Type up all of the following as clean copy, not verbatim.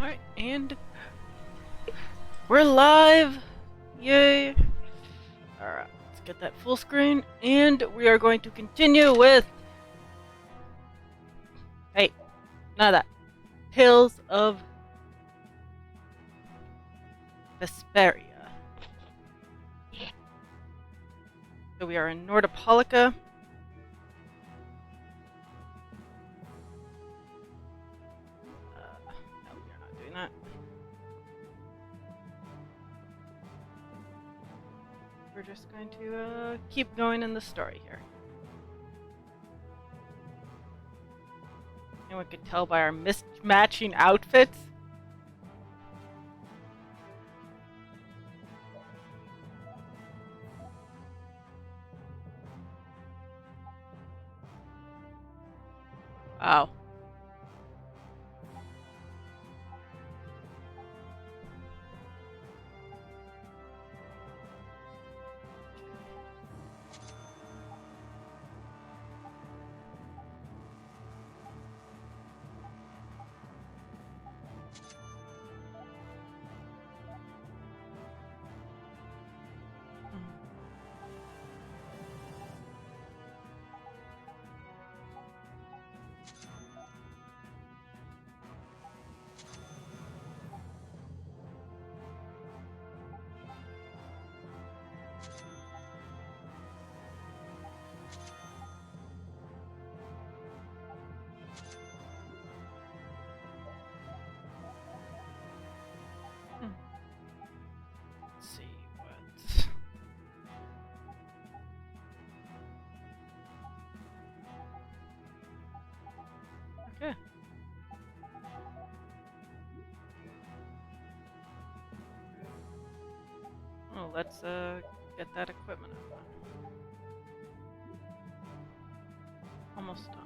Alright, and we're live! Yay! Alright, let's get that full screen, and we are going to continue with... Hey, none of that. Tales of Vesperia. So we are in Nordopolica. No, we are not doing that. We're just going to keep going in the story here. Anyone could tell by our mismatching outfits. Wow. Let's see what... Okay. Oh, let's get that equipment up. Almost done.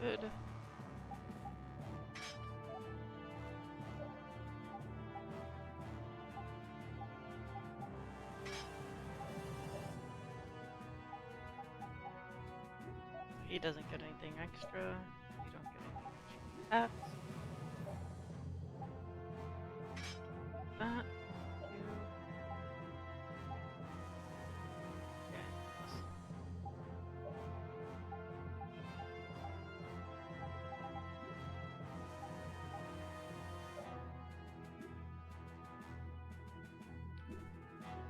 Good. He doesn't get anything extra. You don't get anything extra. That. That. You. Okay.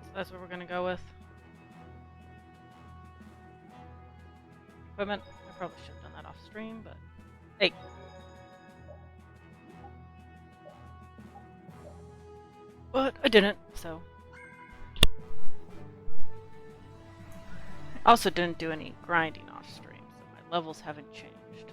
So that's what we're gonna go with. Equipment. I probably should have done that off stream, but hey. But I didn't, so. I also didn't do any grinding off stream, so my levels haven't changed.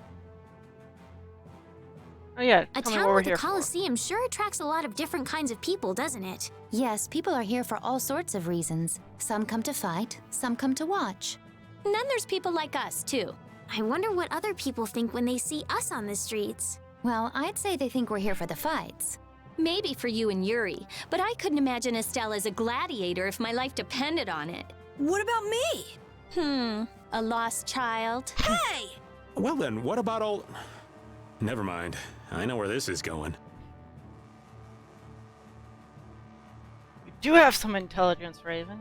Oh yeah, A tell me town what we're with a here for. coliseum sure attracts a lot of different kinds of people, doesn't it? Yes, people are here for all sorts of reasons. Some come to fight, some come to watch. And then there's people like us, too. I wonder what other people think when they see us on the streets. Well, I'd say they think we're here for the fights. Maybe for you and Yuri, but I couldn't imagine Estelle as a gladiator if my life depended on it. What about me? A lost child. Hey! Well then, what about all... Never mind. I know where this is going. You do have some intelligence, Raven.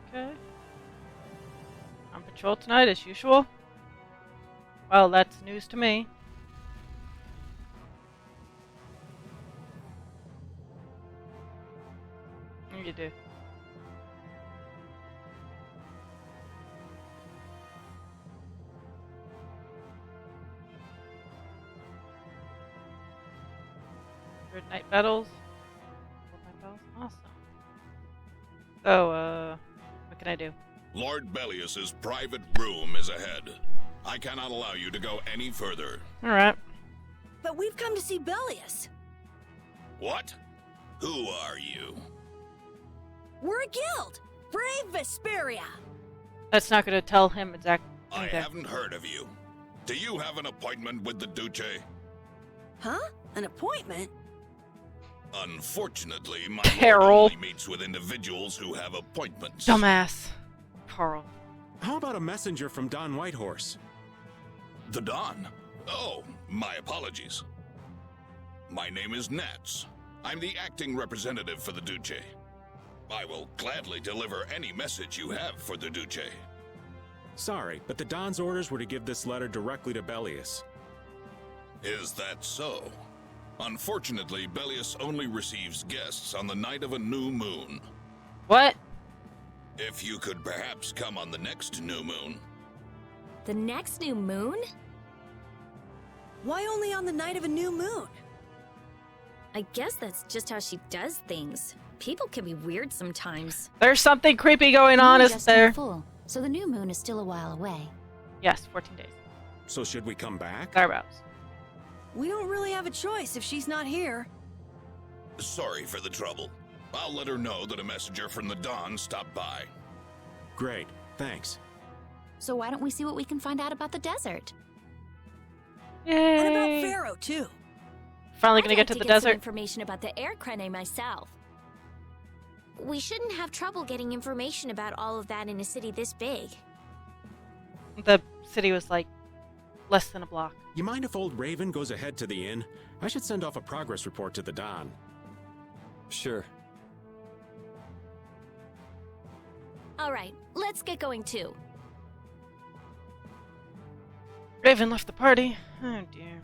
Okay. On patrol tonight as usual. Well, that's news to me. You do. Good night battles. Night battles. was awesome. So, what can I do? Lord Bellius's private room is ahead. I cannot allow you to go any further. Alright. But we've come to see Bellius. What? Who are you? We're a guild. Brave Vesperia. That's not gonna tell him exactly. I haven't heard of you. Do you have an appointment with the Duce? Huh? An appointment? Unfortunately, my Carol. lord only meets with individuals who have appointments. Dumbass. Carl. How about a messenger from Don Whitehorse? The Don? Oh, my apologies. My name is Nats. I'm the acting representative for the Duce. I will gladly deliver any message you have for the Duce. Sorry, but the Don's orders were to give this letter directly to Bellius. Is that so? Unfortunately, Bellius only receives guests on the night of a new moon. What? If you could perhaps come on the next new moon. The next new moon? Why only on the night of a new moon? I guess that's just how she does things. People can be weird sometimes. There's something creepy going on, Moon isn't just there? turned full, so the new moon is still a while away. Yes, 14 days. So should we come back? Thereabouts. We don't really have a choice if she's not here. Sorry for the trouble. I'll let her know that a messenger from the Don stopped by. Great, thanks. So why don't we see what we can find out about the desert? Yay! And about Pharaoh, too. Finally I'd gonna like get to the some desert. information about the air crane myself. We shouldn't have trouble getting information about all of that in a city this big. The city was like less than a block. You mind if old Raven goes ahead to the inn? I should send off a progress report to the Don. Sure. All right, let's get going too. Raven left the party. Oh dear.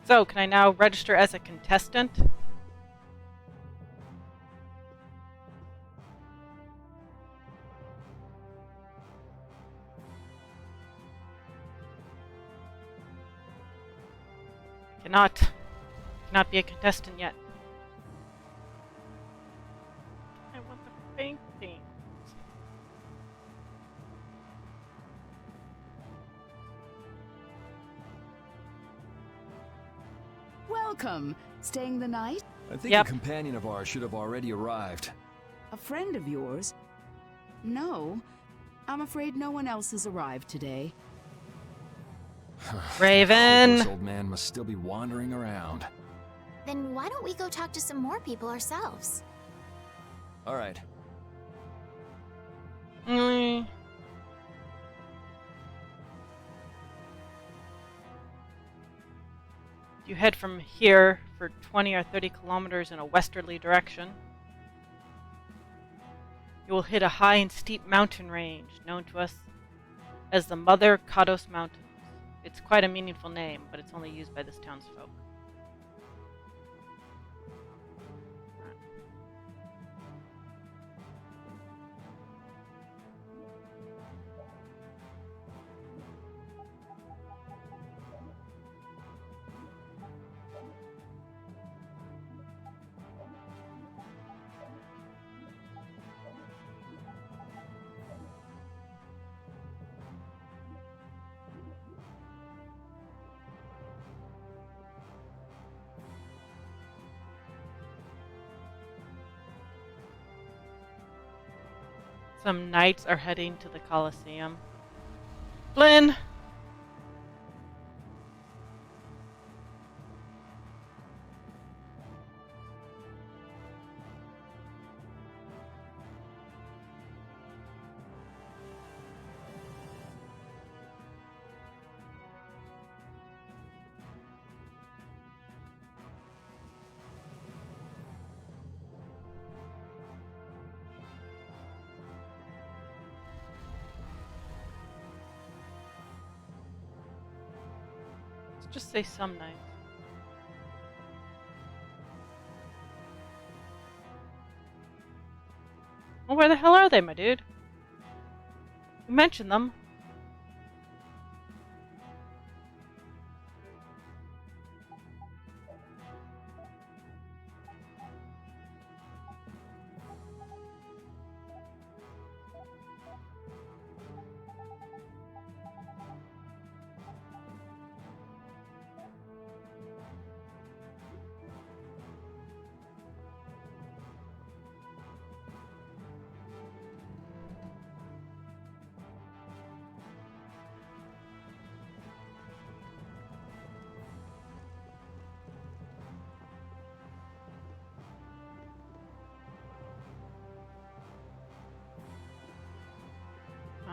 So, can I now register as a contestant? Cannot be a contestant yet. I want the painting. Welcome. Staying the night? I think Yep. a companion of ours should have already arrived. A friend of yours? No. I'm afraid no one else has arrived today. Raven! This old man must still be wandering around. Then why don't we go talk to some more people ourselves? All right. Mm. You head from here for 20 or 30 kilometers in a westerly direction. You will hit a high and steep mountain range known to us as the Mother Kados Mountains. It's quite a meaningful name, but it's only used by this townsfolk. Some knights are heading to the Colosseum. Flynn! Just say some knights. Well, where the hell are they, my dude? You mentioned them.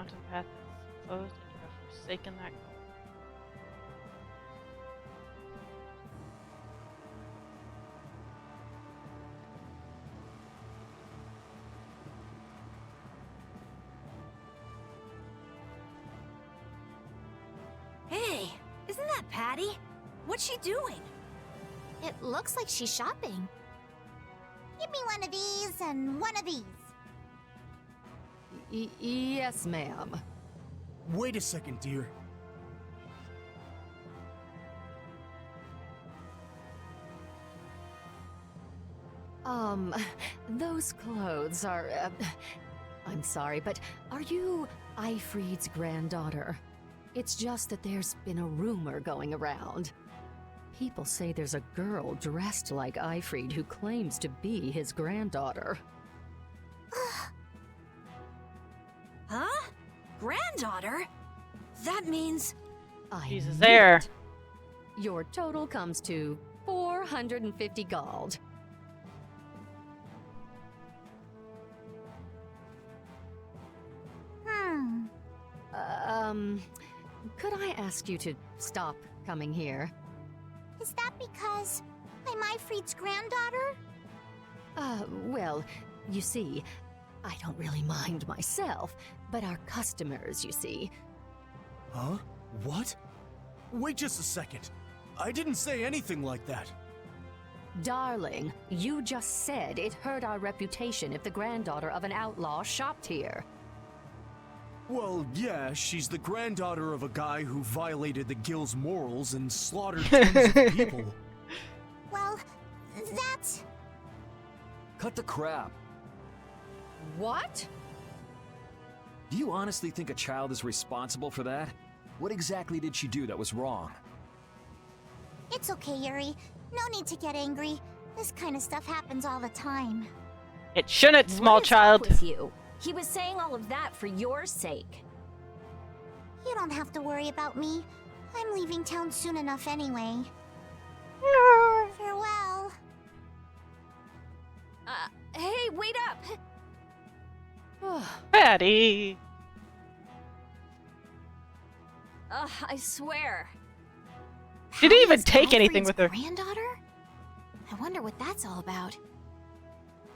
mountain path is closed and you have forsaken that goal. Hey, isn't that Patty? What's she doing? It looks like she's shopping. Give me one of these and one of these. Yes, ma'am. Wait a second, dear. Those clothes are, I'm sorry, but are you Ifrid's granddaughter? It's just that there's been a rumor going around. People say there's a girl dressed like Ifrid who claims to be his granddaughter. Huh? Granddaughter? That means... She's his heir. Your total comes to 450 gold. Could I ask you to stop coming here? Is that because I'm Ifrid's granddaughter? Well, you see, I don't really mind myself, but our customers, you see. Huh? What? Wait just a second. I didn't say anything like that. Darling, you just said it hurt our reputation if the granddaughter of an outlaw shopped here. Well, yeah, she's the granddaughter of a guy who violated the guild's morals and slaughtered tons of people. Well, that's... Cut the crap. What? Do you honestly think a child is responsible for that? What exactly did she do that was wrong? It's okay, Yuri. No need to get angry. This kind of stuff happens all the time. It shouldn't, small What is up child. with you? He was saying all of that for your sake. You don't have to worry about me. I'm leaving town soon enough anyway. Farewell. Hey, wait up! Patty. I swear. She didn't even Patty's take anything Ifrid's with her. Granddaughter? I wonder what that's all about.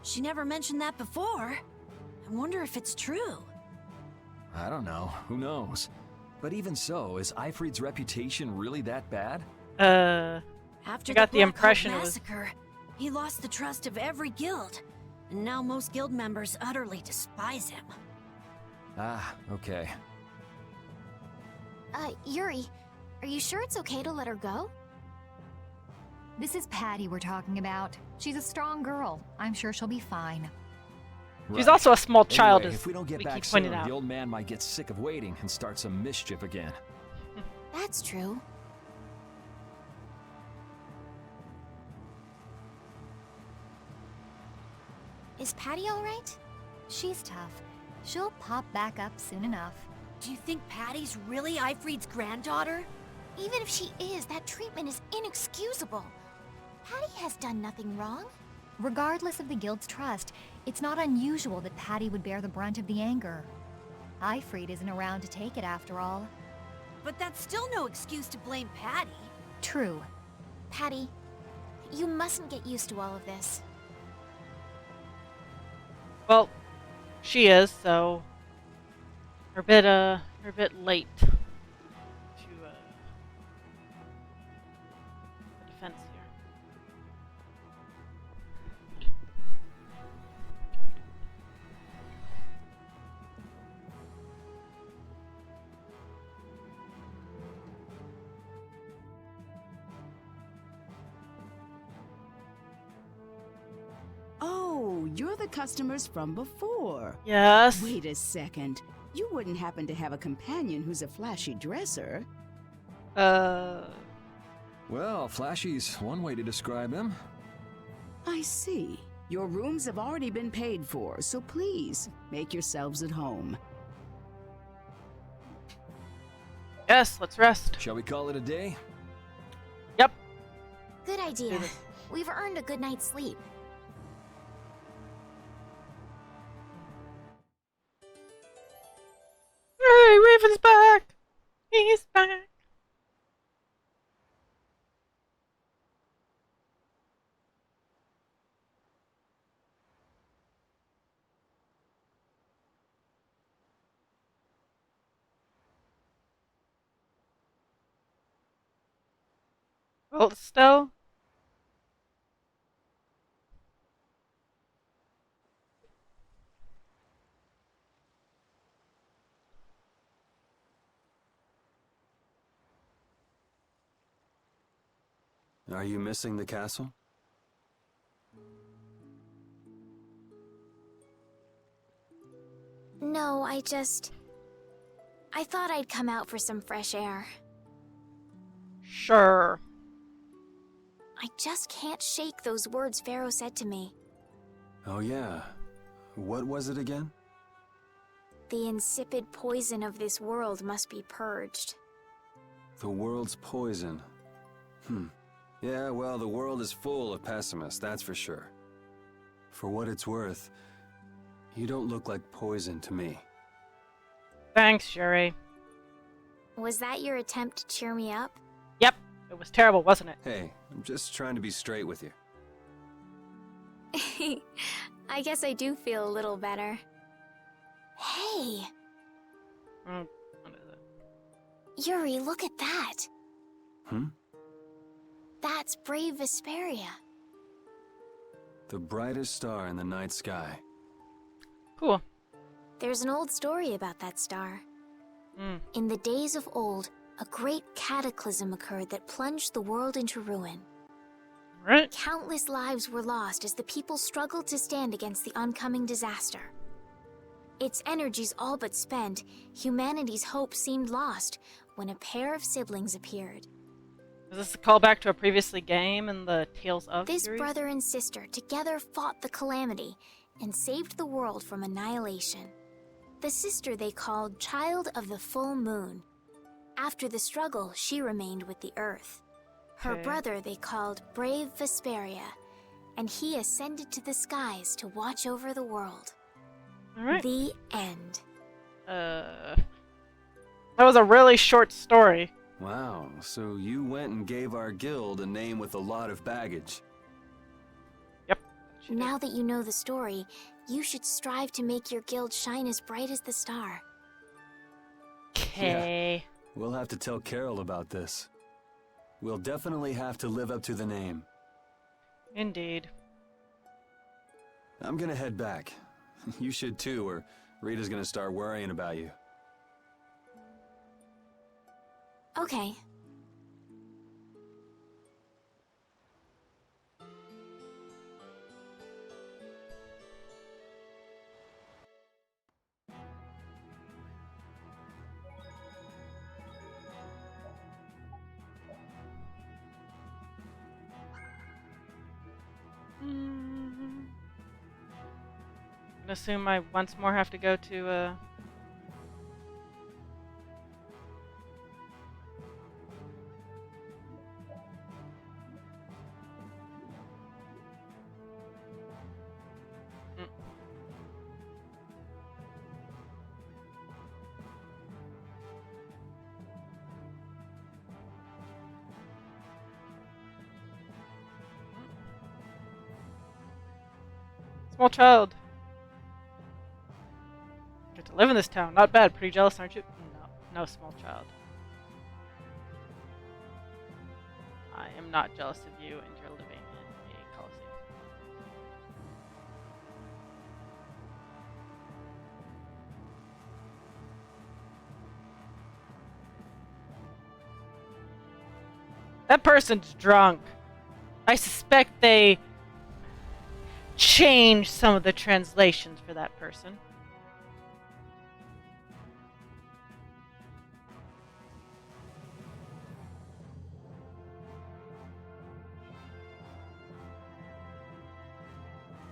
She never mentioned that before. I wonder if it's true. I don't know. Who knows? But even so, is Ifrid's reputation really that bad? After I got the Black Hawk impression it was. massacre, he lost the trust of every guild, and now most guild members utterly despise him. Ah, okay. Yuri, are you sure it's okay to let her go? This is Patty we're talking about. She's a strong girl. I'm sure she'll be fine. She's Right. also a small child, Anyway, as if we don't get we back keep soon, pointing out. the old man might get sick of waiting and start some mischief again. That's true. Is Patty alright? She's tough. She'll pop back up soon enough. Do you think Patty's really Ifrid's granddaughter? Even if she is, that treatment is inexcusable. Patty has done nothing wrong. Regardless of the guild's trust, it's not unusual that Patty would bear the brunt of the anger. Ifrid isn't around to take it after all. But that's still no excuse to blame Patty. True. Patty, you mustn't get used to all of this. Well, she is, so we're a bit late to the defense here. Oh, you're the customers from before. Yes. Wait a second. You wouldn't happen to have a companion who's a flashy dresser? Well, flashy's one way to describe him. I see. Your rooms have already been paid for, so please, make yourselves at home. Yes, let's rest. Shall we call it a day? Yep. Good idea. We've earned a good night's sleep. Well, still. Are you missing the castle? No, I thought I'd come out for some fresh air. Sure. I just can't shake those words Pharaoh said to me. Oh yeah. What was it again? The insipid poison of this world must be purged. The world's poison. Yeah, well, the world is full of pessimists, that's for sure. For what it's worth, you don't look like poison to me. Thanks, Yuri. Was that your attempt to cheer me up? Yep. It was terrible, wasn't it? Hey, I'm just trying to be straight with you. I guess I do feel a little better. Hey! What is it? Yuri, look at that! That's brave Vesperia. The brightest star in the night sky. Cool. There's an old story about that star. In the days of old, a great cataclysm occurred that plunged the world into ruin. Right. Countless lives were lost as the people struggled to stand against the oncoming disaster. Its energies all but spent, humanity's hope seemed lost when a pair of siblings appeared. Is this a callback to a previously game in the Tales of This series? brother and sister together fought the calamity and saved the world from annihilation. The sister they called Child of the Full Moon. After the struggle, she remained with the Earth. Her Okay. brother they called Brave Vesperia, and he ascended to the skies to watch over the world. Alright. The end. That was a really short story. Wow, so you went and gave our guild a name with a lot of baggage. Yep. Now that you know the story, you should strive to make your guild shine as bright as the star. Okay. We'll have to tell Carol about this. We'll definitely have to live up to the name. Indeed. I'm gonna head back. You should too, or Rita's gonna start worrying about you. Okay. I assume I once more have to go to small child. Get to live in this town. Not bad. Pretty jealous, aren't you? No, small child. I am not jealous of you, and you're living in a coliseum. That person's drunk. I suspect they changed some of the translations for that person.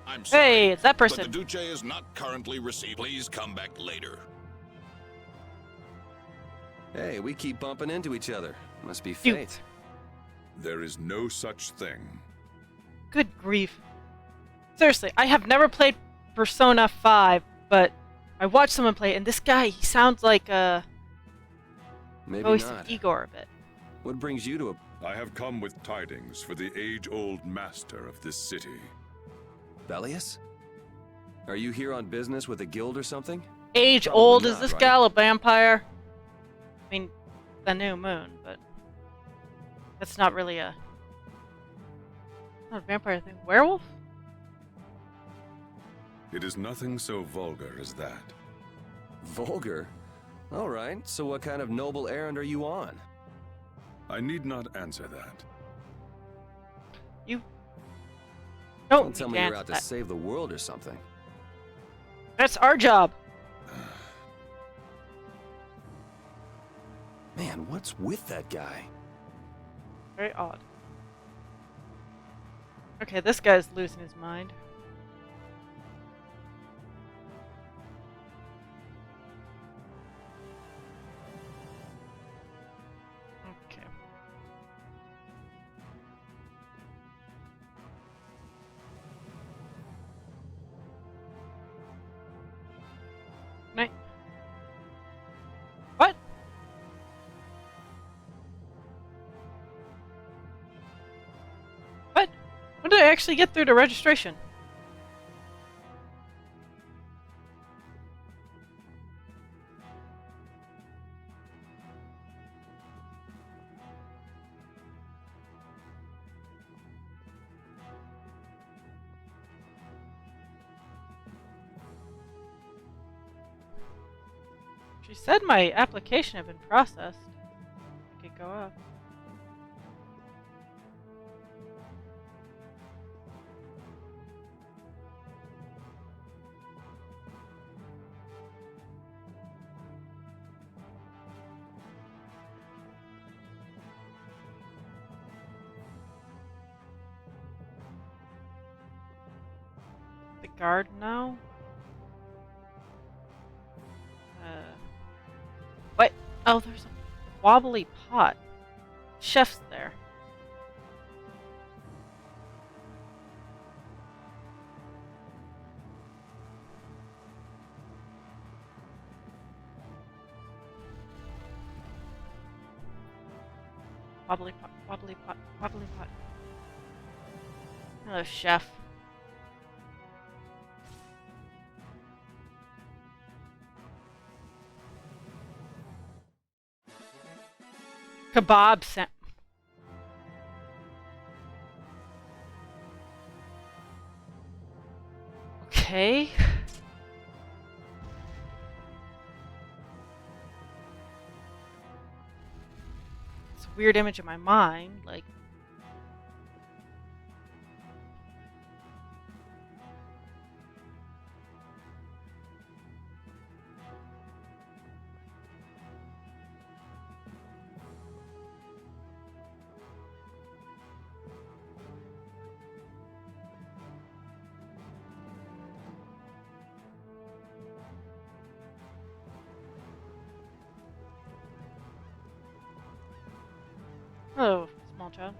I'm sorry. Hey, it's that person. But the Duce is not currently received. Please come back later. Hey, we keep bumping into each other. Must be Dude. fate. There is no such thing. Good grief. Seriously, I have never played Persona 5, but I watched someone play it, and this guy, he sounds like Maybe voice not. of Igor a bit. What brings you to a... I have come with tidings for the age-old master of this city. Bellius? Are you here on business with a guild or something? Age Probably old is not, this right? gal a vampire? I mean, the new moon, but that's not really a Not a vampire thing. Werewolf? It is nothing so vulgar as that. Vulgar? All right, so what kind of noble errand are you on? I need not answer that. You Don't tell me you're out to save the world or something. That's our job. Man, what's with that guy? Very odd. Okay, this guy's losing his mind. Okay. Night. What? What? When did I actually get through to registration? She said my application had been processed. I could go up. The guard now? What? Oh, there's a wobbly pot. Chef's there. Wobbly pot, wobbly pot, wobbly pot. Hello, chef. Kebab set. Okay. It's a weird image in my mind, like. Oh, small child.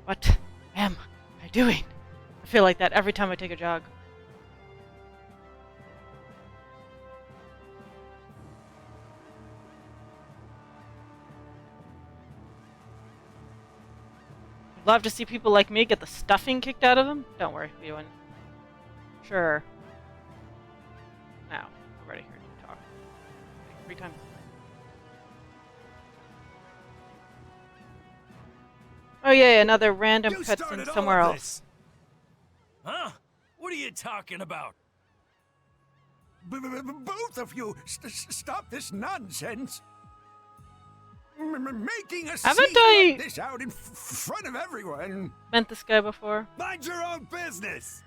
What am I doing? I feel like that every time I take a jog. Love to see people like me get the stuffing kicked out of them. Don't worry, we wouldn't. Sure. Now, I'm ready here to talk. 3 times. Oh yeah, another random cutscene somewhere else. Huh? What are you talking about? Both of you, stop this nonsense. Making a Haven't scene I like this out in front of everyone. Met this guy before? Mind your own business.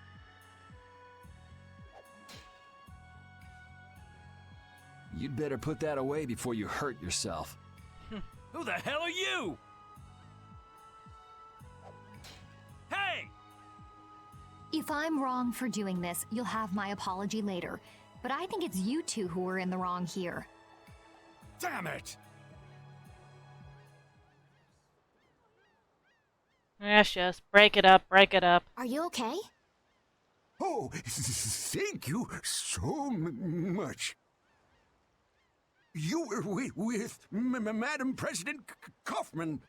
You'd better put that away before you hurt yourself. Who the hell are you? Hey! If I'm wrong for doing this, you'll have my apology later. But I think it's you two who are in the wrong here. Damn it! Yes, yes. Break it up, break it up. Are you okay? Oh, thank you so much. You were with Madam President Kaufman.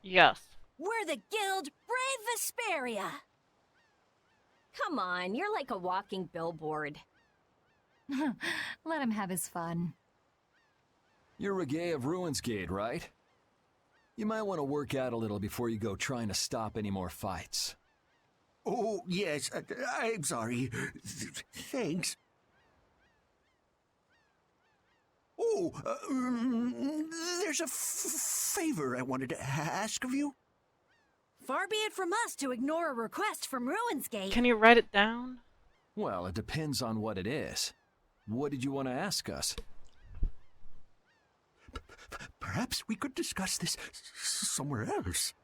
Yes. We're the Guild Brave Vesperia. Come on, you're like a walking billboard. Let him have his fun. You're Reggae of Ruinsgate, right? You might want to work out a little before you go trying to stop any more fights. Oh, yes, I'm sorry. Thanks. Oh, there's a favor I wanted to ask of you. Far be it from us to ignore a request from Ruinsgate. Can you write it down? Well, it depends on what it is. What did you want to ask us? Perhaps we could discuss this somewhere else.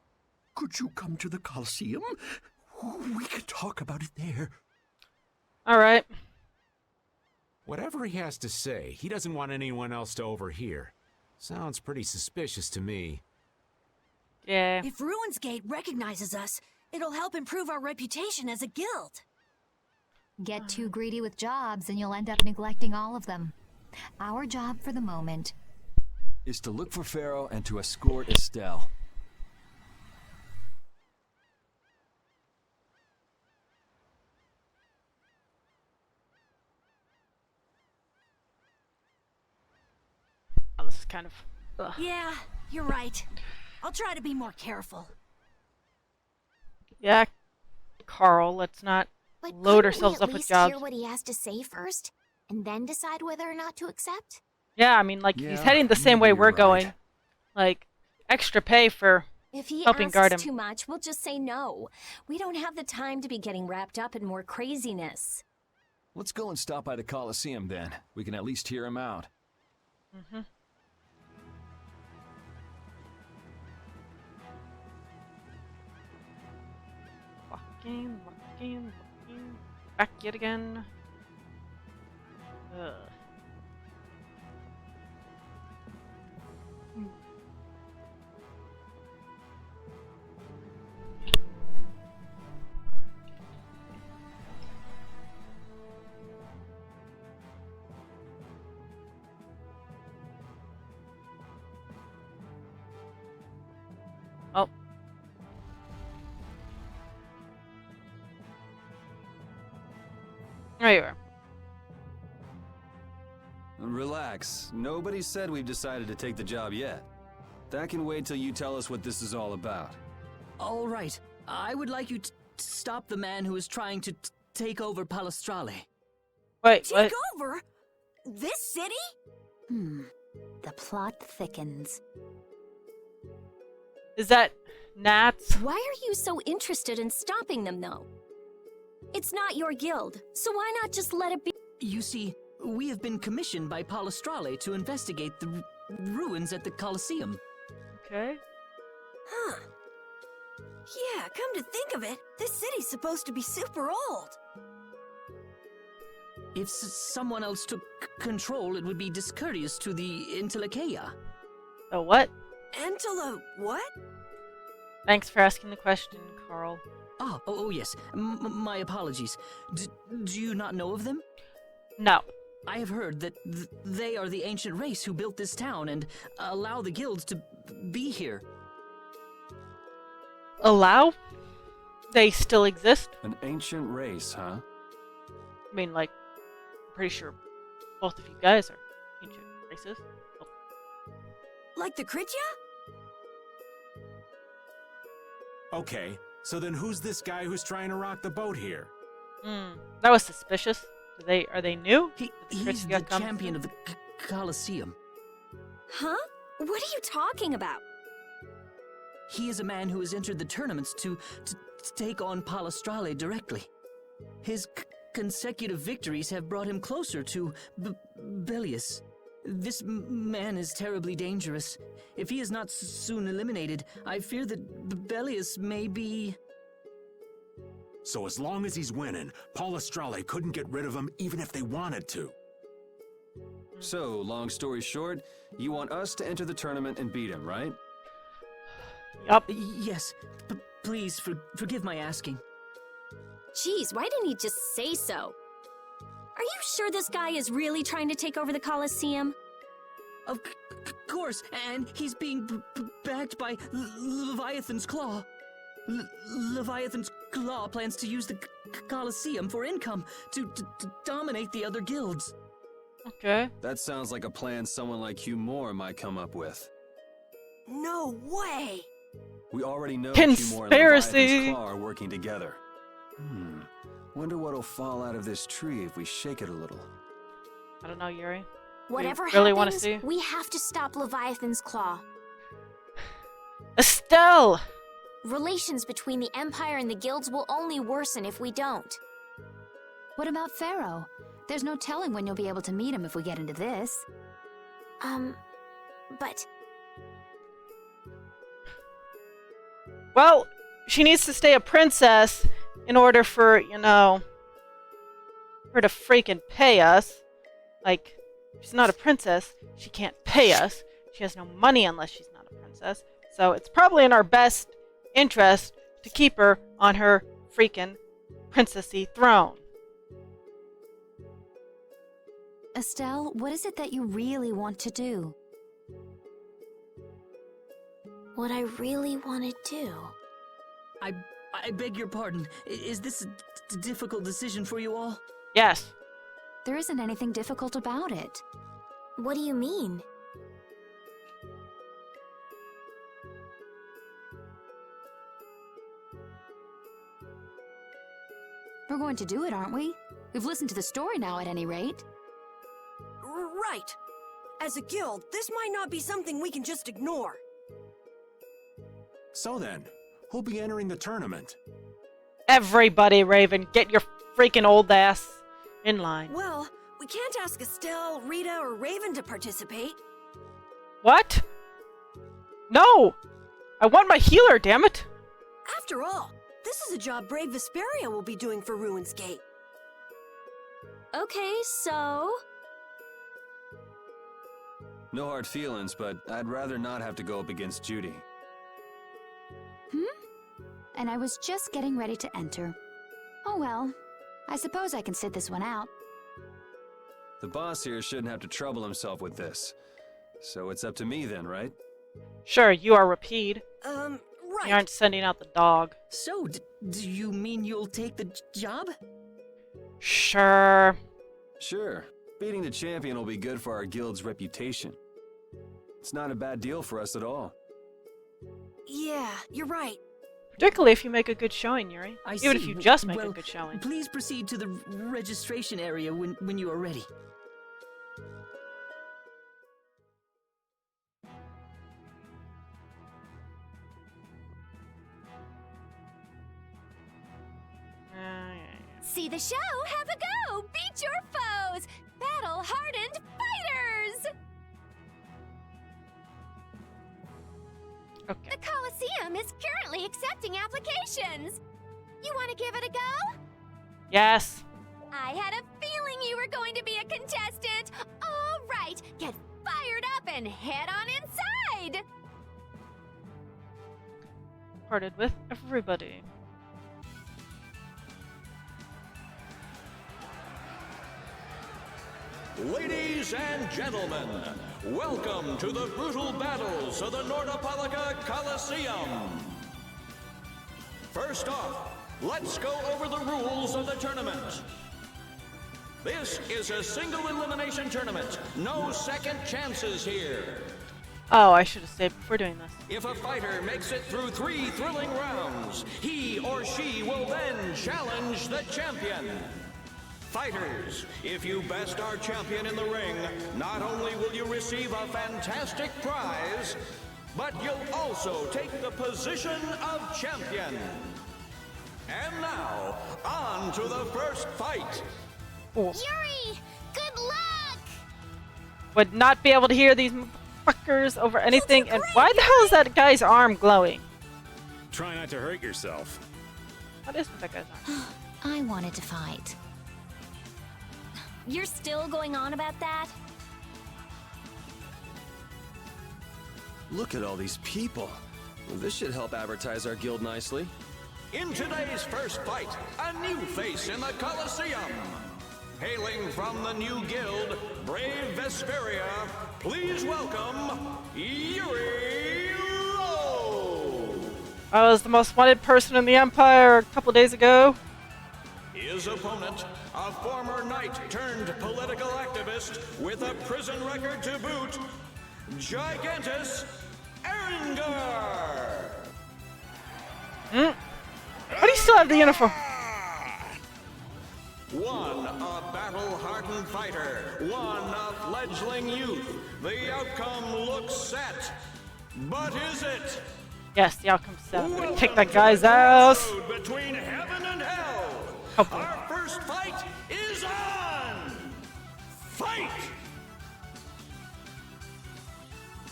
Could you come to the Colosseum? We could talk about it there. All right. Whatever he has to say, he doesn't want anyone else to overhear. Sounds pretty suspicious to me. Yeah. If Ruinsgate recognizes us, it'll help improve our reputation as a guild. Get too greedy with jobs and you'll end up neglecting all of them. Our job for the moment is to look for Pharaoh and to escort Estelle. Oh, this is kind of... Ugh. Yeah, you're right. I'll try to be more careful. Yeah, Carl, let's not But load couldn't ourselves we up at with least jobs. hear what he has to say first, and then decide whether or not to accept? Yeah, I mean, like, he's Yeah, heading the same way you're we're right. going. Like, extra pay for If he helping guard him. asks too much, we'll just say no. We don't have the time to be getting wrapped up in more craziness. Let's go and stop by the Colosseum then. We can at least hear him out. Mm-hmm. Walking. Back yet again. Ugh. Oh. There you are. Relax. Nobody said we've decided to take the job yet. That can wait till you tell us what this is all about. All right. I would like you to stop the man who is trying to take over Palestrale. Wait, Take over? This city? The plot thickens. Is that Nats? Why are you so interested in stopping them, though? It's not your guild, so why not just let it be? You see, we have been commissioned by Palestrale to investigate the ruins at the Colosseum. Okay. Huh. Yeah, come to think of it, this city's supposed to be super old. If someone else took control, it would be discourteous to the Entelecheia. The what? What? Thanks for asking the question, Carl. Oh yes. My apologies. Do you not know of them? No. I have heard that they are the ancient race who built this town and allow the guilds to be here. Allow? They still exist? An ancient race, huh? I mean, like, I'm pretty sure both of you guys are ancient races. Oh. Like the Kritya? Okay, so then who's this guy who's trying to rock the boat here? That was suspicious. Are they new? He's the champion of the Colosseum. Huh? What are you talking about? He is a man who has entered the tournaments to take on Palestrale directly. His consecutive victories have brought him closer to Belius. This man is terribly dangerous. If he is not soon eliminated, I fear that Belius may be... So as long as he's winning, Palestrale couldn't get rid of him even if they wanted to. So, long story short, you want us to enter the tournament and beat him, right? Yup. Yes. Please, forgive my asking. Jeez, why didn't he just say so? Are you sure this guy is really trying to take over the Colosseum? Of course, and he's being backed by Leviathan's Claw. Leviathan's Claw plans to use the Colosseum for income to dominate the other guilds. Okay. That sounds like a plan someone like Hugh Moore might come up with. No way! We already know Conspiracy. Hugh Moore and Leviathan's Claw are working together. Wonder what'll fall out of this tree if we shake it a little. I don't know, Yuri. Whatever You really want to happens, see? we have to stop Leviathan's Claw. Estelle! Relations between the Empire and the guilds will only worsen if we don't. What about Pharaoh? There's no telling when you'll be able to meet him if we get into this. But... Well, she needs to stay a princess in order for, you know, her to freaking pay us. Like, she's not a princess. She can't pay us. She has no money unless she's not a princess. So it's probably in our best interest to keep her on her freaking princessy throne. Estelle, what is it that you really want to do? What I really want to do... I beg your pardon. Is this a difficult decision for you all? Yes. There isn't anything difficult about it. What do you mean? We're going to do it, aren't we? We've listened to the story now, at any rate. Right. As a guild, this might not be something we can just ignore. So then, who'll be entering the tournament? Everybody, Raven, get your freaking old ass in line. Well, we can't ask Estelle, Rita, or Raven to participate. What? No! I want my healer, damn it! After all, this is a job Brave Vesperia will be doing for Ruins Gate. Okay, so... No hard feelings, but I'd rather not have to go up against Judy. And I was just getting ready to enter. Oh well, I suppose I can sit this one out. The boss here shouldn't have to trouble himself with this. So it's up to me then, right? Sure, you are Rapide. Right. You aren't sending out the dog. So, do you mean you'll take the job? Sure. Sure. Beating the champion will be good for our guild's reputation. It's not a bad deal for us at all. Yeah, you're right. Particularly if you make a good showing, Yuri. Even if you just make a good showing. Please proceed to the registration area when you are ready. See the show, have a go! Beat your foes! Battle-hardened fighters! Okay. The Colosseum is currently accepting applications! You want to give it a go? Yes. I had a feeling you were going to be a contestant! All right, get fired up and head on inside! Parted with everybody. Ladies and gentlemen, welcome to the brutal battles of the Nordopolica Coliseum. First off, let's go over the rules of the tournament. This is a single elimination tournament. No second chances here. Oh, I should have stayed before doing this. If a fighter makes it through 3 thrilling rounds, he or she will then challenge the champion. Fighters, if you best our champion in the ring, not only will you receive a fantastic prize, but you'll also take the position of champion. And now, on to the first fight. Yuri, good luck! Would not be able to hear these fuckers over anything. And why the hell is that guy's arm glowing? Try not to hurt yourself. What is with that guy's arm? I wanted to fight. You're still going on about that? Look at all these people. Well, this should help advertise our guild nicely. In today's first fight, a new face in the Colosseum. Hailing from the new guild, Brave Vesperia, please welcome Yuri Lowe. I was the most wanted person in the Empire a couple days ago. His opponent, a former knight turned political activist with a prison record to boot, Gigantus Erengor. Why do you still have the uniform? One, a battle-hardened fighter. One, a fledgling youth. The outcome looks set. But is it? Yes, the outcome's set. I'm gonna kick that guy's ass. Between heaven and hell. Oh. Our first fight is on! Fight!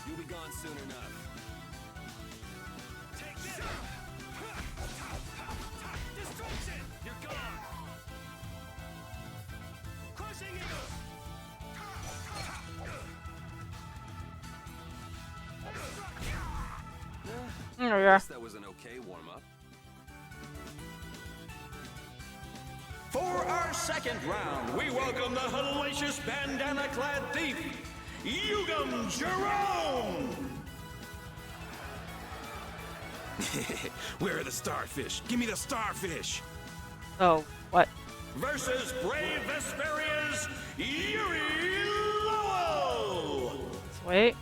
You'll be gone soon enough. Take this! Destruction! You're gone! Crushing eagle! There we are. That was an okay warm-up. For our second round, we welcome the hellacious bandana-clad thief, Yugam Jerome! Where are the starfish? Give me the starfish! Oh, what? Versus brave Vesperia's Yuri Lowell! Sweet.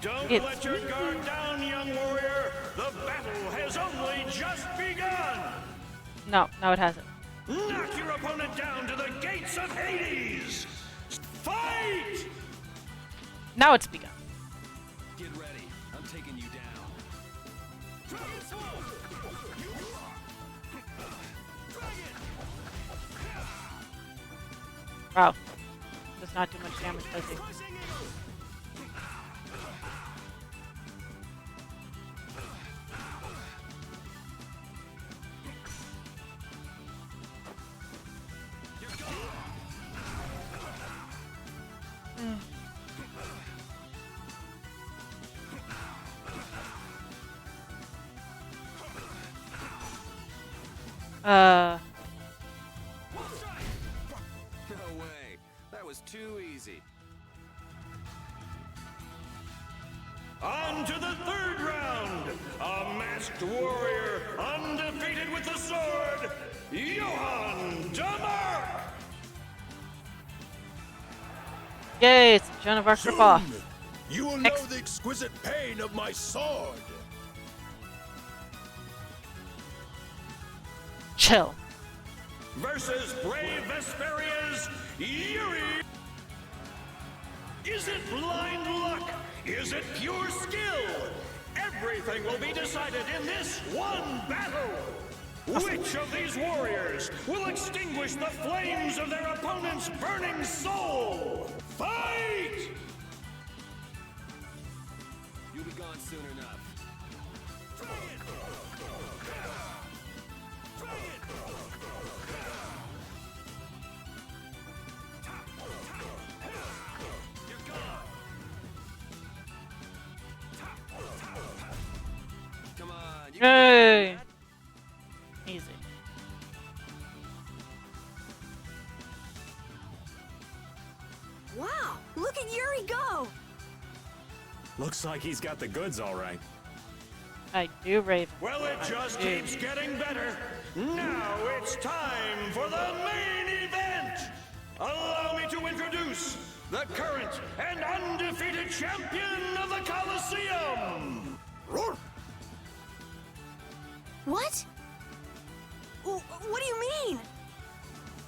Don't It's let your guard down, young warrior! The battle has only just begun! No, it hasn't. Knock your opponent down to the gates of Hades! Fight! Now it's begun. Get ready. I'm taking you down. Wow. Does not do much damage, does he? No way. That was too easy. On to the third round! A masked warrior, undefeated with the sword, Johann Damark! Yay, it's Joan of Arc ripoff. You will know the exquisite pain of my sword. Chill. Versus brave Vesperia's Yuri! Is it blind luck? Is it pure skill? Everything will be decided in this one battle! Which of these warriors will extinguish the flames of their opponent's burning soul? Fight! You'll be gone soon enough. Come on, you Hey! Easy. Wow, look at Yuri go! Looks like he's got the goods all right. I do, Raven. Well, it just keeps getting better. Now it's time for the main event! Allow me to introduce the current and undefeated champion of the Colosseum! What? What do you mean?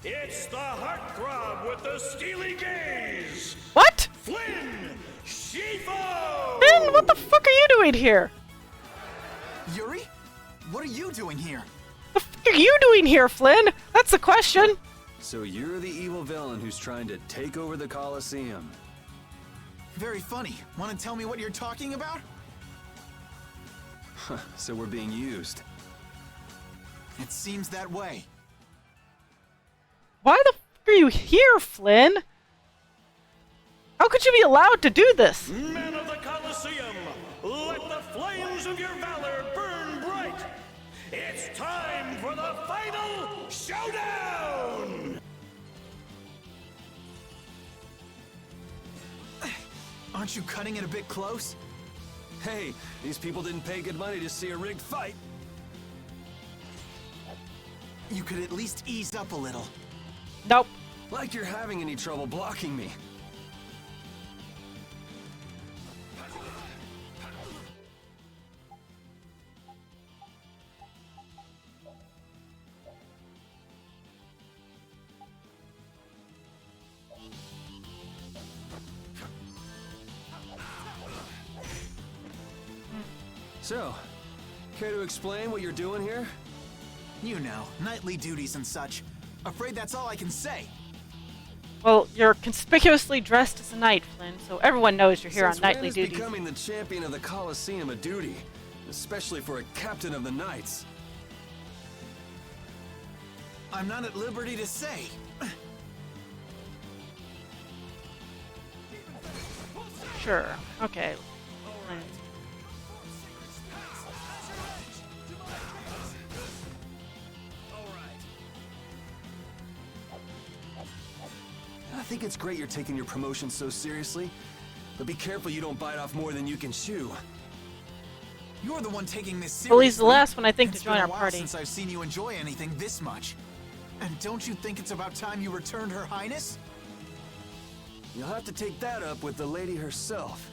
It's the heartthrob with the steely gaze! What? Flynn Scifo! Ben, what the fuck are you doing here? Yuri? What are you doing here? What are you doing here, Flynn? That's the question. So you're the evil villain who's trying to take over the Colosseum. Very funny. Want to tell me what you're talking about? So we're being used. It seems that way. Why the fuck are you here, Flynn? How could you be allowed to do this? Men of the Colosseum, let the flames of your valor burn bright! It's time for the final showdown! Aren't you cutting it a bit close? Hey, these people didn't pay good money to see a rigged fight. You could at least ease up a little. Nope. Like you're having any trouble blocking me. So, care to explain what you're doing here? You know, nightly duties and such. Afraid that's all I can say. Well, you're conspicuously dressed as a knight, Flynn, so everyone knows you're here Since on nightly when is duties. becoming the champion of the Colosseum a duty? Especially for a captain of the knights. I'm not at liberty to say. Sure. Okay. Flynn. I think it's great you're taking your promotion so seriously, but be careful you don't bite off more than you can chew. You're the one taking this seriously. Well, he's the last one, I think, to It's join been a our while party. since I've seen you enjoy anything this much. And don't you think it's about time you returned Her Highness? You'll have to take that up with the lady herself.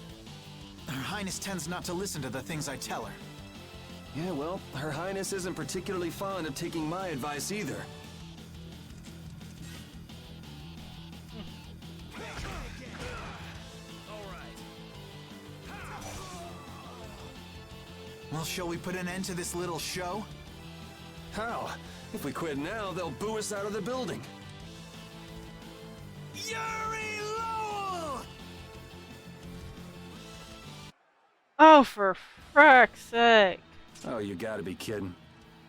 Her Highness tends not to listen to the things I tell her. Yeah, well, Her Highness isn't particularly fond of taking my advice either. Well, shall we put an end to this little show? How? If we quit now, they'll boo us out of the building. Yuri Lowell! Oh, for frack's sake. Oh, you gotta be kidding.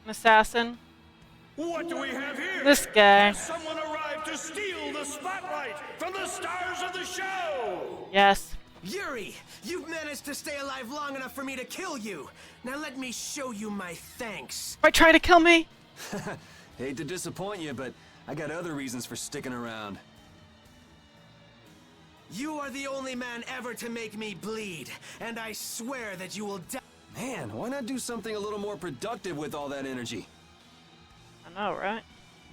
An assassin? What do we have here? This guy. Has someone arrived to steal the spotlight from the stars of the show? Yes. Yuri, you've managed to stay alive long enough for me to kill you. Now let me show you my thanks. Might try to kill me? Hate to disappoint you, but I got other reasons for sticking around. You are the only man ever to make me bleed, and I swear that you will die. Man, why not do something a little more productive with all that energy? I know, right?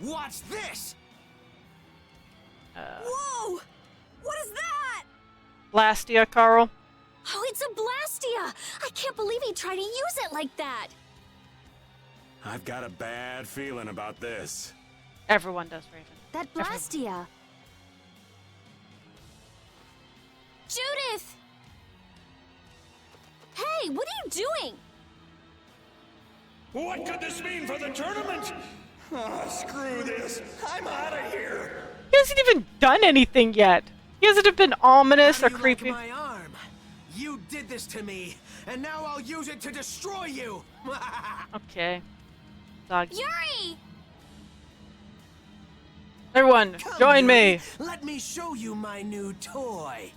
Watch this! Whoa! What is that? Blastia, Carl. Oh, it's a Blastia! I can't believe he tried to use it like that! I've got a bad feeling about this. Everyone does, Raven. That Blastia. Judith! Hey, what are you doing? What could this mean for the tournament? Ah, screw this. I'm out of here. He hasn't even done anything yet. He hasn't even been ominous or creepy. My arm. You did this to me, and now I'll use it to destroy you. Okay. Dog. Yuri! Everyone, Come, join Yuri. me. Let me show you my new toy.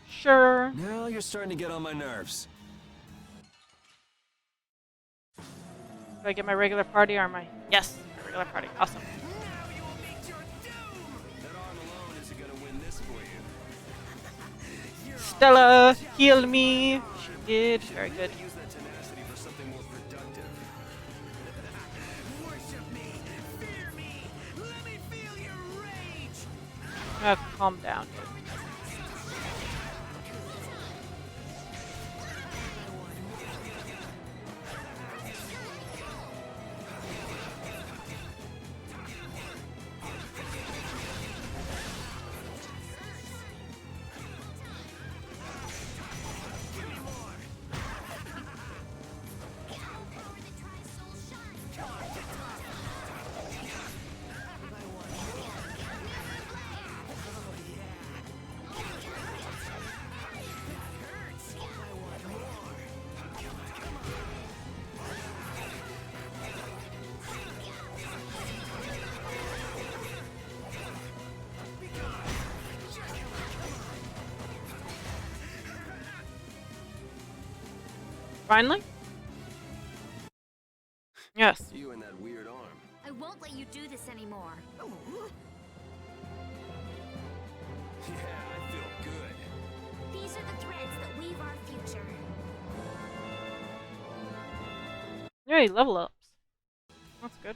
Sure. Now you're starting to get on my nerves. Do I get my regular party or my... Yes, my regular party. Awesome. Stella, heal me. She did. Very good. Use that tenacity for something more productive. Calm down, dude. Finally? Yes. You and that weird arm. I won't let you do this anymore. Yeah, I feel good. These are the threads that weave our future. Hey, level ups. That's good.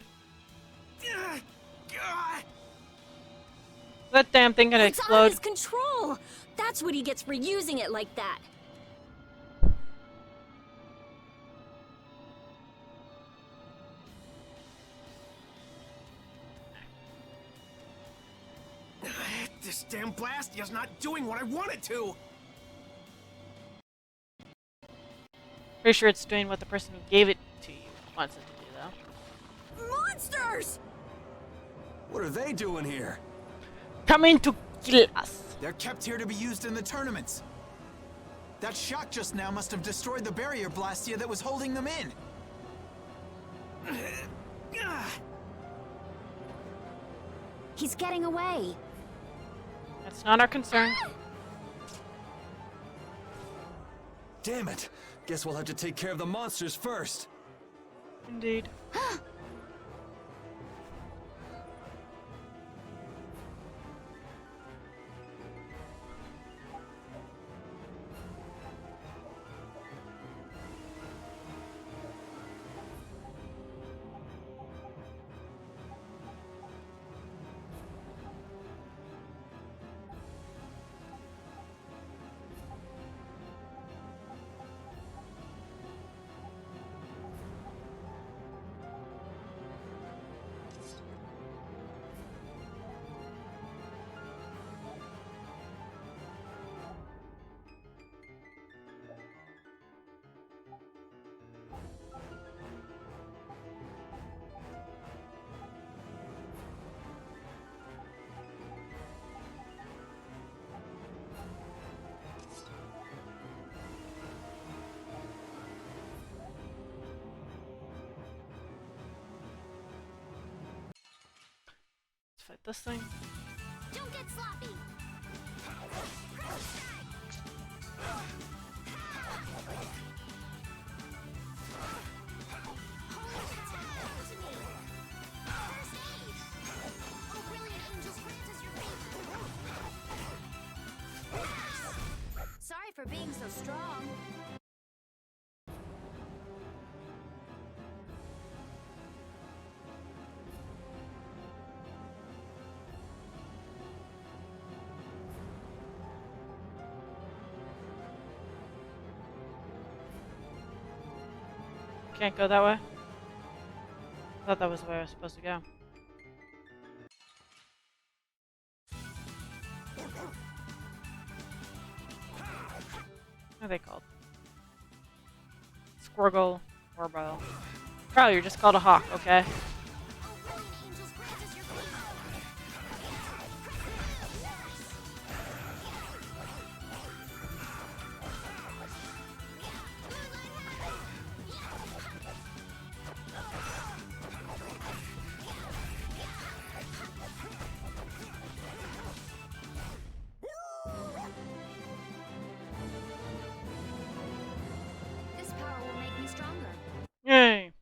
That damn thing gonna It's out explode. of his control! That's what he gets for using it like that. This damn blast is not doing what I want it to! Pretty sure it's doing what the person who gave it to you wants it to do, though. Monsters! What are they doing here? Coming to kill us. They're kept here to be used in the tournaments. That shock just now must have destroyed the barrier blastia that was holding them in. He's getting away. That's not our concern. Damn it! Guess we'll have to take care of the monsters first. Indeed. Fight this thing. Don't get sloppy. Sorry for being so strong. Can't go that way? I thought that was where I was supposed to go. What are they called? Squirgle, Orbo. Probably you're just called a hawk, okay? This power will make me stronger. Yay!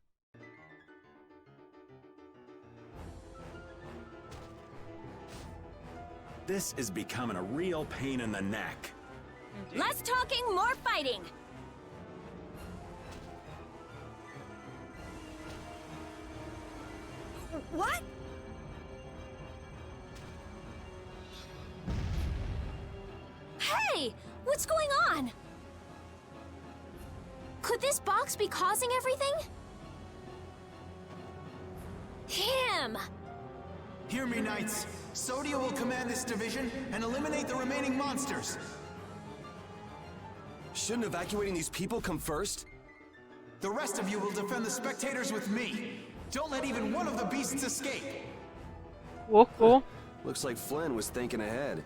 This is becoming a real pain in the neck. Less talking, more fighting! What? Hey! What's going on? Could this box be causing everything? Him! Hear me, Knights. Sodia will command this division and eliminate the remaining monsters. Shouldn't evacuating these people come first? The rest of you will defend the spectators with me. Don't let even one of the beasts escape. Cool, cool. Looks like Flynn was thinking ahead.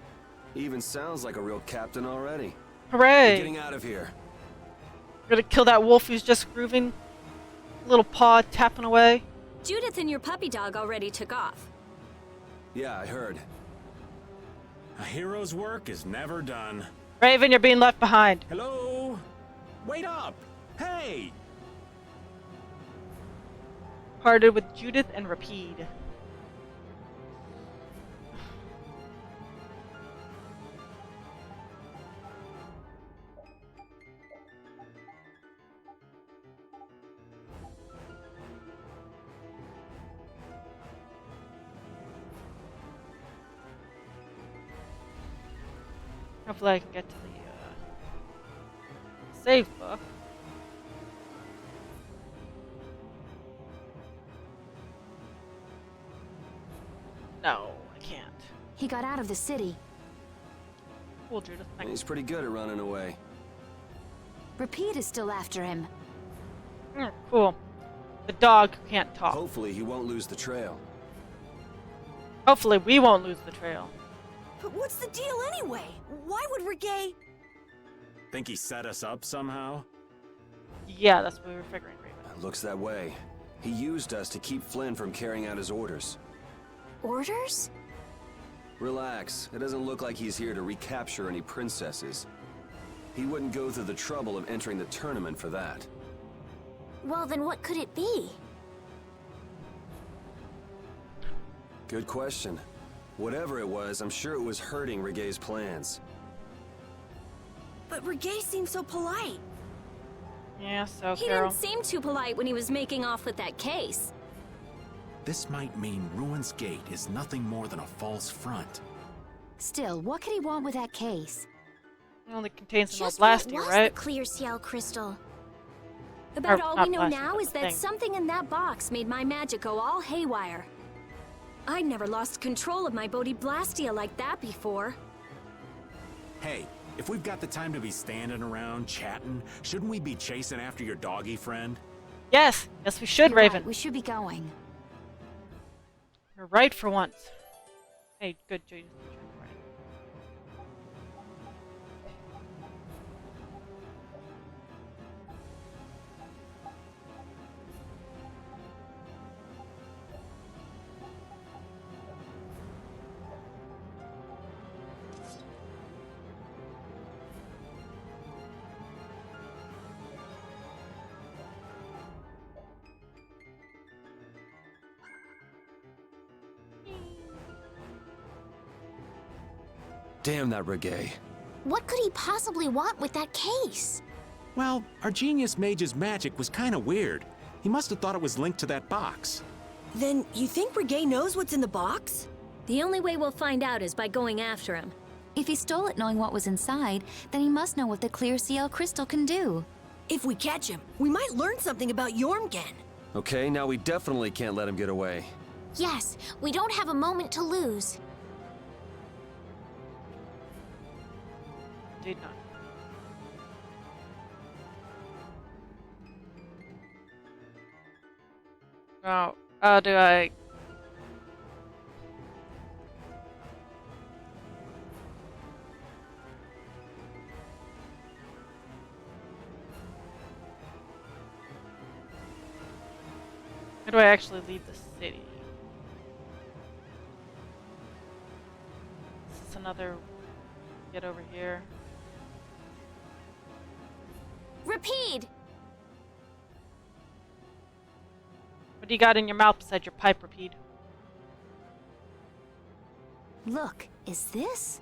He even sounds like a real captain already. Hooray! We're getting out of here. Gonna kill that wolf who's just grooving. Little paw tapping away. Judith and your puppy dog already took off. Yeah, I heard. A hero's work is never done. Raven, you're being left behind. Hello? Wait up! Hey! Parted with Judith and Rapide. Hopefully I can get to the save book. No, I can't. He got out of the city. Cool, Judith. Thanks. He's pretty good at running away. Repede is still after him. Cool. The dog can't talk. Hopefully he won't lose the trail. Hopefully we won't lose the trail. But what's the deal anyway? Why would Reggae... Think he set us up somehow? Yeah, that's what we were figuring, Raven. Looks that way. He used us to keep Flynn from carrying out his orders. Orders? Relax. It doesn't look like he's here to recapture any princesses. He wouldn't go through the trouble of entering the tournament for that. Well, then what could it be? Good question. Whatever it was, I'm sure it was hurting Reggae's plans. But Reggae seemed so polite. Yeah, so He Carol. didn't seem too polite when he was making off with that case. This might mean Ruin's Gate is nothing more than a false front. Still, what could he want with that case? It only contains an old Just what blastia, was right? the clear Ciel crystal? About Or all not we know blastia, now but is the that thing. something in that box made my magic go all haywire. I'd never lost control of my Bodhi Blastia like that before. Hey, if we've got the time to be standing around chatting, shouldn't we be chasing after your doggy friend? Yes, yes we should, You're Raven. right, we should be going. You're right for once. Hey, good, Judith. Damn that Reggae. What could he possibly want with that case? Well, our genius mage's magic was kind of weird. He must have thought it was linked to that box. Then you think Reggae knows what's in the box? The only way we'll find out is by going after him. If he stole it knowing what was inside, then he must know what the clear Ciel crystal can do. If we catch him, we might learn something about Jormungand. Okay, now we definitely can't let him get away. Yes, we don't have a moment to lose. Did not. Oh, do I... How do I actually leave the city? Is this another... Get over here? Repede! What do you got in your mouth beside your pipe, Repede? Look, is this?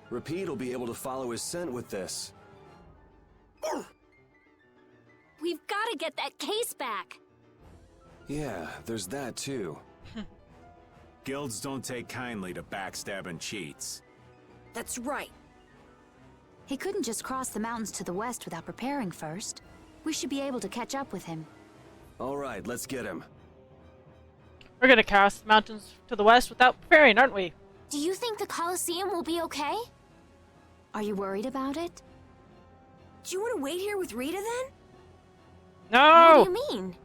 Repede will be able to follow his scent with this. We've got to get that case back. Yeah, there's that too. Guilds don't take kindly to backstabbing cheats. That's right. He couldn't just cross the mountains to the west without preparing first. We should be able to catch up with him. All right, let's get him. We're gonna cross the mountains to the west without preparing, aren't we? Do you think the Colosseum will be okay? Are you worried about it? Do you want to wait here with Rita then? No! What do you mean?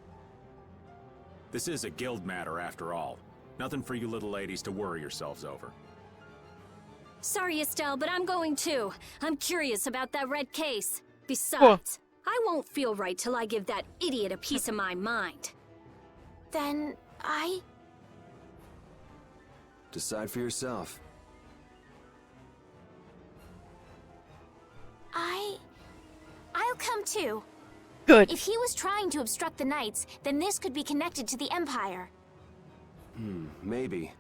This is a guild matter after all. Nothing for you little ladies to worry yourselves over. Sorry, Estelle, but I'm going too. I'm curious about that red case. Besides, Cool. I won't feel right till I give that idiot a piece of my mind. Then Decide for yourself. I'll come too. Good. If he was trying to obstruct the Knights, then this could be connected to the Empire. Maybe.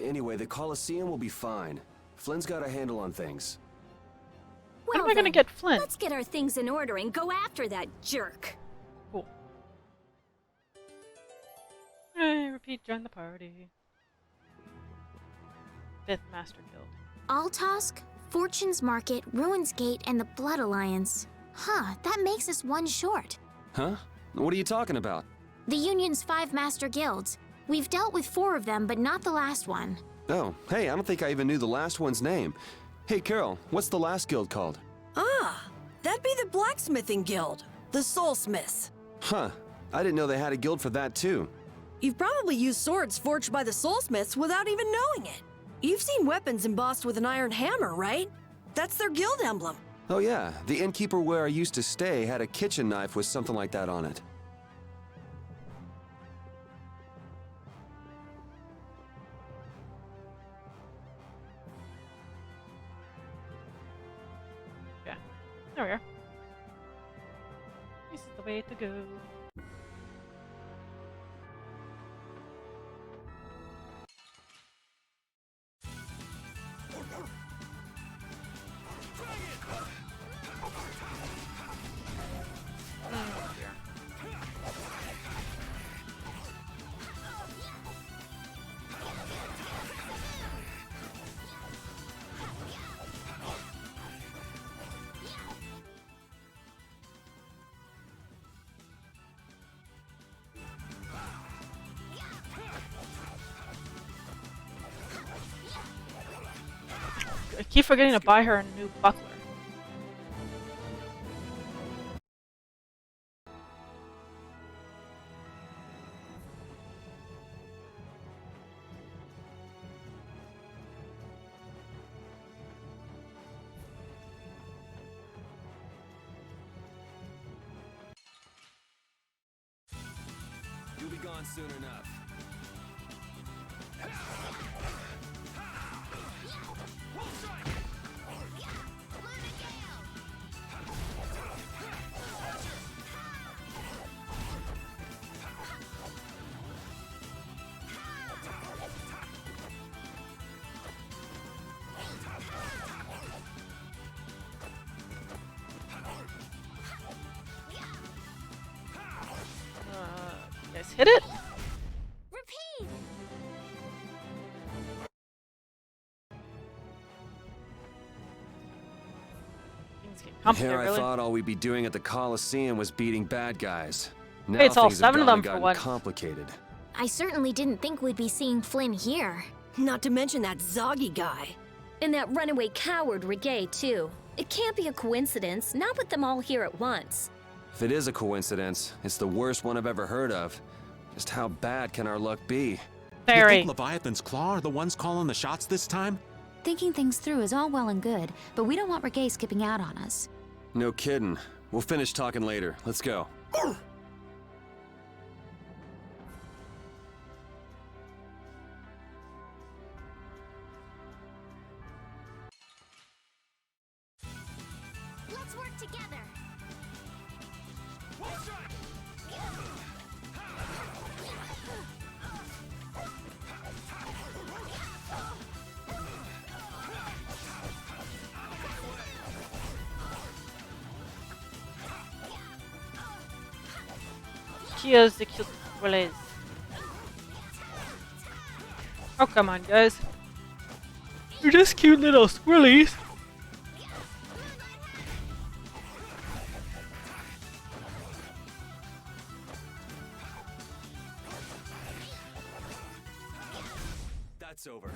Anyway, the Colosseum will be fine. Flynn's got a handle on things. When Well am I gonna then, get Flynn? Let's get our things in order and go after that jerk. Cool. Hey, Repede, join the party. 5th Master Guild. Altosk, Fortune's Market, Ruin's Gate, and the Blood Alliance. Huh, that makes us one short. Huh? What are you talking about? The Union's 5 master guilds. We've dealt with 4 of them, but not the last one. Oh, hey, I don't think I even knew the last one's name. Hey, Carol, what's the last guild called? Ah, that'd be the Blacksmithing Guild, the Soulsmiths. Huh, I didn't know they had a guild for that too. You've probably used swords forged by the Soulsmiths without even knowing it. You've seen weapons embossed with an iron hammer, right? That's their guild emblem. Oh yeah, the innkeeper where I used to stay had a kitchen knife with something like that on it. Yeah, there we are. This is the way to go. I keep forgetting to buy her a new buckler. You'll be gone soon enough. You guys hit it? Repeat! Things get Here complicated, I really. thought all we'd be doing at the Coliseum was beating bad guys. Now Hey, it's all things have 7 of gone them and for gotten once. complicated. I certainly didn't think we'd be seeing Flynn here. Not to mention that Zoggy guy. And that runaway coward Regay, too. It can't be a coincidence, not with them all here at once. If it is a coincidence, it's the worst one I've ever heard of. Just how bad can our luck be? You Very. think Leviathan's Claw are the ones calling the shots this time? Thinking things through is all well and good, but we don't want Regay skipping out on us. No kidding. We'll finish talking later. Let's go. Let's work together. Here's the cute squirrelies. Oh, come on, guys. You're just cute little squirrelies. That's over.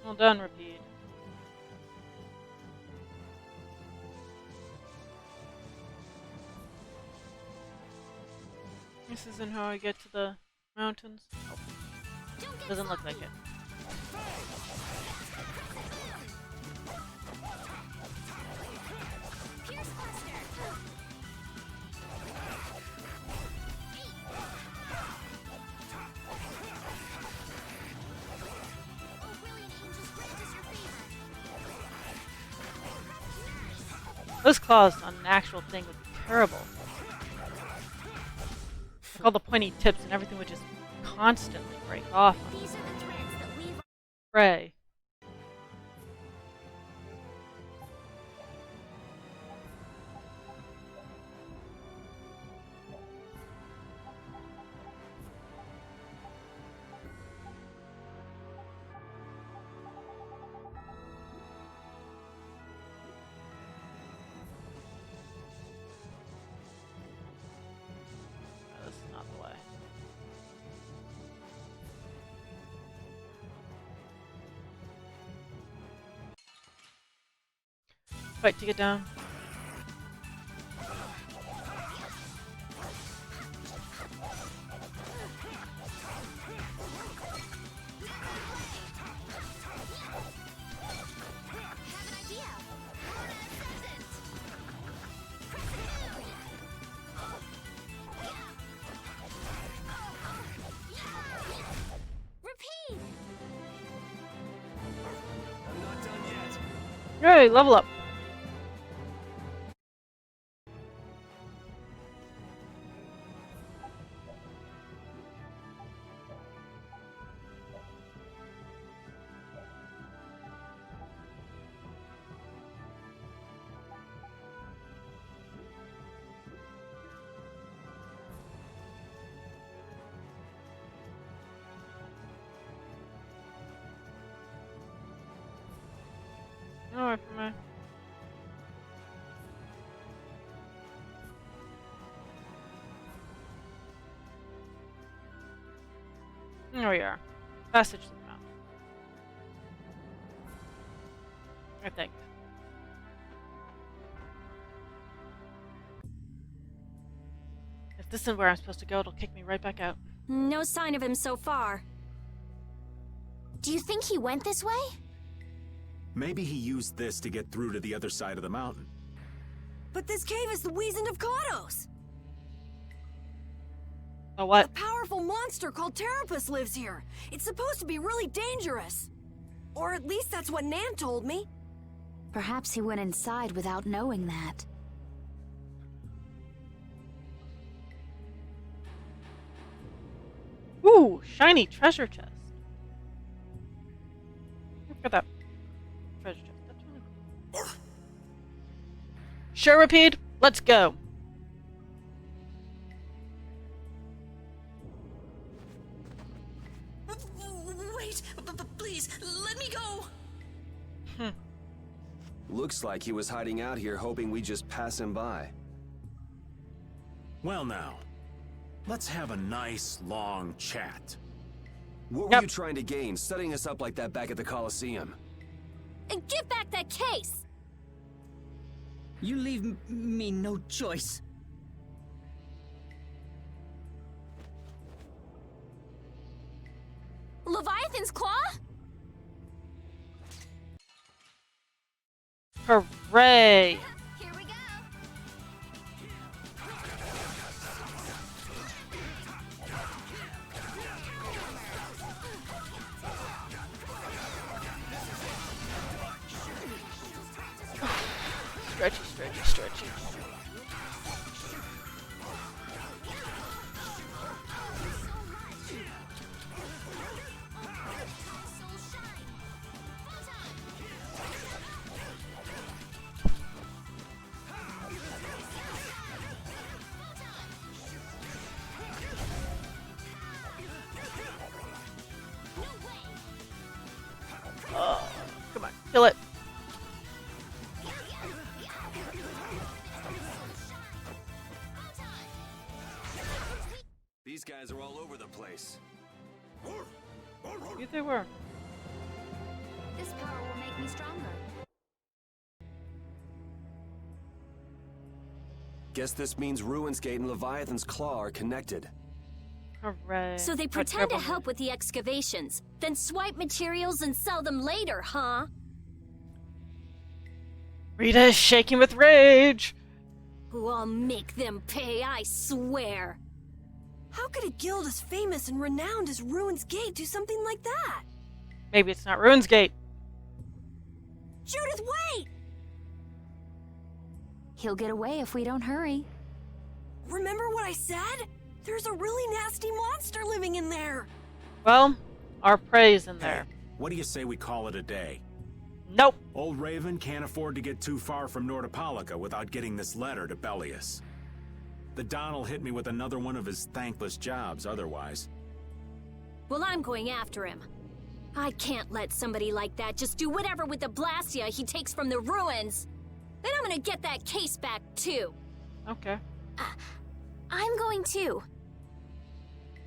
Well done, Repeat. This isn't how I get to the mountains. Nope. Doesn't look like it. Those claws on an actual thing would be terrible. Like all the pointy tips and everything would just constantly break off. These are the threads that weave. Pray. fight to get down. Hey, level up. Alright for me. There we are. Passage to the mountain. I think. If this isn't where I'm supposed to go, it'll kick me right back out. No sign of him so far. Do you think he went this way? Maybe he used this to get through to the other side of the mountain. But this cave is the Wizened of Kados! A what? A powerful monster called Terrapus lives here. It's supposed to be really dangerous. Or at least that's what Nan told me. Perhaps he went inside without knowing that. Ooh, shiny treasure chest. Look at that treasure chest. That's really cool. Sure, repeat. Let's go. Wait, please, let me go! Looks like he was hiding out here hoping we just pass him by. Well now, let's have a nice, long chat. What were you trying to gain, setting us up like that back at the Colosseum? And give back that case! You leave me no choice. Leviathan's claw? Hooray! Here we go. Stretchy, stretchy, stretchy. Oh, come on, kill it. These guys are all over the place. Yeah, they were. This power will make me stronger. Guess this means Ruins Gate and Leviathan's Claw are connected. Hooray. So they pretend to help with the excavations, then swipe materials and sell them later, huh? Rita is shaking with rage. I'll make them pay, I swear. How could a guild as famous and renowned as Ruins Gate do something like that? Maybe it's not Ruins Gate. Judith, wait! He'll get away if we don't hurry. Remember what I said? There's a really nasty monster living in there. Well, our prey's in there. What do you say we call it a day? Nope. Old Raven can't afford to get too far from Nordopolica without getting this letter to Bellius. The Don'll hit me with another one of his thankless jobs otherwise. Well, I'm going after him. I can't let somebody like that just do whatever with the Blastia he takes from the ruins. Then I'm gonna get that case back, too. Okay. I'm going too.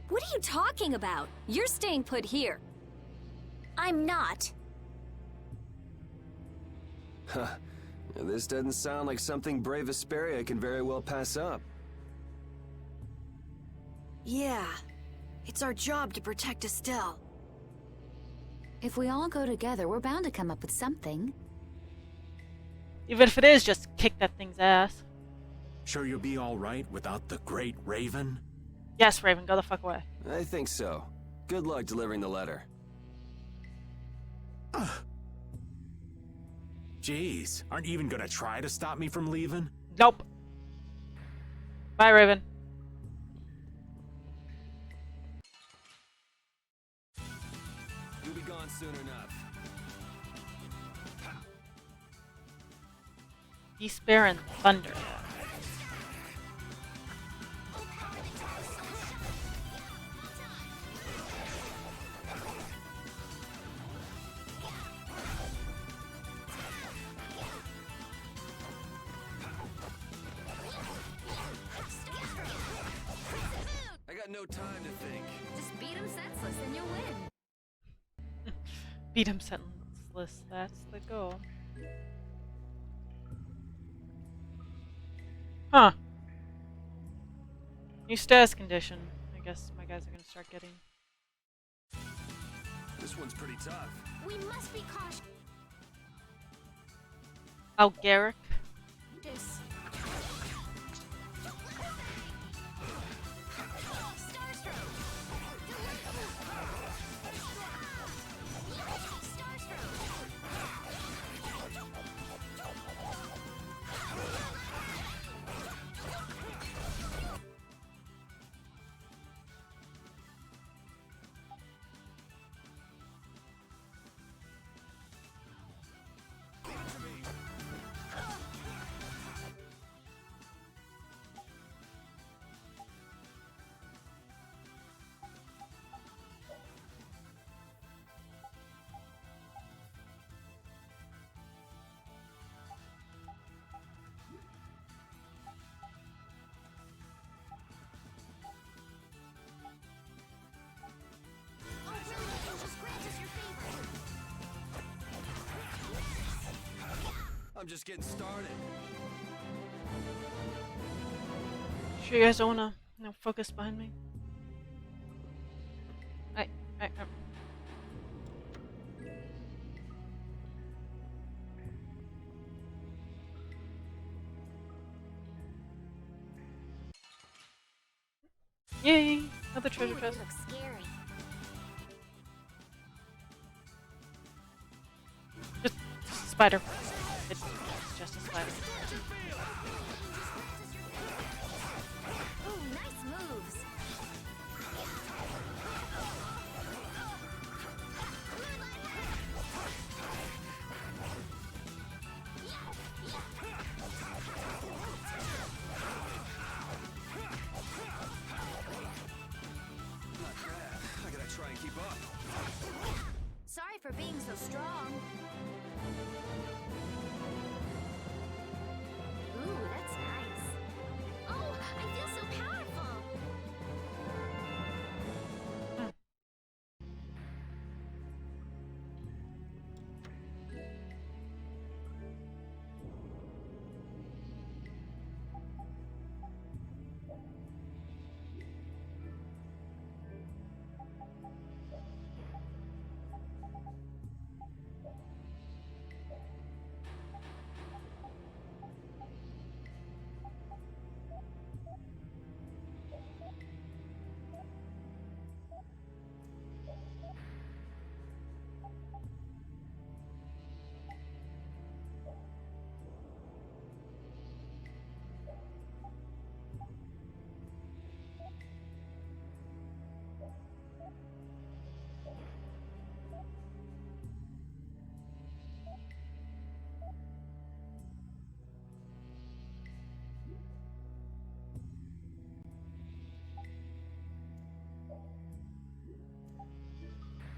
What are you talking about? You're staying put here. I'm not. Huh. This doesn't sound like something Brave Asperia can very well pass up. Yeah, it's our job to protect Estelle. If we all go together, we're bound to come up with something. Even if it is just kick that thing's ass. Sure you'll be all right without the Great Raven? Yes, Raven, go the fuck away. I think so. Good luck delivering the letter. Jeez, aren't you even gonna try to stop me from leaving? Nope. Bye, Raven. You'll be gone soon enough. Despair and thunder. I got no time to think. Just beat him senseless and you'll win. Beat him senseless. That's the goal. Huh. New status condition. I guess my guys are gonna start getting. This one's pretty tough. We must be cautious. Algaric. I'm just getting started. Sure you guys don't wanna focus behind me? Yay! Another treasure chest. Looks scary. Just spider. It's just a spider. Ooh, nice moves. I gotta try and keep up. Sorry for being so strong. Ooh, that's nice. Oh, I feel so powerful.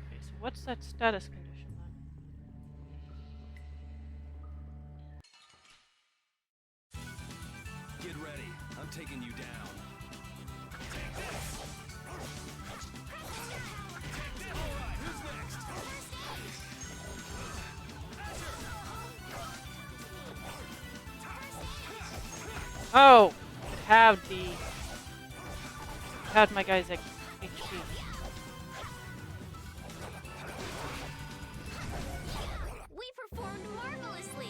Okay, so what's that status condition then? Get ready. I'm taking you down. Take this. All right, who's next? Oh, it halved the halved my guy's HP. We performed marvelously.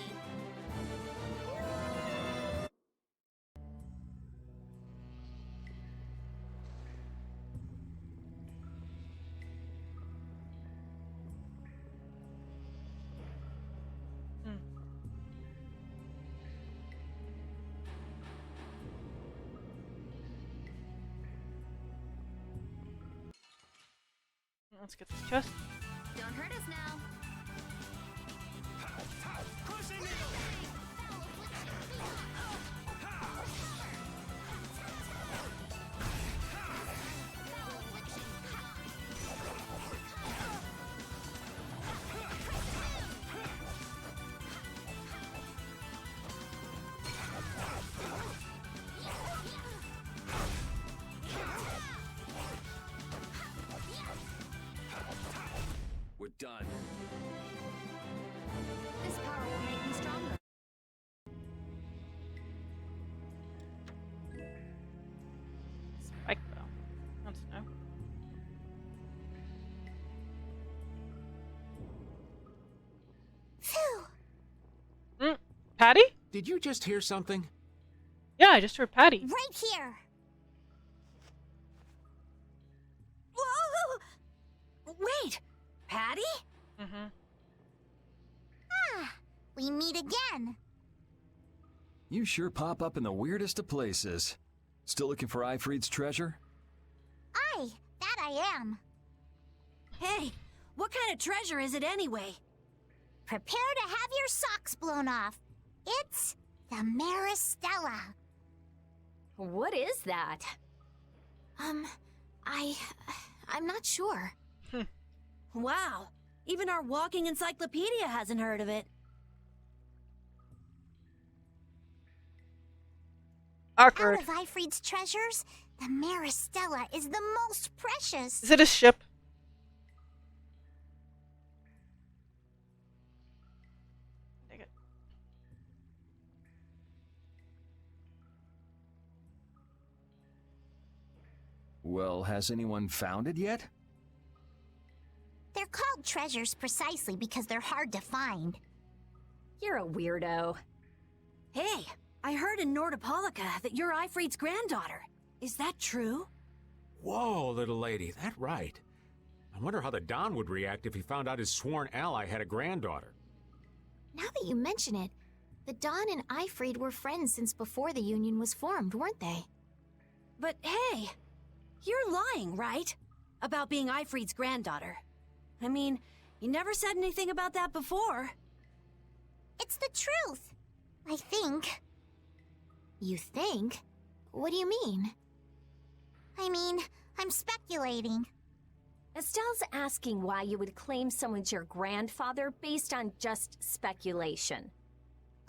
Let's get this chest. Don't hurt us now. We're done. This power will make me stronger. Spike bow. That's no. Patty? Did you just hear something? Yeah, I just heard Patty. Right here. Whoa! Wait, Patty? Mm-hmm. Ah, we meet again. You sure pop up in the weirdest of places. Still looking for Ifrid's treasure? Aye, that I am. Hey, what kind of treasure is it anyway? Prepare to have your socks blown off. It's the Maristella. What is that? I'm not sure. Wow, even our walking encyclopedia hasn't heard of it. Awkward. Out of Ifrid's treasures, the Maristella is the most precious. Is it a ship? Take it. Well, has anyone found it yet? They're called treasures precisely because they're hard to find. You're a weirdo. Hey, I heard in Nordopolica that you're Ifrid's granddaughter. Is that true? Whoa, little lady, that right. I wonder how the Don would react if he found out his sworn ally had a granddaughter. Now that you mention it, the Don and Ifrid were friends since before the Union was formed, weren't they? But hey, you're lying, right? About being Ifrid's granddaughter. I mean, you never said anything about that before. It's the truth, I think. You think? What do you mean? I mean, I'm speculating. Estelle's asking why you would claim someone's your grandfather based on just speculation.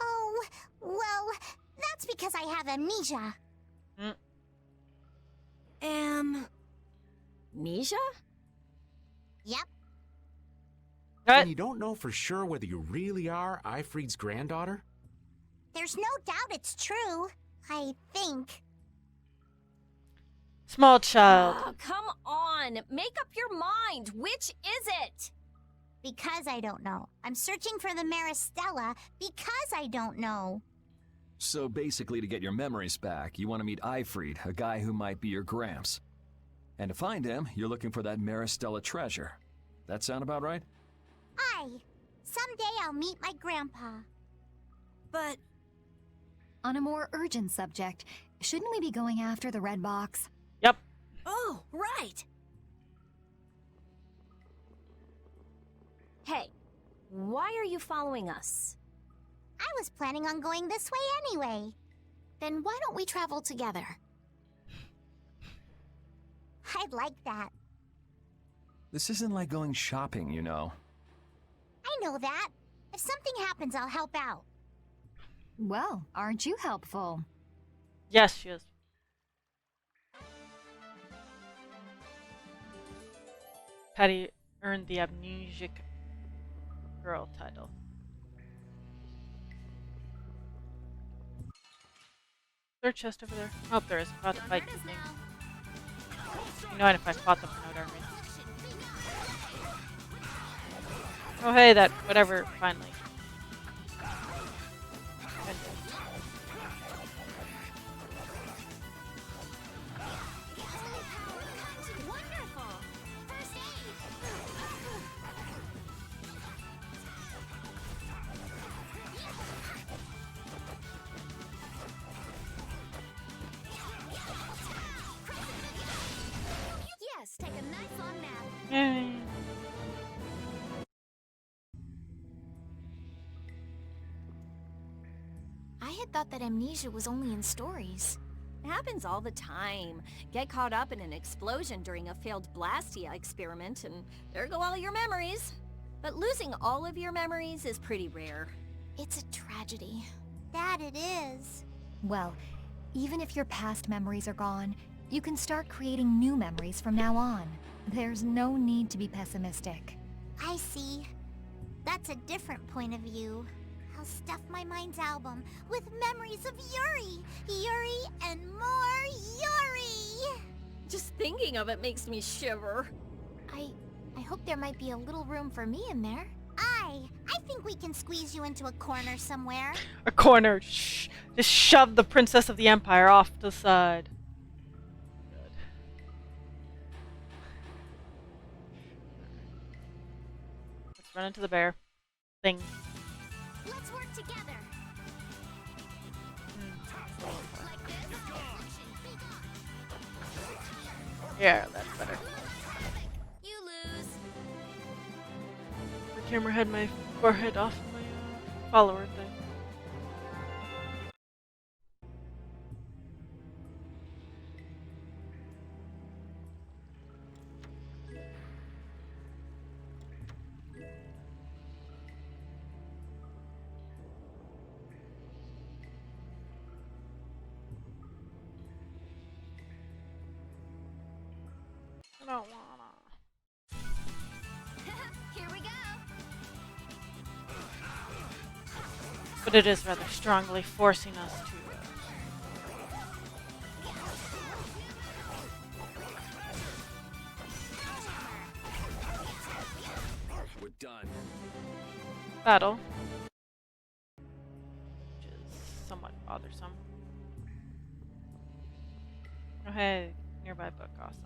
Oh, well, that's because I have amnesia. Amnesia? Yep. And you don't know for sure whether you really are Ifrid's granddaughter? There's no doubt it's true, I think. Small child. Oh, come on! Make up your mind! Which is it? Because I don't know. I'm searching for the Maristella because I don't know. So basically, to get your memories back, you want to meet Ifrid, a guy who might be your gramps. And to find him, you're looking for that Maristella treasure. That sound about right? Aye. Someday I'll meet my grandpa. But... On a more urgent subject, shouldn't we be going after the red box? Yep. Oh, right! Hey, why are you following us? I was planning on going this way anyway. Then why don't we travel together? I'd like that. This isn't like going shopping, you know. I know that. If something happens, I'll help out. Well, aren't you helpful? Yes, she is. Patty earned the Amnesic Girl title. there a chest over there? Oh, there is. About to fight these things. You know, if I fought them out already. Oh, hey, that whatever finally. Yes, take a nice long nap. Yay. I had thought that amnesia was only in stories. It happens all the time. Get caught up in an explosion during a failed Blastia experiment, and there go all your memories. But losing all of your memories is pretty rare. It's a tragedy. That it is. Well, even if your past memories are gone, you can start creating new memories from now on. There's no need to be pessimistic. I see. That's a different point of view. I'll stuff my mind's album with memories of Yuri! Yuri and more Yuri! Just thinking of it makes me shiver. I hope there might be a little room for me in there. I think we can squeeze you into a corner somewhere. A corner. Shh. Just shove the Princess of the Empire off to the side. Good. Let's run into the bear thing. Let's work together. Yeah, that's better. You lose. The camera had my forehead off my follower thing. I don't wanna. Here we go. But it is rather strongly forcing us to. We're done. Battle. Which is somewhat bothersome. Oh, hey, nearby book, awesome.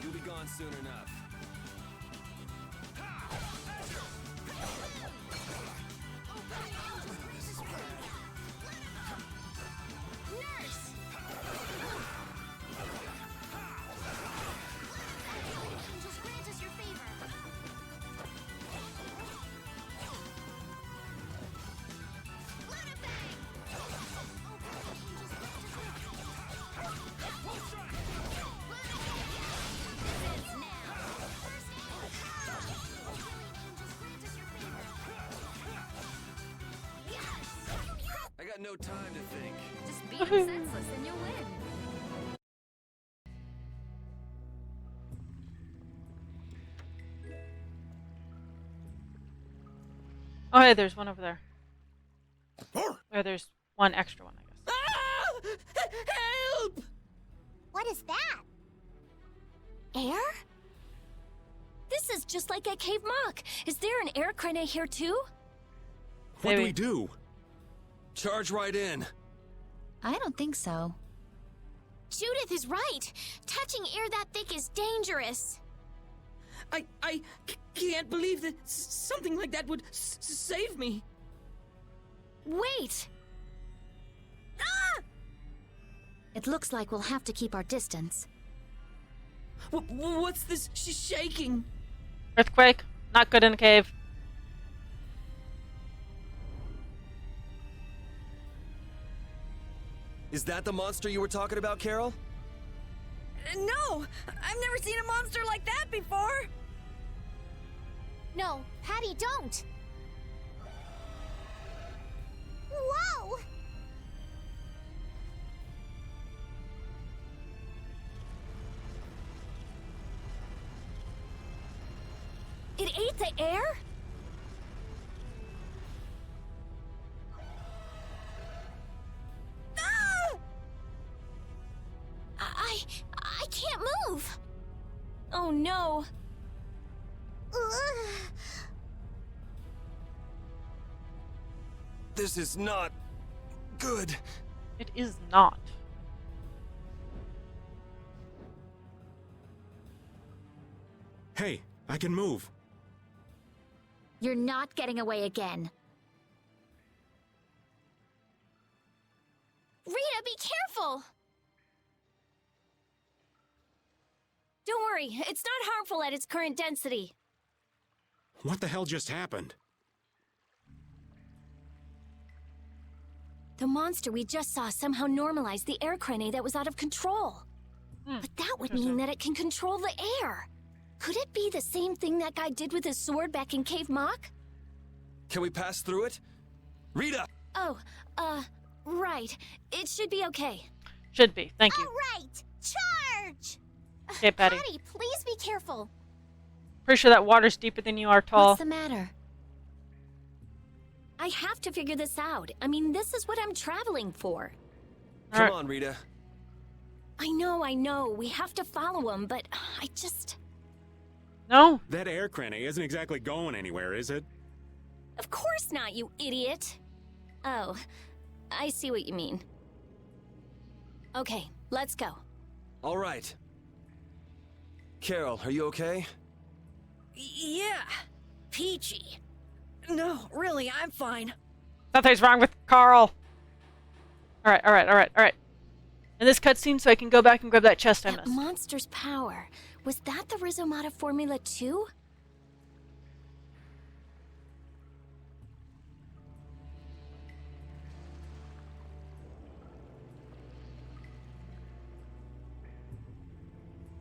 You'll be gone soon enough. I got no time to think. Just beat him senseless and you'll win. Oh, hey, there's one over there. Or there's one extra one, I guess. Help! What is that? Air? This is just like at Cave Mock. Is there an air crane here too? What do we do? Charge right in. I don't think so. Judith is right. Touching air that thick is dangerous. I can't believe that something like that would save me. Wait! Ah! It looks like we'll have to keep our distance. What's this shaking? Earthquake. Not good in a cave. Is that the monster you were talking about, Carol? No! I've never seen a monster like that before! No, Patty, don't! Whoa! It ate the air? move! Oh no! This is not good. It is not. Hey, I can move. You're not getting away again. Rita, be careful! Don't worry, it's not harmful at its current density. What the hell just happened? The monster we just saw somehow normalized the air crane that was out of control. But that would mean that it can control the air. Could it be the same thing that guy did with his sword back in Cave Mock? Can we pass through it? Rita! Oh, right. It should be okay. Should be. Thank you. All right, charge! Okay, Patty. Patty, please be careful. Pretty sure that water's deeper than you are tall. What's the matter? I have to figure this out. I mean, this is what I'm traveling for. Come on, Rita. I know. We have to follow him, but I just... No. That air crane isn't exactly going anywhere, is it? Of course not, you idiot. Oh, I see what you mean. Okay, let's go. All right. Carol, are you okay? Yeah. Peachy. No, really, I'm fine. Something's wrong with Carl. Alright. In this cutscene, so I can go back and grab that chest I That missed. monster's power. Was that the Rhizomata Formula 2?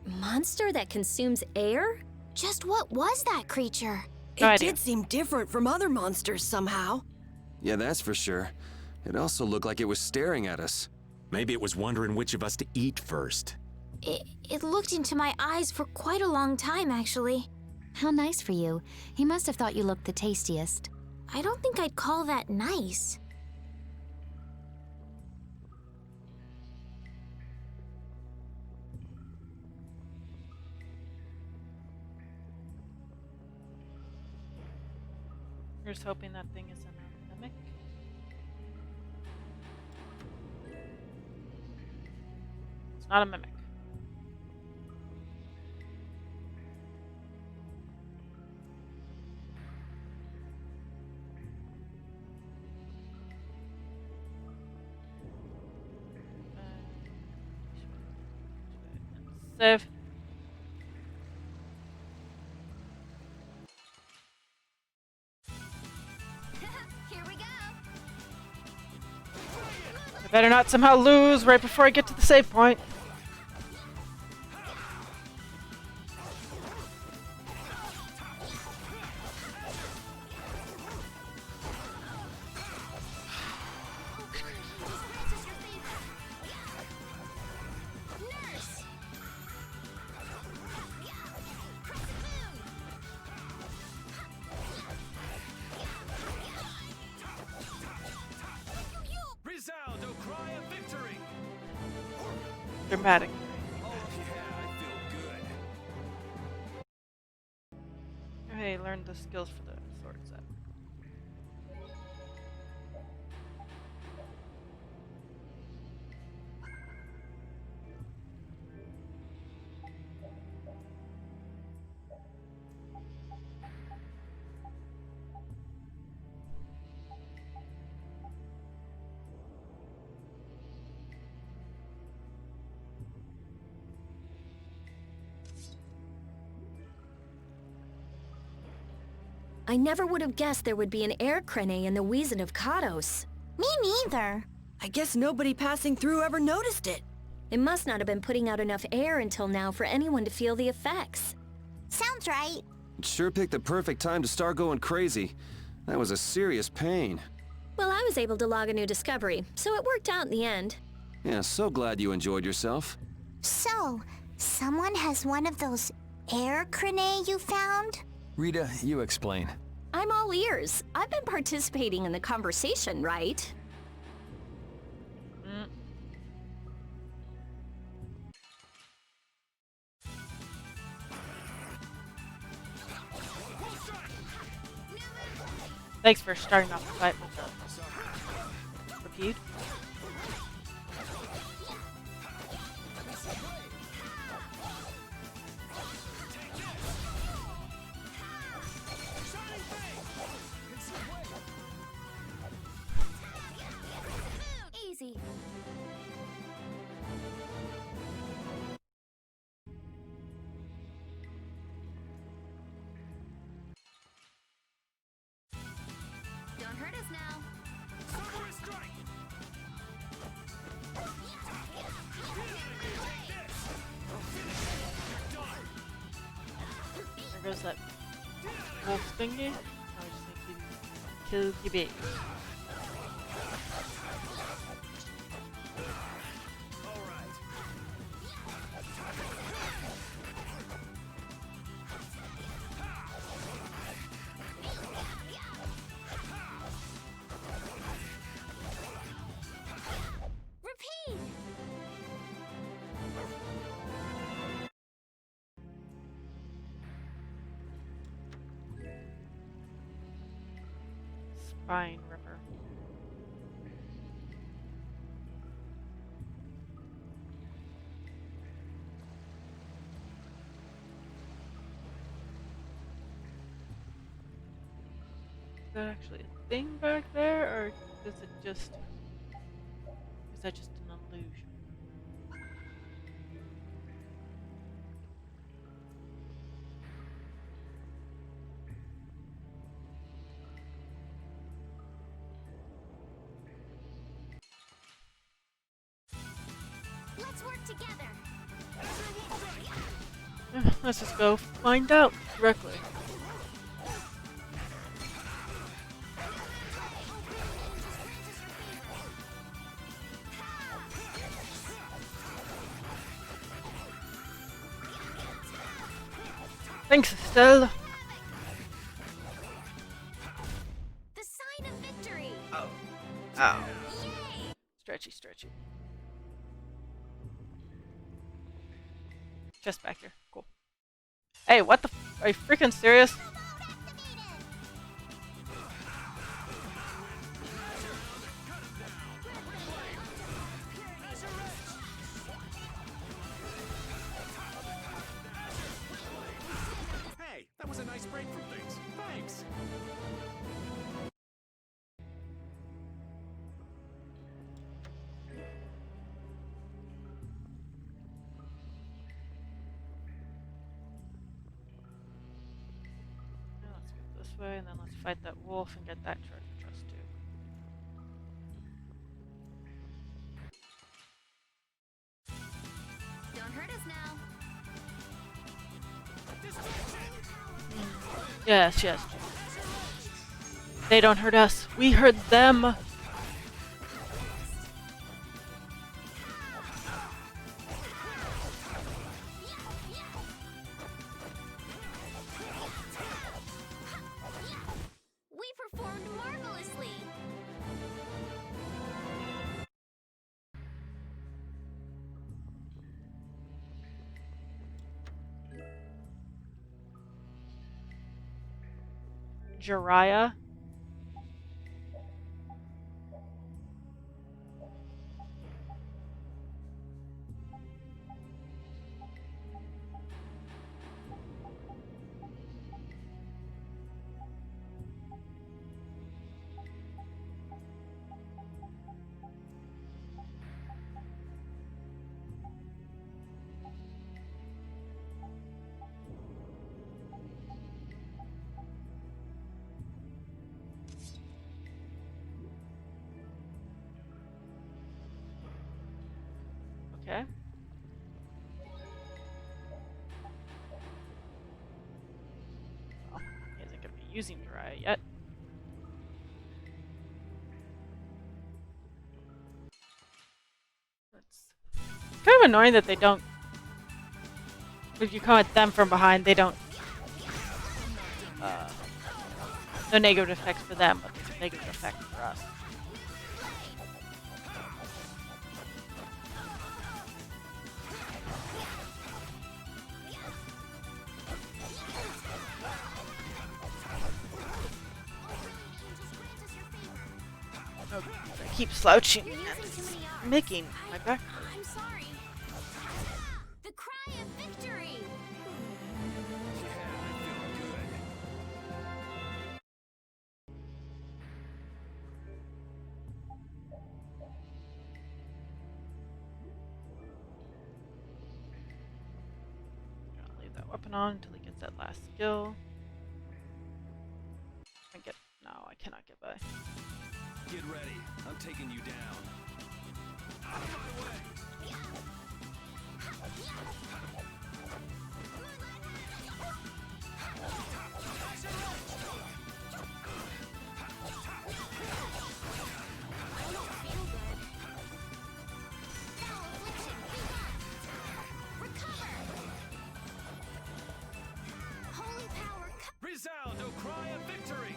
Monster that consumes air? Just what was that creature? It did seem different from other monsters somehow. Yeah, that's for sure. It also looked like it was staring at us. Maybe it was wondering which of us to eat first. It looked into my eyes for quite a long time, actually. How nice for you. He must have thought you looked the tastiest. I don't think I'd call that nice. Here's hoping that thing isn't a mimic. It's not a mimic. Save. I better not somehow lose right before I get to the save point. Resound, O cry of victory! Dramatic. Oh yeah, I feel good. Okay, learn the skills for the sword set. I never would have guessed there would be an air crane in the Wheezin of Kados. Me neither. I guess nobody passing through ever noticed it. It must not have been putting out enough air until now for anyone to feel the effects. Sounds right. It sure picked the perfect time to start going crazy. That was a serious pain. Well, I was able to log a new discovery, so it worked out in the end. Yeah, so glad you enjoyed yourself. So, someone has one of those air crane you found? Rita, you explain. I'm all ears. I've been participating in the conversation, right? Thanks for starting off the fight with the repeat. Easy. Don't hurt us now. There goes that wolf thingy. I just need to kill you bait. Repeat. Spine Ripper. Is that actually a thing back there, or is it just... is that just an illusion? Let's work together. Let's just go find out directly. Thanks, Estelle. The sign of victory. Oh. Oh. Yay! Stretchy, stretchy. Just back here. Cool. Hey, what the f- are you freaking serious? Hey, that was a nice break from things. Thanks. Let's go this way, and then let's fight that wolf and get that treasure chest too. Don't hurt us now. Yes, yes. They don't hurt us. We hurt them. We performed marvelously. Jiraiya. Okay. Well, he isn't going to be using Jiraiya yet. It's kind of annoying that they don't... if you come at them from behind, they don't... no negative effects for them, but there's a negative effect for us. keep slouching and it's making my back hurt. I'm sorry. The cry of victory. I'll leave that weapon on until he gets that last skill. No, I cannot get by. Get ready. I'm taking you down. Out of my way! Resound, O cry of victory!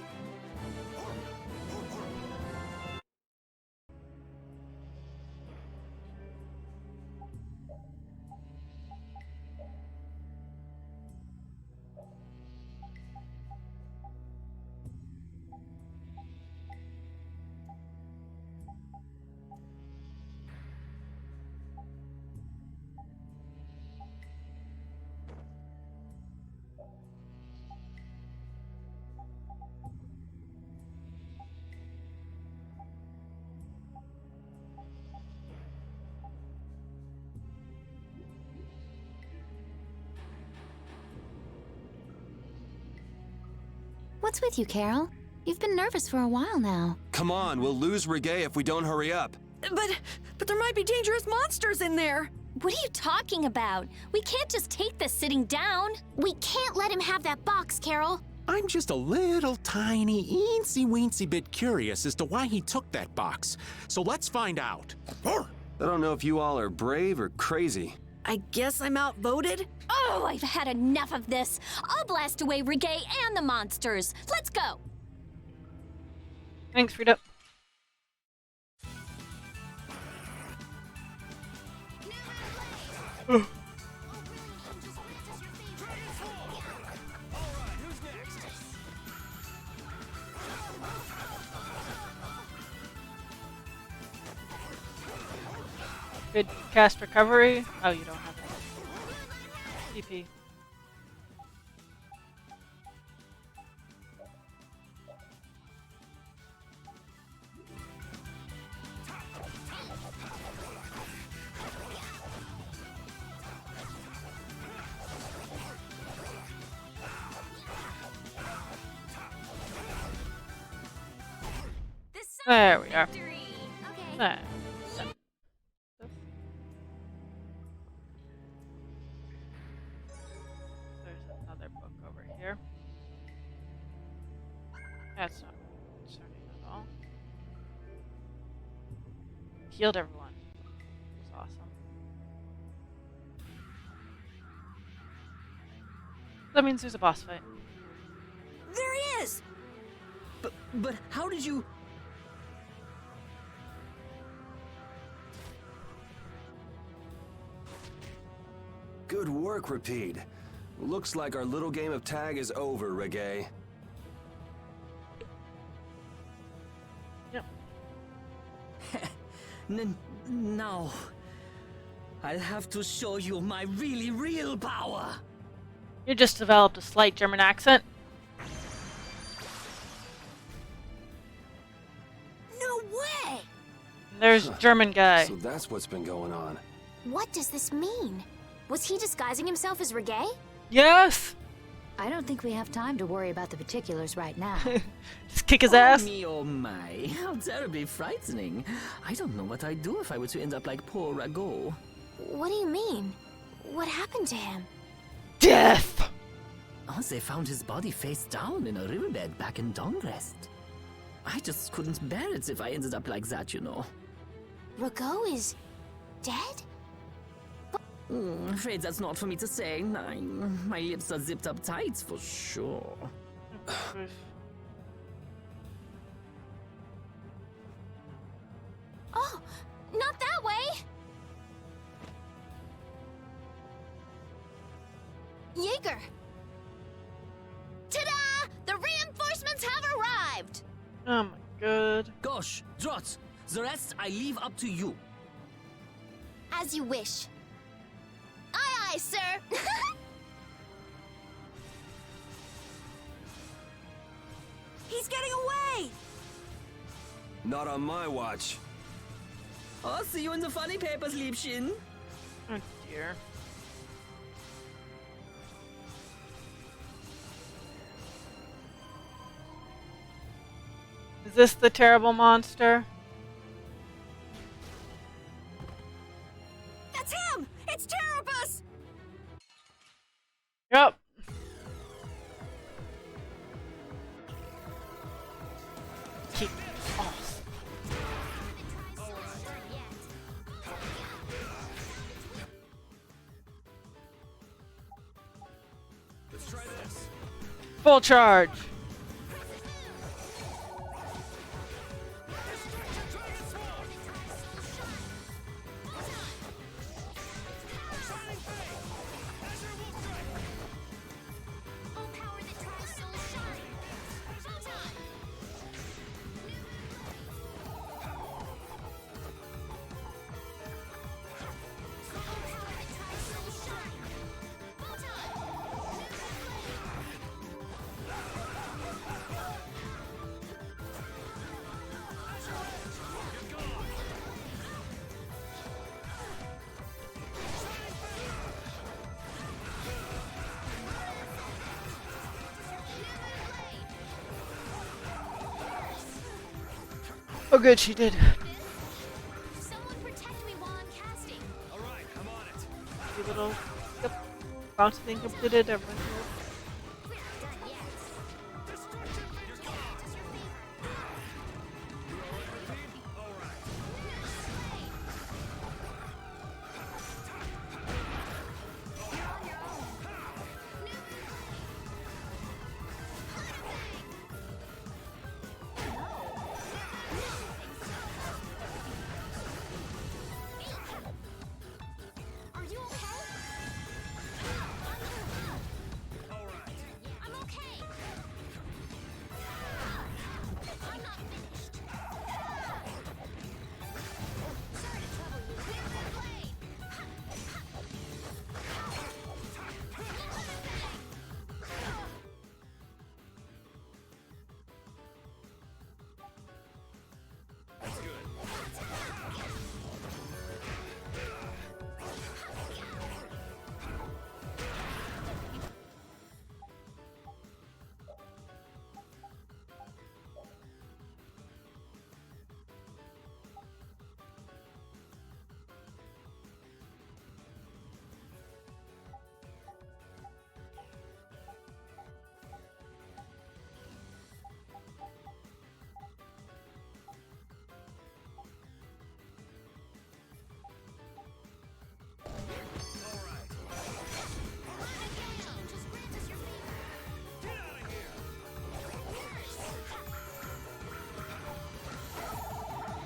What's with you, Carol? You've been nervous for a while now. Come on, we'll lose Reggae if we don't hurry up. But there might be dangerous monsters in there. What are you talking about? We can't just take this sitting down. We can't let him have that box, Carol. I'm just a little tiny, eensy-weensy bit curious as to why he took that box. So let's find out. I don't know if you all are brave or crazy. I guess I'm outvoted? Oh, I've had enough of this. I'll blast away Reggae and the monsters. Let's go. Thanks, Frida. Good cast recovery. Oh, you don't have that. CP. There we are. There. There's another book over here. That's not concerning at all. Healed everyone. That's awesome. That means there's a boss fight. There he is! But how did you... Good work, Repeat. Looks like our little game of tag is over, Reggae. Yep. Now, I'll have to show you my really real power. You just developed a slight German accent. No way! There's German guy. So that's what's been going on. What does this mean? Was he disguising himself as Reggae? Yes! I don't think we have time to worry about the particulars right now. Just kick his ass. Oh my, how terribly frightening. I don't know what I'd do if I were to end up like poor Rago. What do you mean? What happened to him? Death! Oh, they found his body face down in a riverbed back in Dongrest. I just couldn't bear it if I ended up like that, you know. Rago is dead? Afraid that's not for me to say. My lips are zipped up tight for sure. Oh, not that way! Jaeger! Ta-da! The reinforcements have arrived! Oh my god. Gosh, Drot, The rest I leave up to you. As you wish. Aye, aye, sir. He's getting away! Not on my watch. I'll see you in the funny papers, Liebchen. Oh dear. Is this the terrible monster? That's him! It's Terrabus! Yep. Keep off. Let's try this. Full charge. Oh good, she did. Someone protect me while I'm casting. All right, I'm on it. The little bounce thing completed. Everyone here. Are you okay? I'm okay. I'm not finished. Sorry to trouble you. Clear that lane. That's good.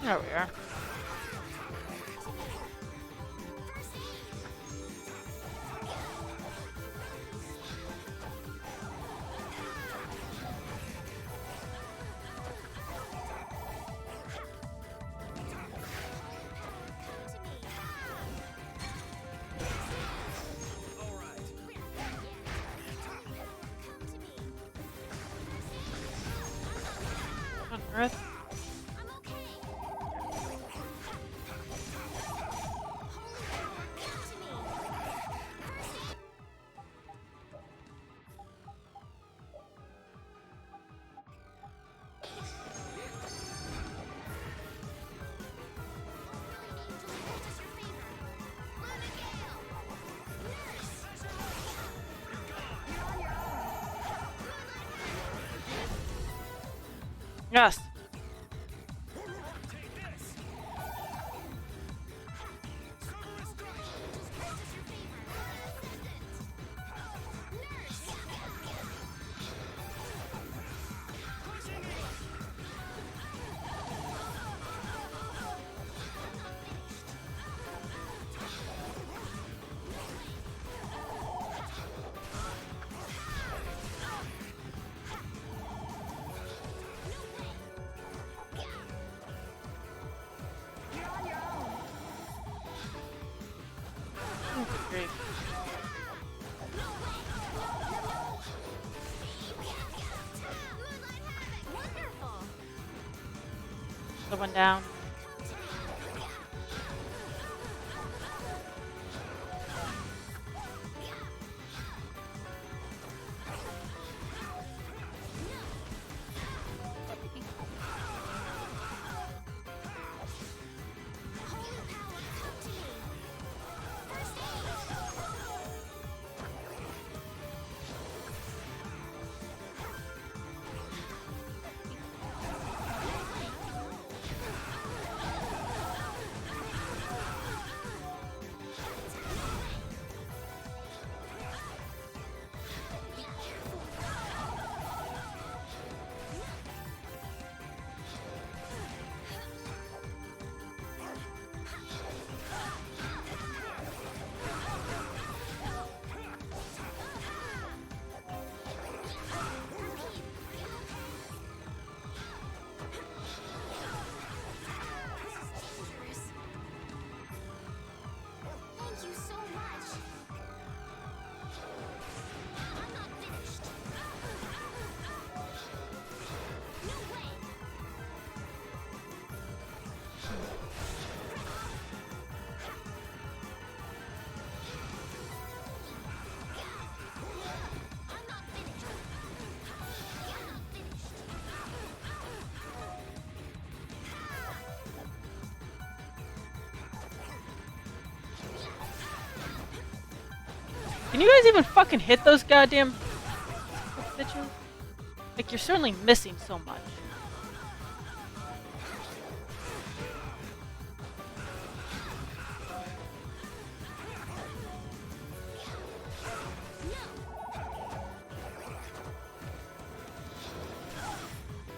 There we are. What on earth? Yes. one down. Thank you so much. I'm not finished. No way. I'm not finished. Can you guys even fucking hit those goddamn bitches? Like, you're certainly missing so much.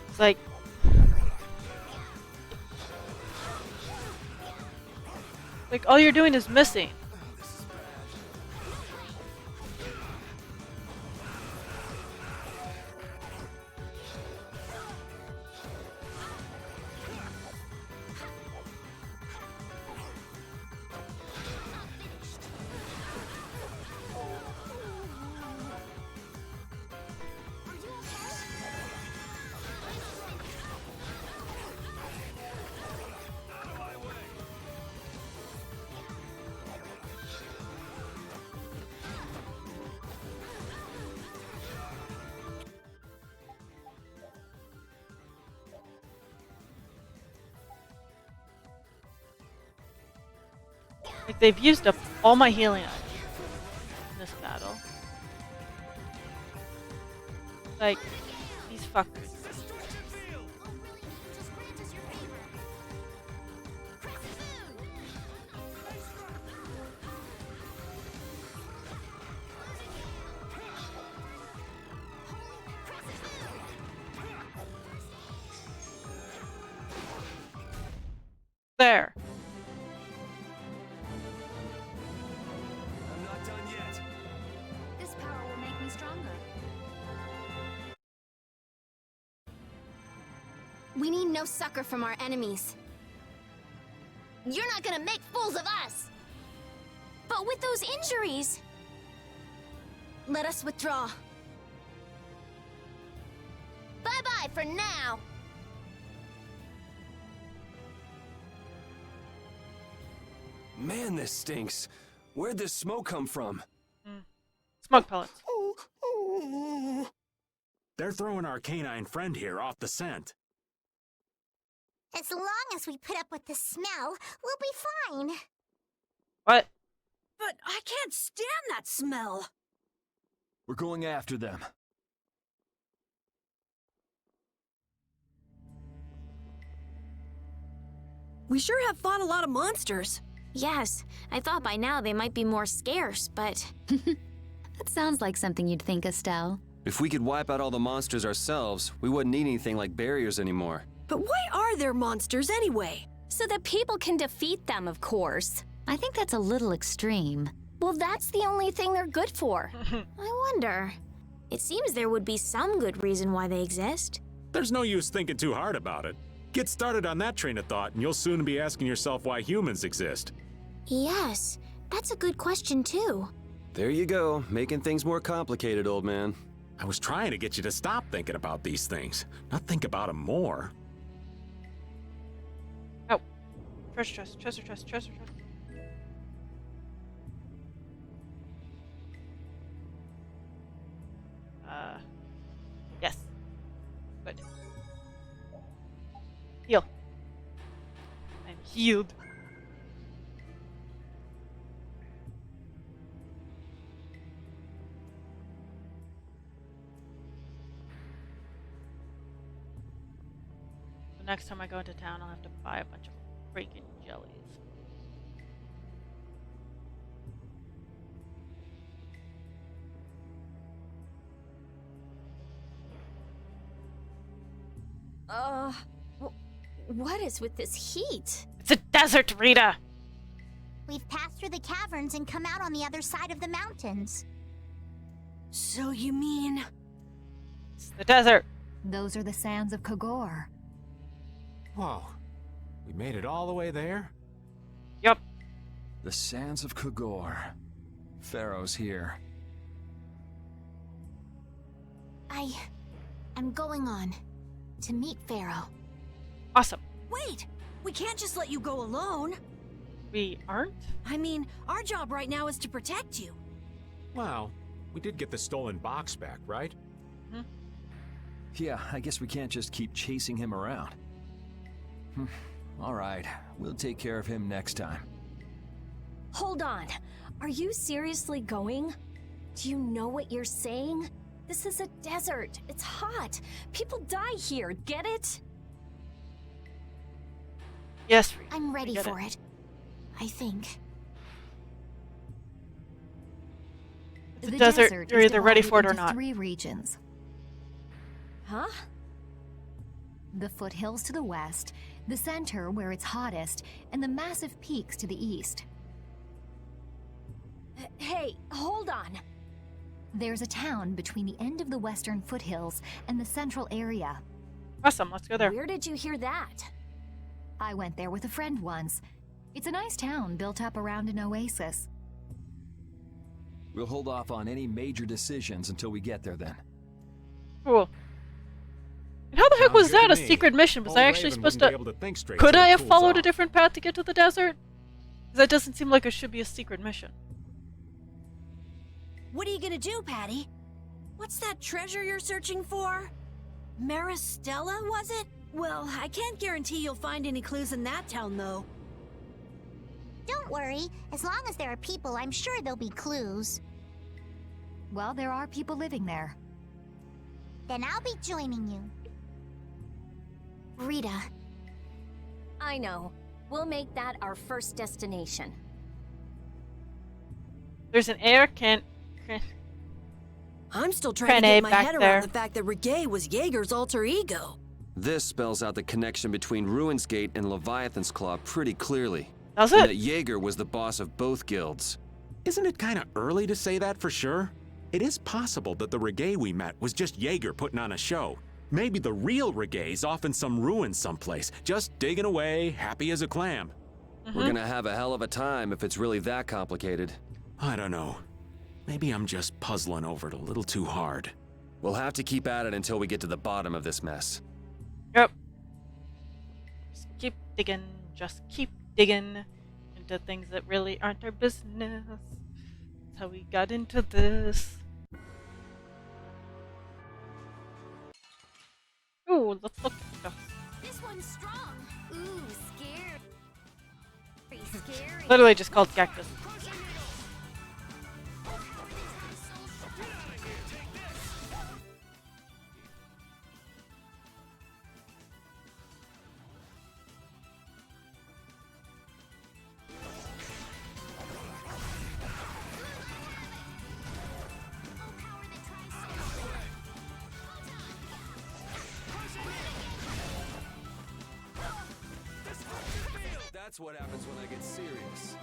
It's like all you're doing is missing. Like, they've used up all my healing items in this battle. Like, these fuckers. There. I'm not done yet. This power will make me stronger. We need no succor from our enemies. You're not gonna make fools of us! But with those injuries... Let us withdraw. Bye-bye for now! Man, this stinks. Where'd this smoke come from? Smoke pellets. They're throwing our canine friend here off the scent. As long as we put up with the smell, we'll be fine. What? But I can't stand that smell. We're going after them. We sure have fought a lot of monsters. Yes, I thought by now they might be more scarce, but... That sounds like something you'd think, Estelle. If we could wipe out all the monsters ourselves, we wouldn't need anything like barriers anymore. But why are there monsters anyway? So that people can defeat them, of course. I think that's a little extreme. Well, that's the only thing they're good for. I wonder. It seems there would be some good reason why they exist. There's no use thinking too hard about it. Get started on that train of thought, and you'll soon be asking yourself why humans exist. Yes, that's a good question too. There you go, making things more complicated, old man. I was trying to get you to stop thinking about these things, not think about them more. Treasure chest, treasure chest, treasure chest. Yes. Good. Heal. I'm healed. The next time I go into town, I'll have to buy a bunch of freaking jellies. What is with this heat? It's a desert, Rita! We've passed through the caverns and come out on the other side of the mountains. So you mean... It's the desert. Those are the sands of Kogor. Whoa. We made it all the way there? Yup. The sands of Kogor. Pharaoh's here. I'm going on to meet Pharaoh. Awesome. Wait! We can't just let you go alone. We aren't? I mean, our job right now is to protect you. Well, we did get the stolen box back, right? Yeah, I guess we can't just keep chasing him around. All right, we'll take care of him next time. Hold on. Are you seriously going? Do you know what you're saying? This is a desert. It's hot. People die here. Get it? Yes, Rita. I'm ready for it. I think. It's a desert. You're either ready for it or not. 3 regions. Huh? The foothills to the west, the center where it's hottest, and the massive peaks to the east. Hey, hold on. There's a town between the end of the western foothills and the central area. Awesome, let's go there. Where did you hear that? I went there with a friend once. It's a nice town built up around an oasis. We'll hold off on any major decisions until we get there then. Cool. And how the heck Sounds was good that to a me. secret mission? Was Old I actually Raven supposed wouldn't to... be able to think straight Could till I it have cools followed a off. different path to get to the desert? Because that doesn't seem like it should be a secret mission. What are you gonna do, Patty? What's that treasure you're searching for? Maristella, was it? Well, I can't guarantee you'll find any clues in that town, though. Don't worry. As long as there are people, I'm sure there'll be clues. Well, there are people living there. Then I'll be joining you. Rita. I know. We'll make that our first destination. There's an air can... I'm still trying to get my back head there. around the fact that Reggae was Jaeger's alter ego. This spells out the connection between Ruins Gate and Leviathan's Claw pretty clearly. Does And it? that Jaeger was the boss of both guilds. Isn't it kind of early to say that for sure? It is possible that the Reggae we met was just Jaeger putting on a show. Maybe the real Reggae's off in some ruins someplace, just digging away, happy as a clam. We're gonna have a hell of a time if it's really that complicated. I don't know. Maybe I'm just puzzling over it a little too hard. We'll have to keep at it until we get to the bottom of this mess. Yep. Just keep digging. Just keep digging into things that really aren't our business. That's how we got into this. Ooh, let's look at this. This one's strong. Ooh, scary. Literally just called cactus. That's what happens when I get serious.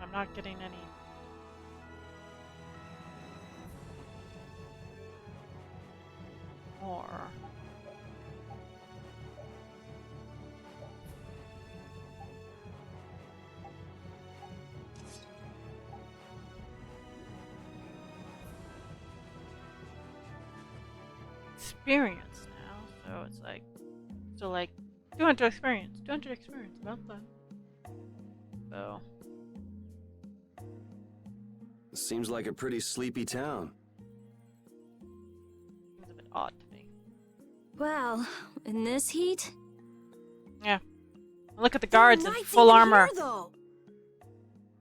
I'm not getting any. More. Experience. So it's like, still like 200 experience about that. So Seems like a pretty sleepy town. seems a bit odd to me. Well, in this heat? Yeah. Look at the guards in full armor.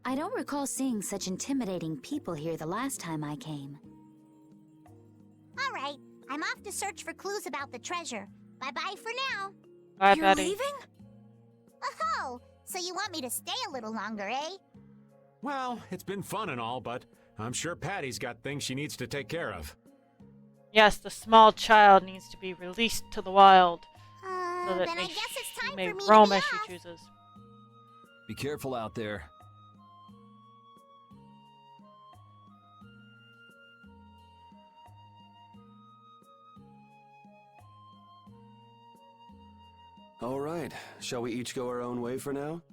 I don't recall seeing such intimidating people here the last time I came. All right, I'm off to search for clues about the treasure. Bye-bye for now. Bye, You're Betty. leaving? Oh, so you want me to stay a little longer, eh? Well, it's been fun and all, but I'm sure Patty's got things she needs to take care of. Yes, the small child needs to be released to the wild so that then I guess it's time she may for me roam to be as she off. chooses. Be careful out there. All right, shall we each go our own way for now?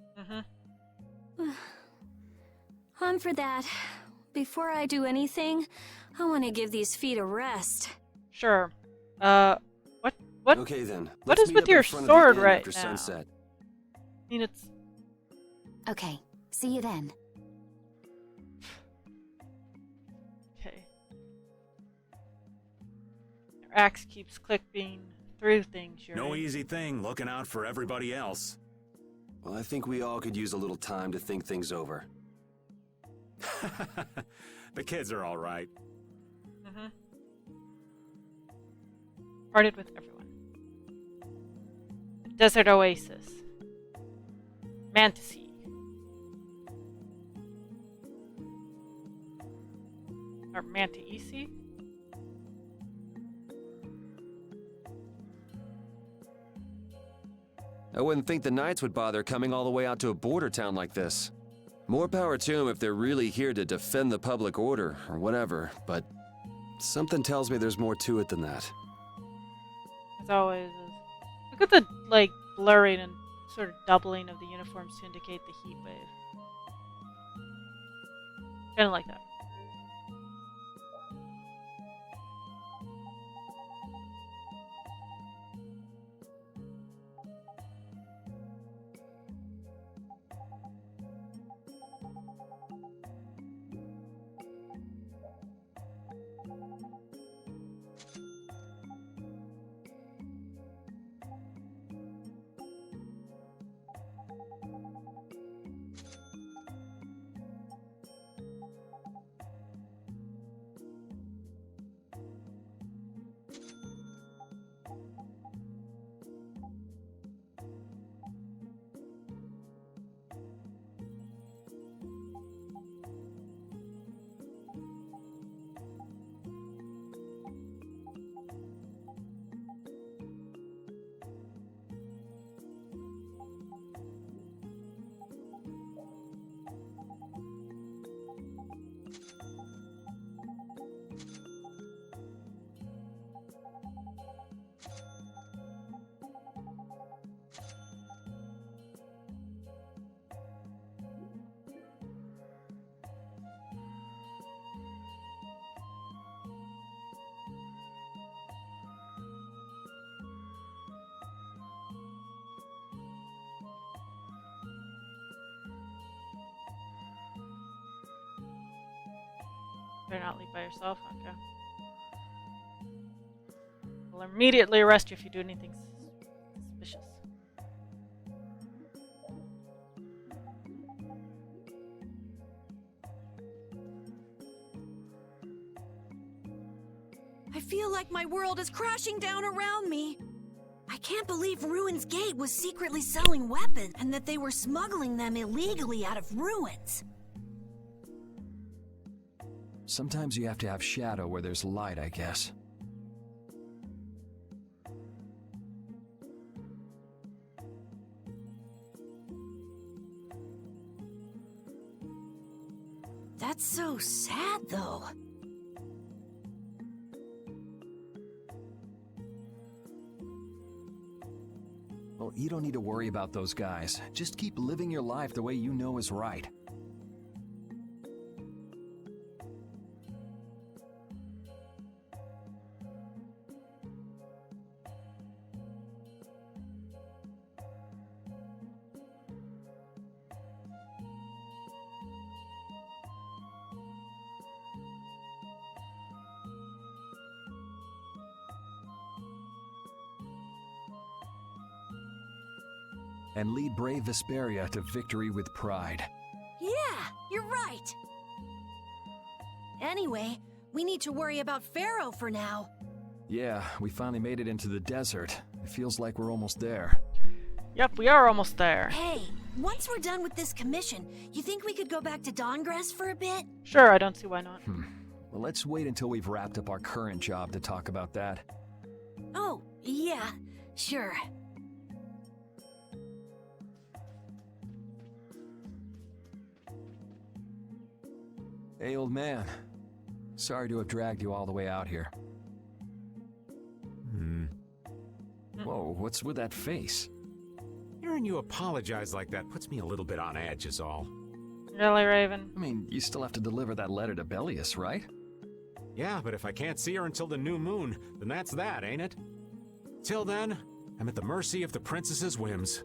I'm for that. Before I do anything, I want to give these feet a rest. Sure. What? Okay then. What let's is meet with up in your front of the sword inn right after now? sunset. I mean, it's Okay, see you then. okay. Your axe keeps clicking through things. No easy thing looking out for everybody else. Well, I think we all could use a little time to think things over. The kids are all right. Parted with everyone. Desert Oasis. Mantasy. Or Mantaisi? I wouldn't think the Knights would bother coming all the way out to a border town like this. More power to them if they're really here to defend the public order, or whatever, but something tells me there's more to it than that. As always is. Look at the, like, blurring and sort of doubling of the uniforms to indicate the heat wave. Kinda like that. Better not leave by yourself. Okay. We'll immediately arrest you if you do anything suspicious. I feel like my world is crashing down around me. I can't believe Ruins Gate was secretly selling weapons and that they were smuggling them illegally out of ruins. Sometimes you have to have shadow where there's light, I guess. That's so sad, though. Well, you don't need to worry about those guys. Just keep living your life the way you know is right. and lead brave Vesperia to victory with pride. Yeah, you're right. Anyway, we need to worry about Pharaoh for now. Yeah, we finally made it into the desert. It feels like we're almost there. Yep, we are almost there. Hey, once we're done with this commission, you think we could go back to Dawngress for a bit? Sure, I don't see why not. Well, let's wait until we've wrapped up our current job to talk about that. Oh, yeah, sure. Hey, old man. Sorry to have dragged you all the way out here. Whoa, what's with that face? Hearing you apologize like that puts me a little bit on edge is all. Really, Raven? I mean, you still have to deliver that letter to Belius, right? Yeah, but if I can't see her until the new moon, then that's that, ain't it? Till then, I'm at the mercy of the princess's whims.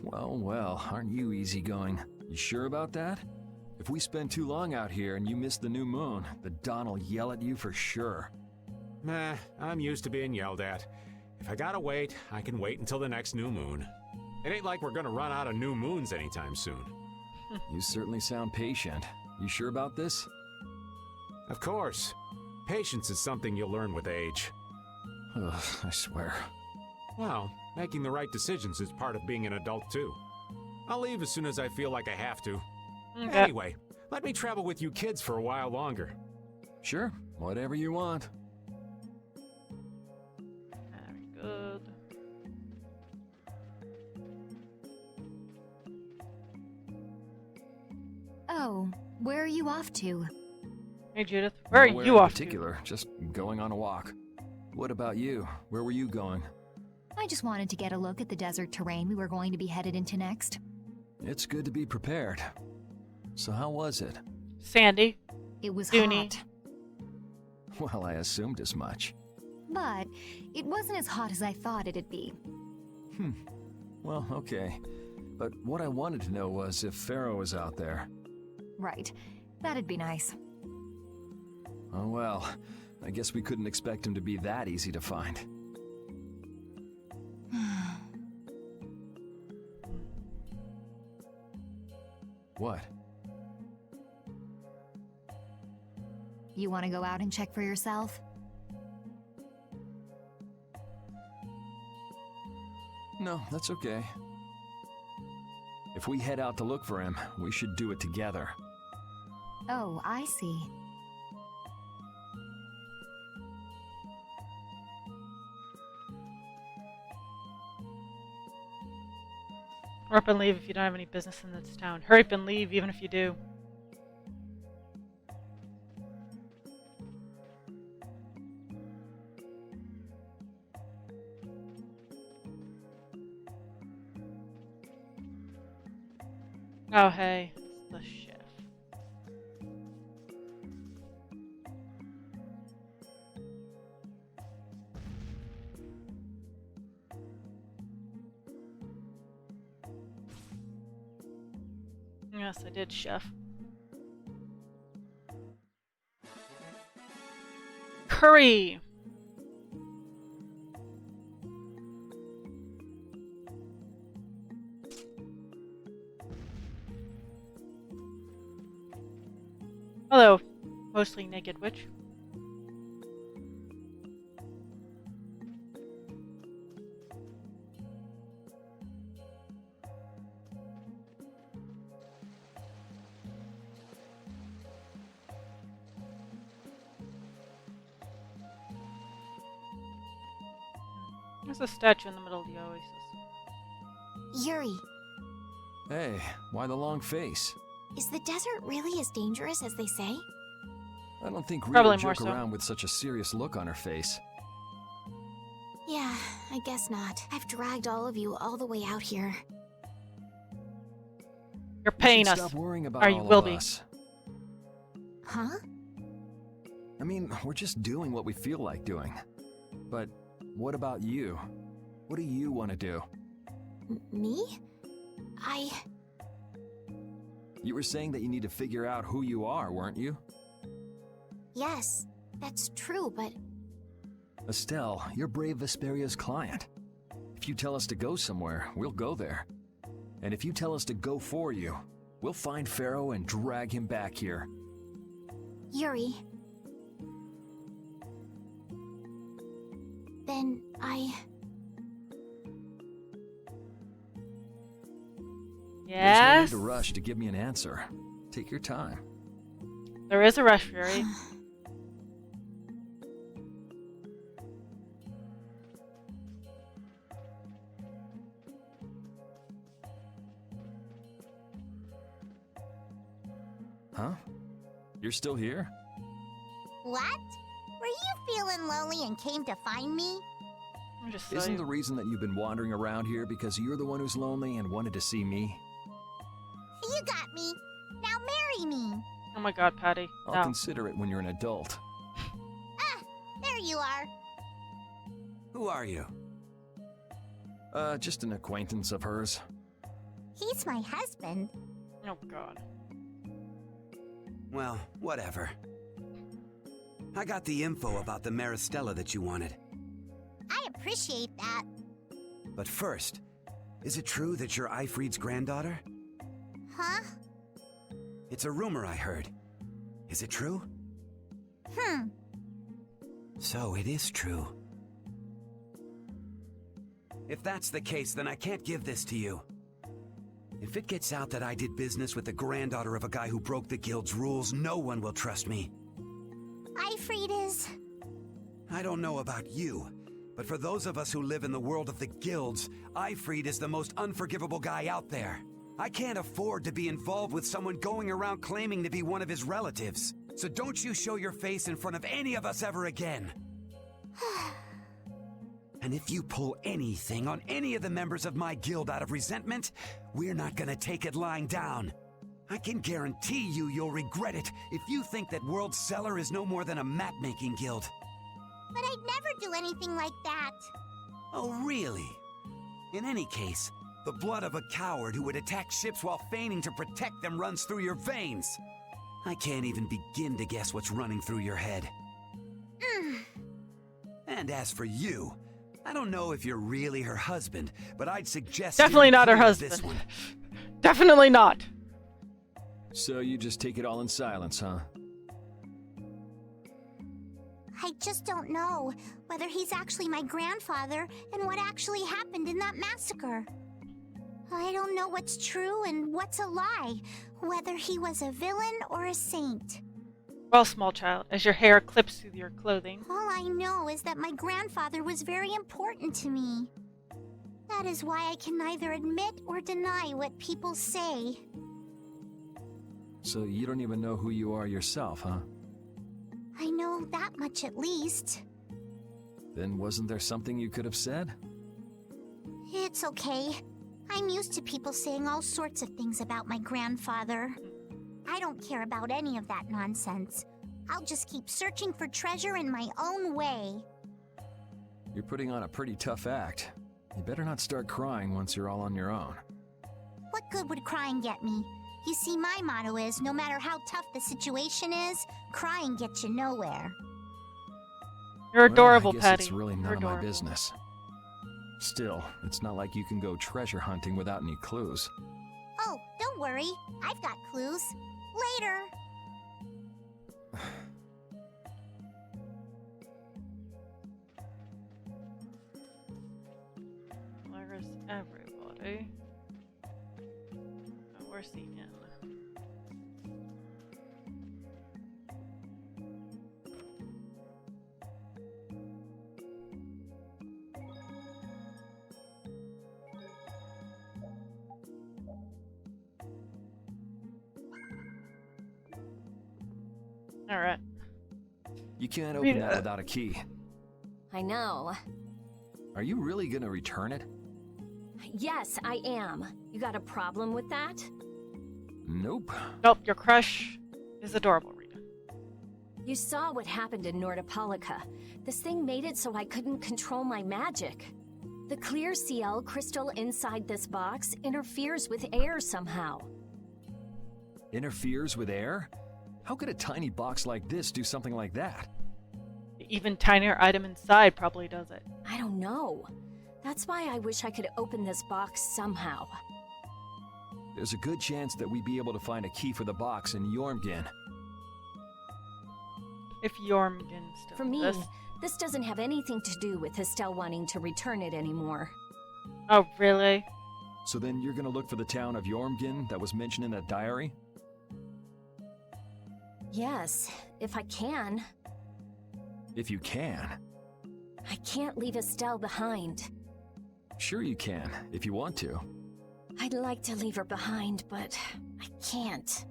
Well, aren't you easygoing? You sure about that? If we spend too long out here and you miss the new moon, the Dawn will yell at you for sure. Nah, I'm used to being yelled at. If I gotta wait, I can wait until the next new moon. It ain't like we're gonna run out of new moons anytime soon. You certainly sound patient. You sure about this? Of course. Patience is something you'll learn with age. Ugh, I swear. Well, making the right decisions is part of being an adult too. I'll leave as soon as I feel like I have to. Okay. Anyway, let me travel with you kids for a while longer. Sure, whatever you want. Very good. Oh, where are you off to? Hey, Judith. Where are Nowhere you in off particular, just going on a walk. What about you? Where were you going? I just wanted to get a look at the desert terrain we were going to be headed into next. It's good to be prepared. So how was it? to? Sandy. It was Dooney. hot, Well, I assumed as much. but it wasn't as hot as I thought it'd be. Well, okay. But what I wanted to know was if Pharaoh was out there. Right. That'd be nice. Oh well, I guess we couldn't expect him to be that easy to find. What? You want to go out and check for yourself? No, that's okay. If we head out to look for him, we should do it together. Oh, I see. Hurry up and leave if you don't have any business in this town. Hurry up and leave even if you do. Oh, hey. It's the chef. Yes, I did, chef. Curry! Hello, mostly naked witch. There's a statue in the middle of the oasis. Yuri, Hey, why the long face? is the desert really as dangerous as they say? I don't think Probably Rita more joke so. around with such a serious look on her face. Yeah, I guess not. I've dragged all of you all the way out here. You're paying should us. Stop worrying about Or you all will of be. us. Huh? I mean, we're just doing what we feel like doing. But what about you? What do you want to do? Me? You were saying that you need to figure out who you are, weren't you? Yes, that's true, but Estelle, you're brave Vesperia's client. If you tell us to go somewhere, we'll go there. And if you tell us to go for you, we'll find Pharaoh and drag him back here. Yuri. Then There's no need Yes. to rush to give me an answer. Take your time. There is a rush, Fury. Huh? You're still here? What? Were you feeling lonely and came to find me? I'm just Isn't the reason that you've been wandering around here because you're the one who's lonely and wanted to see me? You got me. Now marry me. Oh my god, Patty. I'll No. consider it when you're an adult. There you are. Who are you? Just an acquaintance of hers. He's my husband. Oh god. Well, whatever. I got the info about the Maristella that you wanted. I appreciate that. But first, is it true that you're Aifread's granddaughter? Huh? It's a rumor I heard. Is it true? So it is true. If that's the case, then I can't give this to you. If it gets out that I did business with the granddaughter of a guy who broke the guild's rules, no one will trust me. Aifread is... I don't know about you, but for those of us who live in the world of the guilds, Aifread is the most unforgivable guy out there. I can't afford to be involved with someone going around claiming to be one of his relatives. So don't you show your face in front of any of us ever again. And if you pull anything on any of the members of my guild out of resentment, we're not gonna take it lying down. I can guarantee you'll regret it if you think that World Cellar is no more than a map-making guild. But I'd never do anything like that. Oh, really? In any case, the blood of a coward who would attack ships while feigning to protect them runs through your veins. I can't even begin to guess what's running through your head. And as for you, I don't know if you're really her husband, but I'd suggest Definitely not her husband. This one. Definitely not. So you just take it all in silence, huh? I just don't know whether he's actually my grandfather and what actually happened in that massacre. I don't know what's true and what's a lie, whether he was a villain or a saint. Well, small child, as your hair clips through your clothing. All I know is that my grandfather was very important to me. That is why I can neither admit or deny what people say. So you don't even know who you are yourself, huh? I know that much at least. Then wasn't there something you could have said? It's okay. I'm used to people saying all sorts of things about my grandfather. I don't care about any of that nonsense. I'll just keep searching for treasure in my own way. You're putting on a pretty tough act. You better not start crying once you're all on your own. What good would crying get me? You see, my motto is, no matter how tough the situation is, crying gets you nowhere. You're adorable, well, I guess Patty. It's really none You're of my adorable. business. Still, it's not like you can go treasure hunting without any clues. Oh, don't worry. I've got clues. Later. Where is everybody? Oh, where's the inn? Alright. You can't open that without a key. I know. Are you really gonna return it? Yes, I am. You got a problem with that? Nope. Nope, your crush is adorable, Rita. You saw what happened in Nordopolica. This thing made it so I couldn't control my magic. The clear CL crystal inside this box interferes with air somehow. Interferes with air? How could a tiny box like this do something like that? The even tinier item inside probably does it. I don't know. That's why I wish I could open this box somehow. There's a good chance that we'd be able to find a key for the box in Jormungand. If Jormungand still For me, exists. this doesn't have anything to do with Estelle wanting to return it anymore. Oh, really? So then you're gonna look for the town of Jormungand that was mentioned in that diary? Yes, if I can. If you can. I can't leave Estelle behind. Sure you can, if you want to. I'd like to leave her behind, but I can't.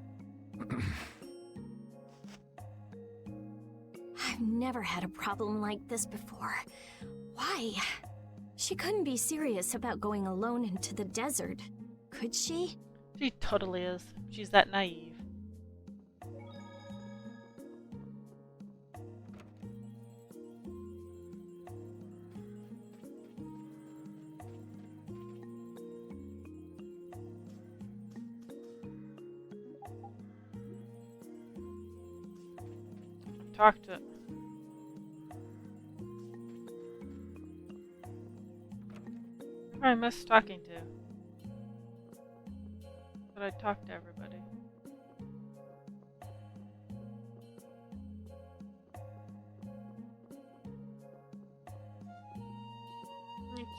I've never had a problem like this before. Why? She couldn't be serious about going alone into the desert, could she? She totally is. She's that naive. Talk to it. I miss talking to. But I talk to everybody.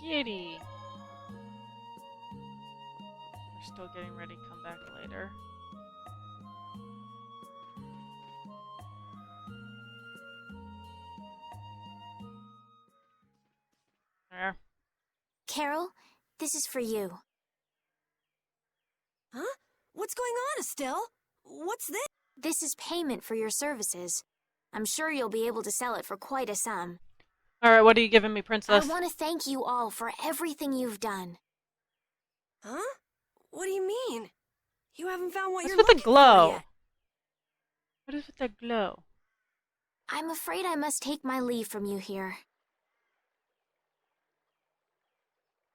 Kitty. We're still getting ready to come back later. There. Carol, this is for you. Huh? What's going on, Estelle? What's this? This is payment for your services. I'm sure you'll be able to sell it for quite a sum. Alright, what are you giving me, Princess? I want to thank you all for everything you've done. Huh? What do you mean? You haven't found what What's you're with the looking for glow? yet. What is with that glow? I'm afraid I must take my leave from you here.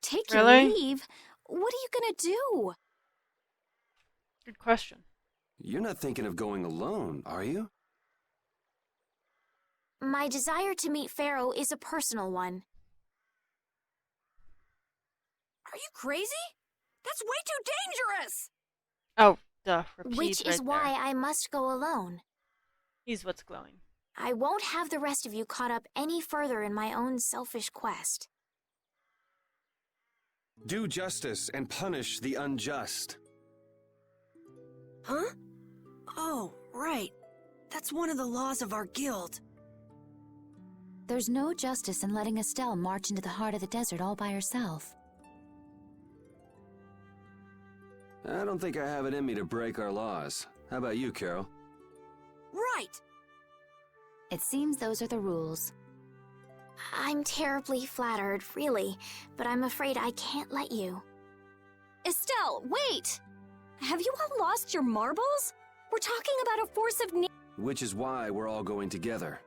Take Really? your leave? What are you gonna do? Good question. You're not thinking of going alone, are you? My desire to meet Pharaoh is a personal one. Are you crazy? That's way too dangerous! Oh, duh. Repeat Which is right why there. I must go alone. He's what's glowing. I won't have the rest of you caught up any further in my own selfish quest. Do justice and punish the unjust. Huh? Oh, right. That's one of the laws of our guild. There's no justice in letting Estelle march into the heart of the desert all by herself. I don't think I have it in me to break our laws. How about you, Carol? Right! It seems those are the rules. I'm terribly flattered, really, but I'm afraid I can't let you. Estelle, wait! Have you all lost your marbles? We're talking about a force of Which is why we're all going together.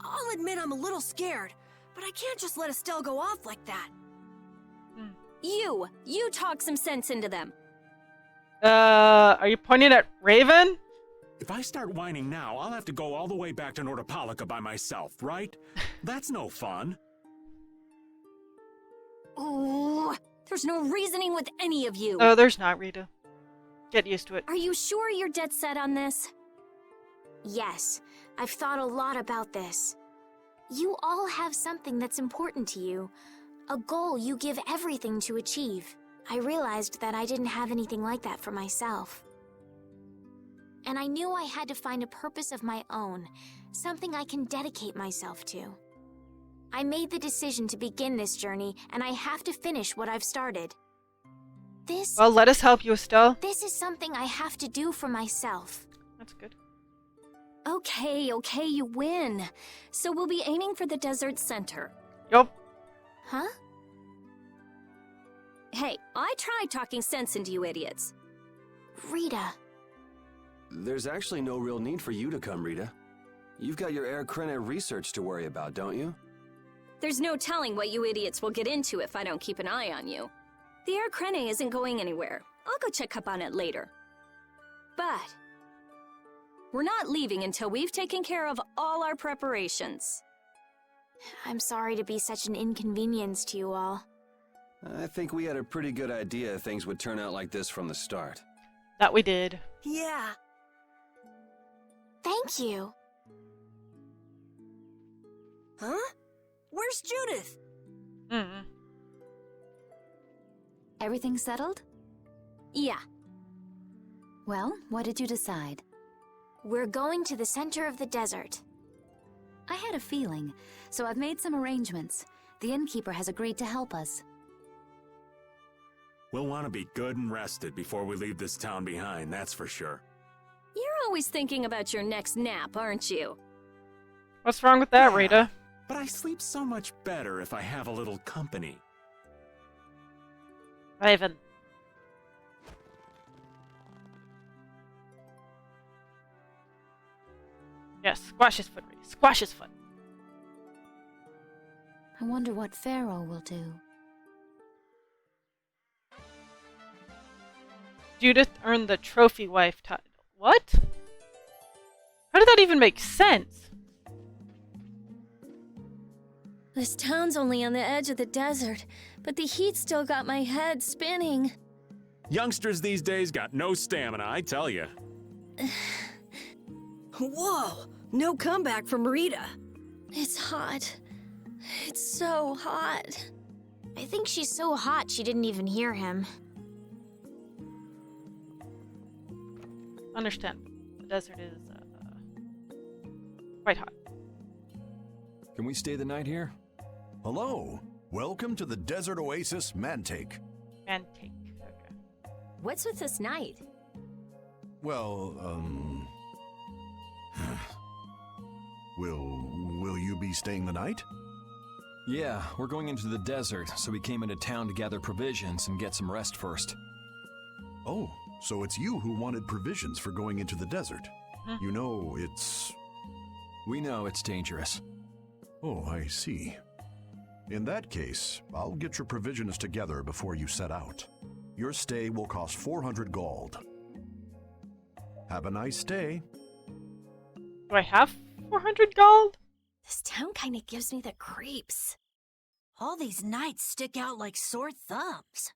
I'll admit I'm a little scared, but I can't just let Estelle go off like that. You talk some sense into them. Are you pointing at Raven? If I start whining now, I'll have to go all the way back to Nordopolica by myself, right? That's no fun. Ooh, there's no reasoning with any of you. Oh, there's not, Rita. Get used to it. Are you sure you're dead set on this? Yes, I've thought a lot about this. You all have something that's important to you, a goal you give everything to achieve. I realized that I didn't have anything like that for myself. And I knew I had to find a purpose of my own, something I can dedicate myself to. I made the decision to begin this journey, and I have to finish what I've started. Well, let us help you, Estelle. This is something I have to do for myself. That's good. Okay, you win. So we'll be aiming for the desert center. Yup. Huh? Hey, I tried talking sense into you idiots. Rita. There's actually no real need for you to come, Rita. You've got your Air Krene research to worry about, don't you? There's no telling what you idiots will get into if I don't keep an eye on you. The Air Krene isn't going anywhere. I'll go check up on it later. But we're not leaving until we've taken care of all our preparations. I'm sorry to be such an inconvenience to you all. I think we had a pretty good idea things would turn out like this from the start. That we did. Yeah. Thank you. Huh? Where's Judith? Everything settled? Yeah. Well, what did you decide? We're going to the center of the desert. I had a feeling, so I've made some arrangements. The innkeeper has agreed to help us. We'll want to be good and rested before we leave this town behind, that's for sure. You're always thinking about your next nap, aren't you? What's wrong with that, Rita? But I sleep so much better if I have a little company. Raven. Yes, squash his foot, Rita. Squash his foot. I wonder what Pharaoh will do. Judith earned the trophy wife title. What? How did that even make sense? This town's only on the edge of the desert, but the heat still got my head spinning. Youngsters these days got no stamina, I tell you. Whoa! No comeback from Rita. It's hot. It's so hot. I think she's so hot she didn't even hear him. Understand. The desert is quite hot. Can we stay the night here? Hello. Welcome to the Desert Oasis Mantake. Mantake. Okay. What's with this night? Well, Will you be staying the night? Yeah, we're going into the desert, so we came into town to gather provisions and get some rest first. Oh, so it's you who wanted provisions for going into the desert. You know, it's... We know it's dangerous. Oh, I see. In that case, I'll get your provisions together before you set out. Your stay will cost 400 gold. Have a nice day. Do I have 400 gold? This town kind of gives me the creeps. All these nights stick out like sore thumbs.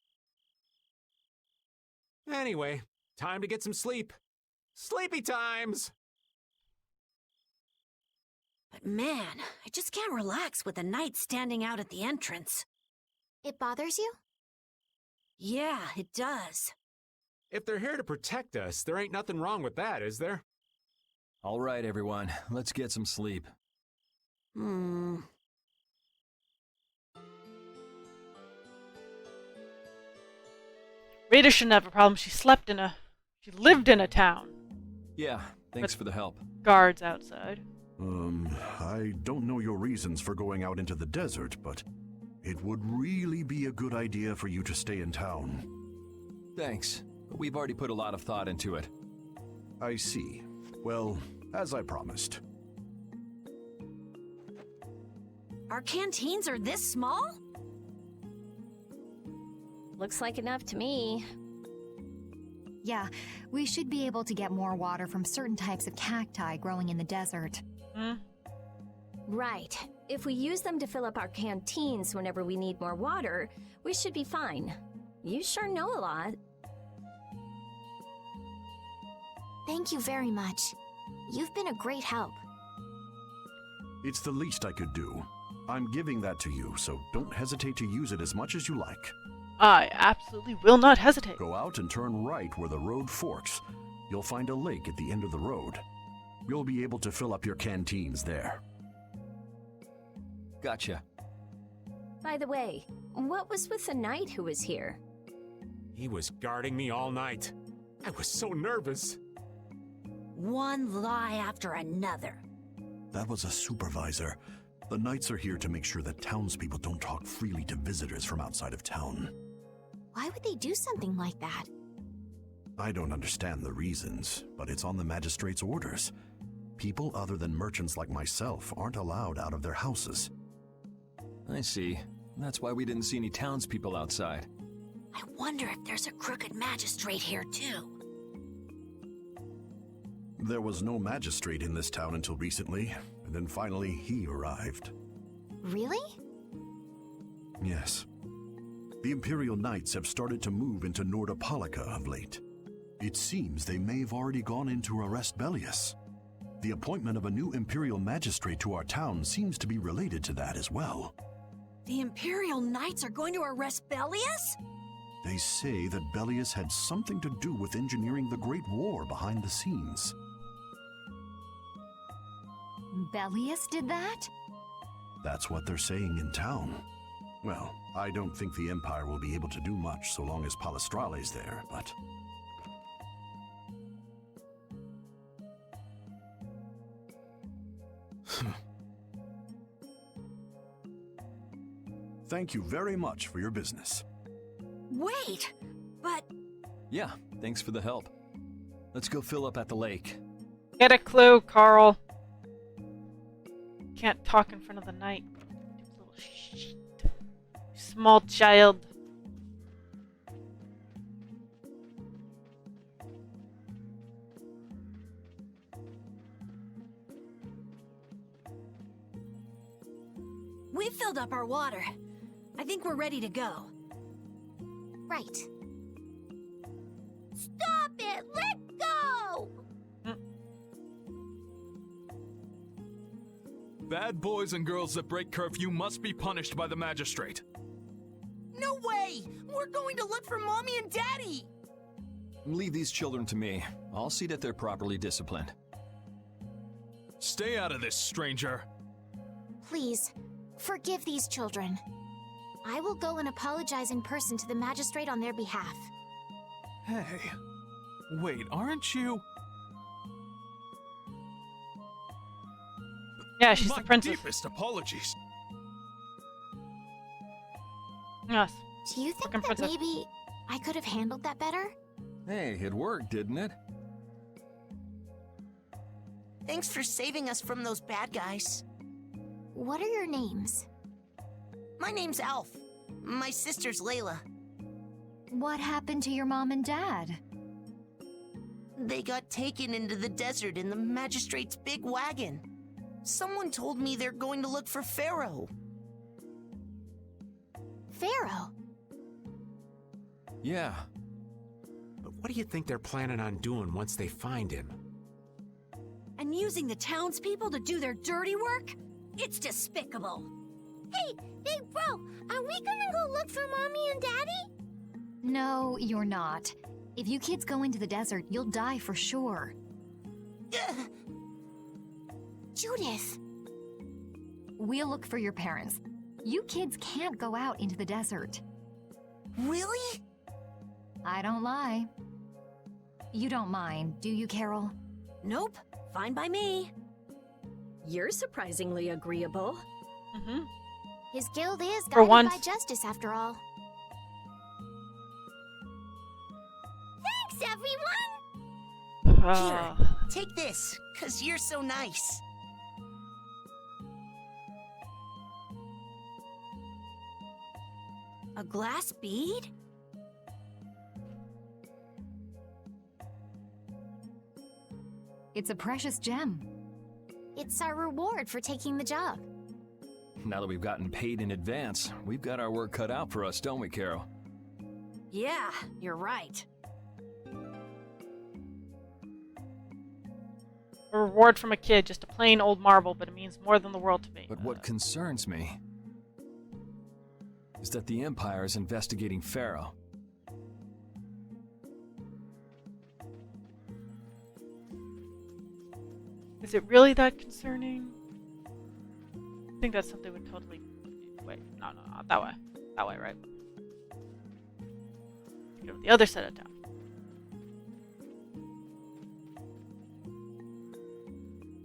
Anyway, time to get some sleep. Sleepy times! But man, I just can't relax with the night standing out at the entrance. It bothers you? Yeah, it does. If they're here to protect us, there ain't nothing wrong with that, is there? All right, everyone, let's get some sleep. Rita shouldn't have a problem. She lived in a town. Yeah, thanks for the help. Guards outside. I don't know your reasons for going out into the desert, but it would really be a good idea for you to stay in town. Thanks, but we've already put a lot of thought into it. I see. Well, as I promised. Our canteens are this small? Looks like enough to me. Yeah, we should be able to get more water from certain types of cacti growing in the desert. Right. If we use them to fill up our canteens whenever we need more water, we should be fine. You sure know a lot. Thank you very much. You've been a great help. It's the least I could do. I'm giving that to you, so don't hesitate to use it as much as you like. I absolutely will not hesitate. Go out and turn right where the road forks. You'll find a lake at the end of the road. You'll be able to fill up your canteens there. Gotcha. By the way, what was with the knight who was here? He was guarding me all night. I was so nervous. One lie after another. That was a supervisor. The knights are here to make sure that townspeople don't talk freely to visitors from outside of town. Why would they do something like that? I don't understand the reasons, but it's on the magistrate's orders. People other than merchants like myself aren't allowed out of their houses. I see. That's why we didn't see any townspeople outside. I wonder if there's a crooked magistrate here too. There was no magistrate in this town until recently, and then finally he arrived. Really? Yes. The Imperial Knights have started to move into Nordopolica of late. It seems they may have already gone in to arrest Bellius. The appointment of a new Imperial Magistrate to our town seems to be related to that as well. The Imperial Knights are going to arrest Bellius? They say that Bellius had something to do with engineering the Great War behind the scenes. Bellius did that? That's what they're saying in town. Well, I don't think the Empire will be able to do much so long as Palestrale's there, but... Thank you very much for your business. Wait, but... Yeah, thanks for the help. Let's go fill up at the lake. Get a clue, Carl. Can't talk in front of the knight. You little shit. Small child. We filled up our water. I think we're ready to go. Right. Stop it! Let go! Bad boys and girls that break curfew must be punished by the magistrate. No way! We're going to look for Mommy and Daddy! Leave these children to me. I'll see that they're properly disciplined. Stay out of this, stranger. Please, forgive these children. I will go and apologize in person to the magistrate on their behalf. Hey, wait, aren't you? Yeah, she's My the princess. deepest apologies. Yes. Do you think Fucking that princess. maybe I could have handled that better? Hey, it worked, didn't it? Thanks for saving us from those bad guys. What are your names? My name's Alf. My sister's Layla. What happened to your mom and dad? They got taken into the desert in the magistrate's big wagon. Someone told me they're going to look for Pharaoh. Pharaoh? Yeah. But what do you think they're planning on doing once they find him? And using the townspeople to do their dirty work? It's despicable. Hey, bro, are we gonna go look for Mommy and Daddy? No, you're not. If you kids go into the desert, you'll die for sure. Judith! We'll look for your parents. You kids can't go out into the desert. Really? I don't lie. You don't mind, do you, Carol? Nope, fine by me. You're surprisingly agreeable. Mm-hmm. His guild is For guided once. by justice, after all. Thanks, everyone! Uh, Take this, 'cause you're so nice. A glass bead? It's a precious gem. It's our reward for taking the job. Now that we've gotten paid in advance, we've got our work cut out for us, don't we, Carol? Yeah, you're right. a reward from a kid, just a plain old marble, but it means more than the world to me. But what concerns me is that the Empire is investigating Pharaoh. Is it really that concerning? I think that's something would totally... Wait, no, not that way. That way, right? Go to the other side of town.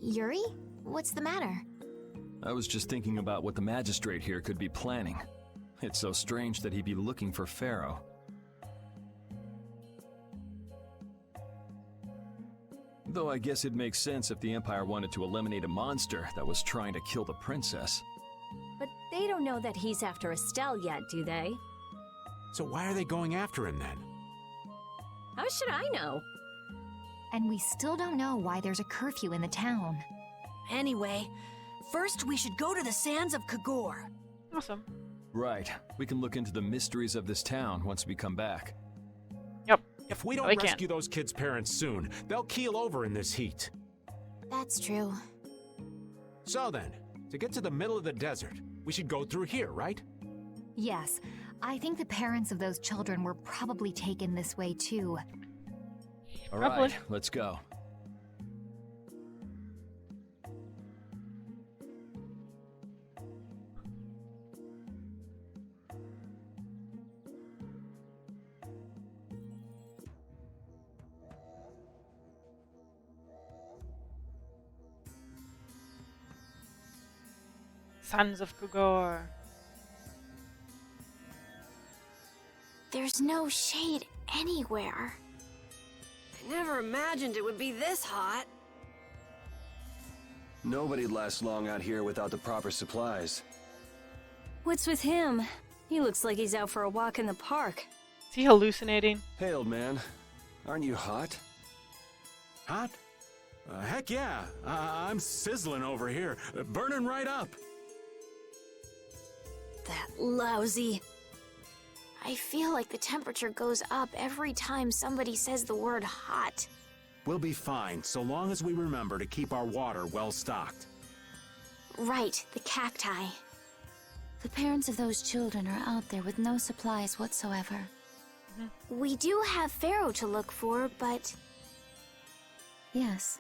Yuri? What's the matter? I was just thinking about what the magistrate here could be planning. It's so strange that he'd be looking for Pharaoh. Though I guess it makes sense if the Empire wanted to eliminate a monster that was trying to kill the princess. But they don't know that he's after Estelle yet, do they? So why are they going after him then? How should I know? And we still don't know why there's a curfew in the town. Anyway, first we should go to the sands of Kagor. Awesome. Right. We can look into the mysteries of this town once we come back. Yep. If we don't We can. rescue those kids' parents soon, they'll keel over in this heat. That's true. So then, to get to the middle of the desert, we should go through here, right? Yes, I think the parents of those children were probably taken this way too. All Probably. right, let's go. Sons of Kugor. There's no shade anywhere. I never imagined it would be this hot. Nobody'd last long out here without the proper supplies. What's with him? He looks like he's out for a walk in the park. Is he hallucinating? Hey, old man. Aren't you hot? Hot? Heck yeah. I'm sizzling over here. Burning right up. That lousy. I feel like the temperature goes up every time somebody says the word hot. We'll be fine, so long as we remember to keep our water well stocked. Right, the cacti. The parents of those children are out there with no supplies whatsoever. We do have Pharaoh to look for, but... Yes.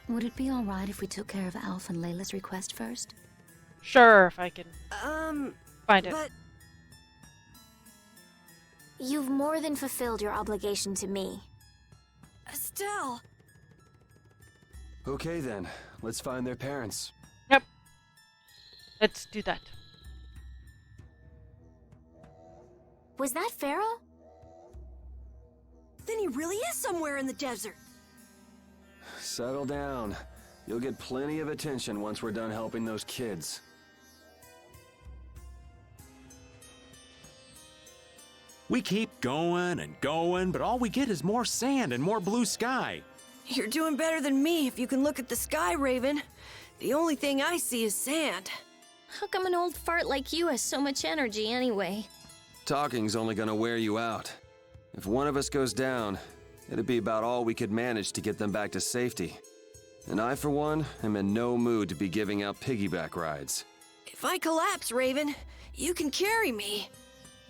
Would it be alright if we took care of Alf and Layla's request first? Sure, if I can find it. But You've more than fulfilled your obligation to me. Estelle. Okay then, let's find their parents. Yep. Let's do that. Was that Pharaoh? Then he really is somewhere in the desert. Settle down. You'll get plenty of attention once we're done helping those kids. We keep going and going, but all we get is more sand and more blue sky. You're doing better than me if you can look at the sky, Raven. The only thing I see is sand. How come an old fart like you has so much energy anyway? Talking's only gonna wear you out. If one of us goes down, it'd be about all we could manage to get them back to safety. And I, for one, am in no mood to be giving out piggyback rides. If I collapse, Raven, you can carry me.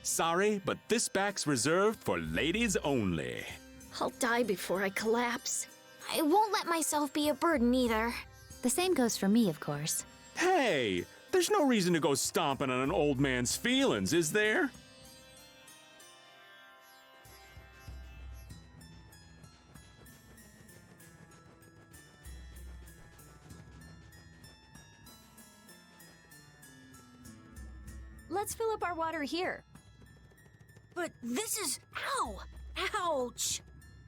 Sorry, but this back's reserved for ladies only. I'll die before I collapse. I won't let myself be a burden either. The same goes for me, of course. Hey, there's no reason to go stomping on an old man's feelings, is there? Let's fill up our water here. But this is... Ow! Ouch!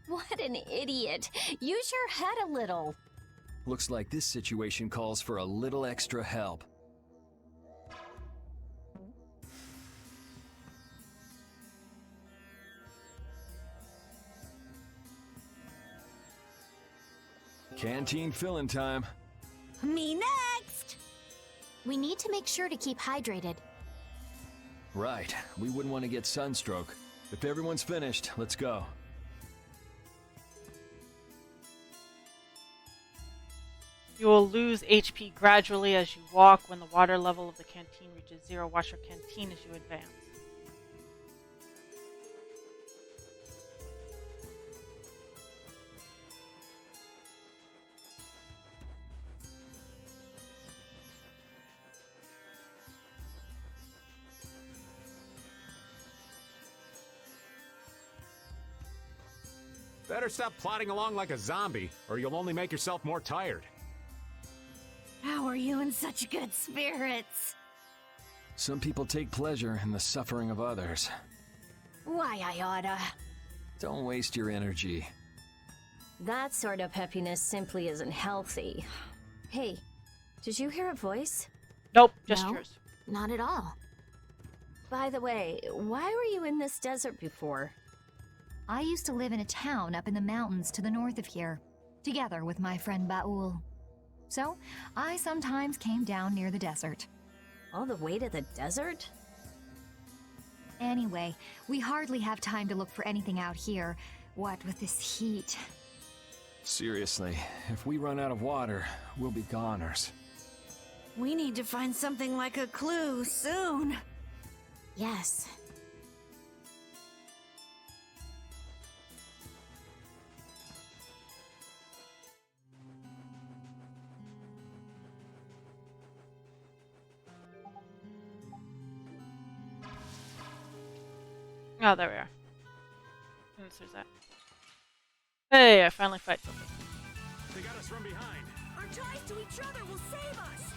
What an idiot. Use your head a little. Looks like this situation calls for a little extra help. Canteen filling time. Me next! We need to make sure to keep hydrated. Right, we wouldn't want to get sunstroke. If everyone's finished, let's go. You will lose HP gradually as you walk. When the water level of the canteen reaches 0, wash your canteen as you advance. Better stop plodding along like a zombie, or you'll only make yourself more tired. How are you in such good spirits? Some people take pleasure in the suffering of others. Why, I oughta. Don't waste your energy. That sort of peppiness simply isn't healthy. Hey, did you hear a voice? Nope, just No, yours. not at all. By the way, why were you in this desert before? I used to live in a town up in the mountains to the north of here, together with my friend Baul. So, I sometimes came down near the desert. All the way to the desert? Anyway, we hardly have time to look for anything out here. What with this heat? Seriously, if we run out of water, we'll be goners. We need to find something like a clue soon. Yes. Oh, there we are. And there's that. Hey, I finally fight something. They got us from behind. Our ties to each other will save us.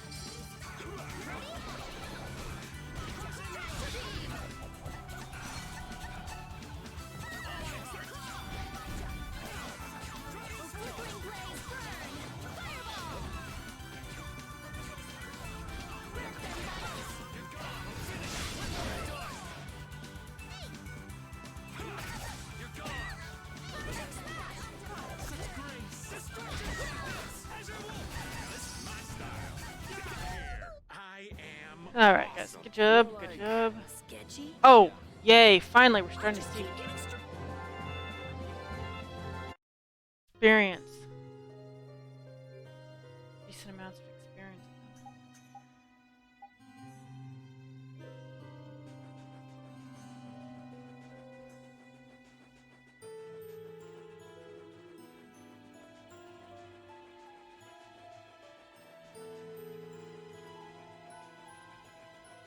Alright, guys. Good job. Good job. Sketchy. Oh, yay. Finally, we're starting to see experience. Decent amounts of experience.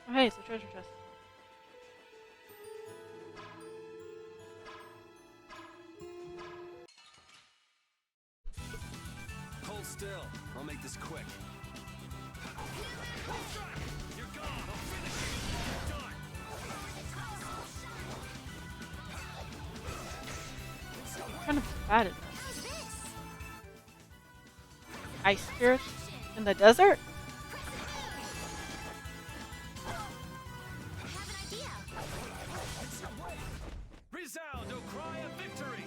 Oh, hey, it's a treasure chest. Hold still. I'll make this quick. You're gone. I'll finish it. You're done. What kind of bad is this? Ice spirits in the desert? Resound, O cry of victory.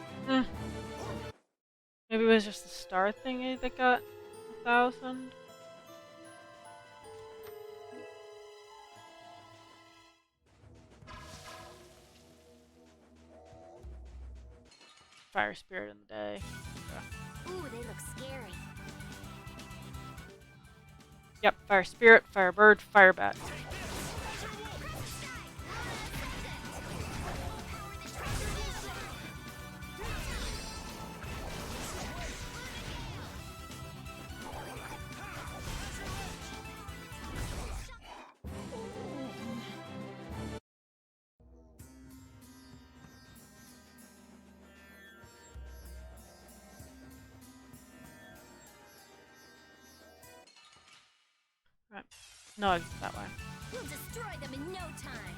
Maybe it was just the star thingy that got 1,000. Fire spirit in the day. Yeah. Ooh, they look scary. Yep, fire spirit, fire bird, fire bat. Right. No, it's that way. We'll destroy them in no time.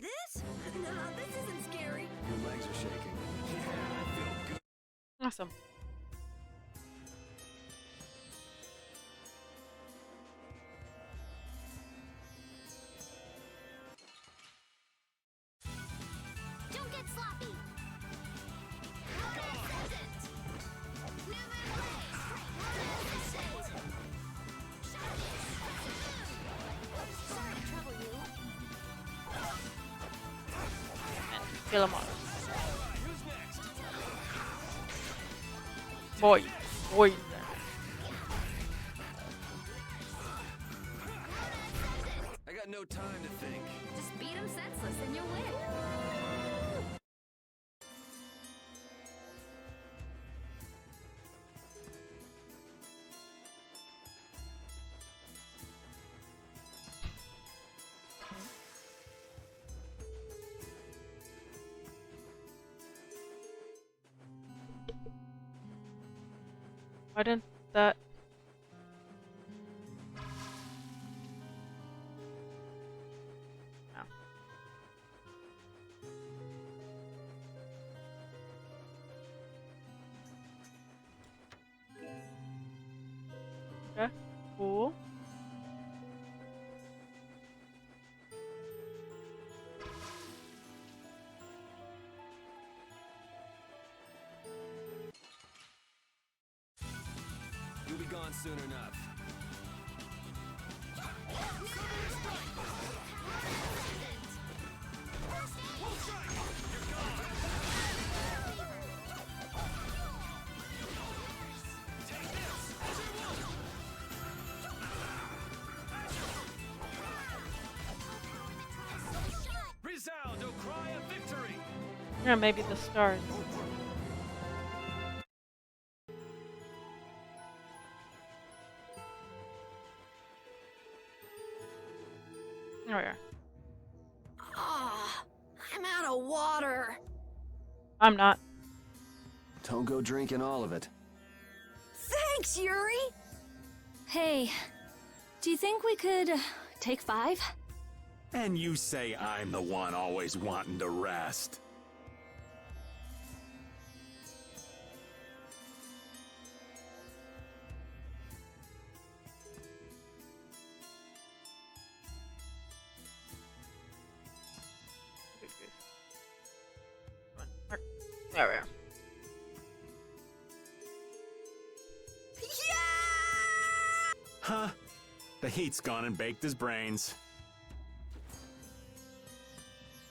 This? No, this isn't scary. Your legs are shaking. Yeah, I feel good. Awesome. Don't get sloppy. Sorry to trouble you. Kill them all. Boy. Boy. I got no time to think. Just beat them senseless and you'll win. Why didn't that... No. Okay. Cool. You'll be gone soon enough. Resound, O cry of victory! Or maybe the stars. There we are. Ah, I'm out of water. I'm not. Don't go drinking all of it. Thanks, Yuri. Hey, do you think we could take 5? And you say I'm the one always wanting to rest. There we are. Huh? The heat's gone and baked his brains.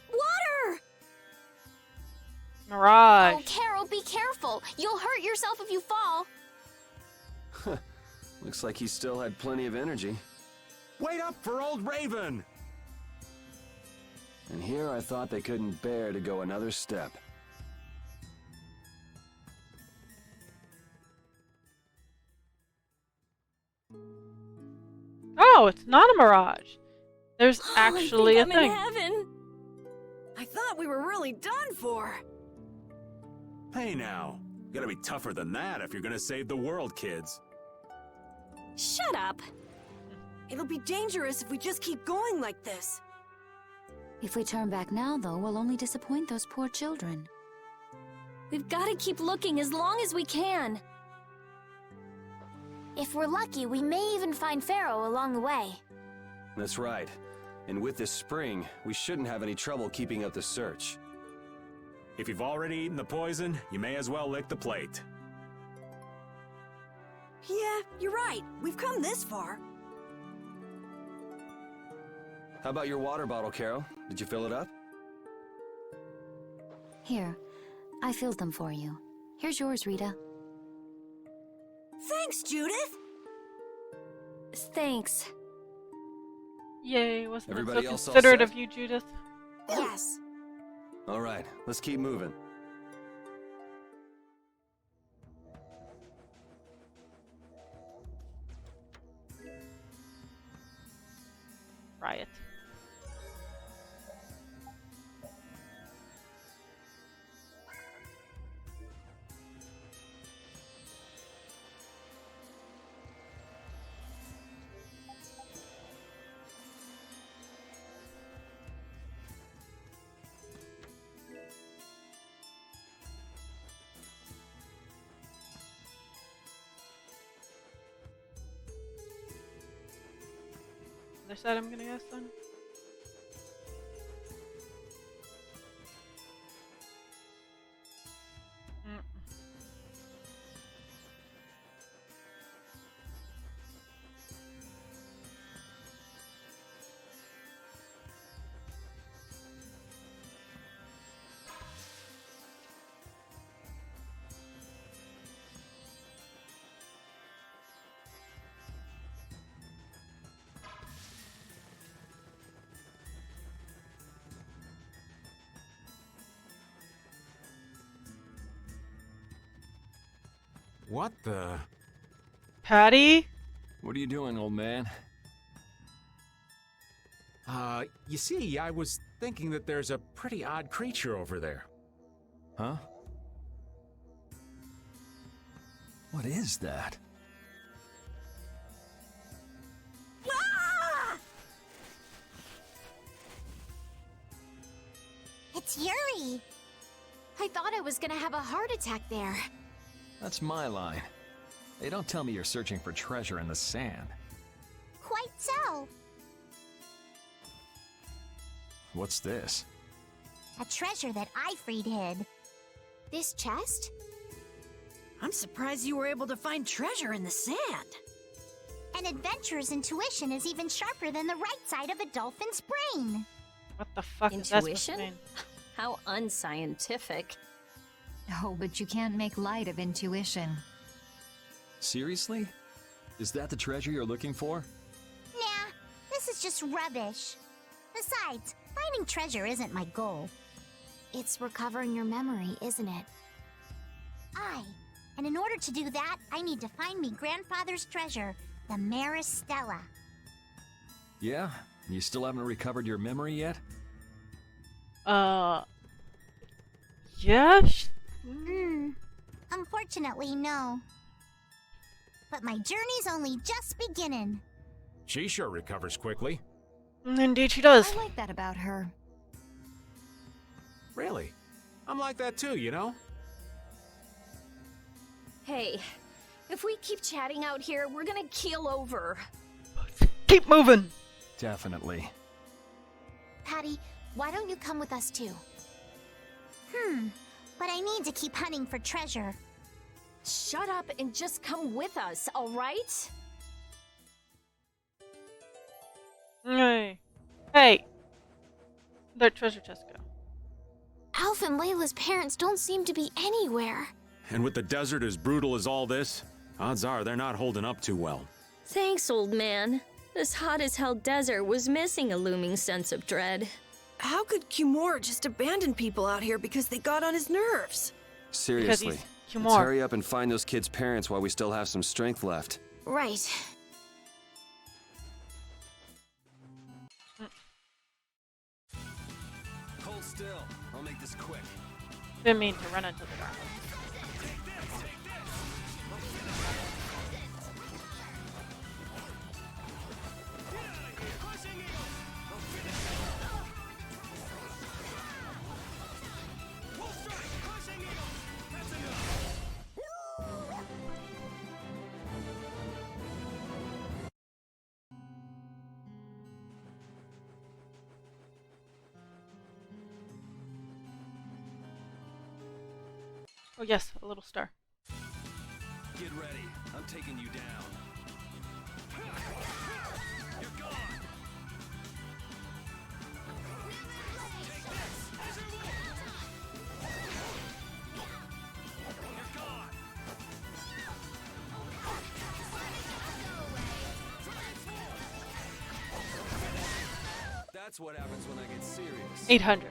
Water! Mirage. Oh, Carol, be careful. You'll hurt yourself if you fall. Looks like he still had plenty of energy. Wait up for old Raven! And here I thought they couldn't bear to go another step. Oh, it's not a mirage. There's Oh, actually I a think I'm thing. in heaven. I thought we were really done for. Hey now, gotta be tougher than that if you're gonna save the world, kids. Shut up. It'll be dangerous if we just keep going like this. If we turn back now, though, we'll only disappoint those poor children. We've got to keep looking as long as we can. If we're lucky, we may even find Pharaoh along the way. That's right. And with this spring, we shouldn't have any trouble keeping up the search. If you've already eaten the poison, you may as well lick the plate. Yeah, you're right. We've come this far. How about your water bottle, Carol? Did you fill it up? Here, I filled them for you. Here's yours, Rita. Thanks, Judith. Thanks. Yay, wasn't Everybody that so else all considerate set? of you, Judith? Yes. All right, let's keep moving. Riot. Other side I'm gonna guess then? What the? Patty? What are you doing, old man? You see, I was thinking that there's a pretty odd creature over there. Huh? What is that? It's Yuri. I thought I was gonna have a heart attack there. That's my line. Hey, don't tell me you're searching for treasure in the sand. Quite so. What's this? A treasure that Ifrid hid. This chest? I'm surprised you were able to find treasure in the sand. An adventurer's intuition is even sharper than the right side of a dolphin's brain. What the fuck is that supposed to Intuition? mean? How unscientific. Oh, but you can't make light of intuition. Seriously? Is that the treasure you're looking for? Nah, this is just rubbish. Besides, finding treasure isn't my goal. It's recovering your memory, isn't it? Aye. And in order to do that, I need to find me grandfather's treasure, the Maristella. Yeah? You still haven't recovered your memory yet? Yeah? Unfortunately, no. But my journey's only just beginning. She sure recovers quickly. Indeed she does. I like that about her. Really? I'm like that too, you know? Hey, if we keep chatting out here, we're gonna keel over. Keep moving! Definitely. Patty, why don't you come with us too? But I need to keep hunting for treasure. Shut up and just come with us, alright? Hey. Hey! Where'd that treasure chest go? Alf and Layla's parents don't seem to be anywhere. And with the desert as brutal as all this, odds are they're not holding up too well. Thanks, old man. This hot-as-hell desert was missing a looming sense of dread. How could Cumore just abandon people out here because they got on his nerves? Seriously, he's let's Cumore. hurry up and find those kids' parents while we still have some strength left. Right. Hold still. I'll make this quick. Didn't mean to run into the ground. Oh yes, a little star. Get ready. I'm taking you down. You're gone. Take this. You're gone. That's what happens when I get serious. 800.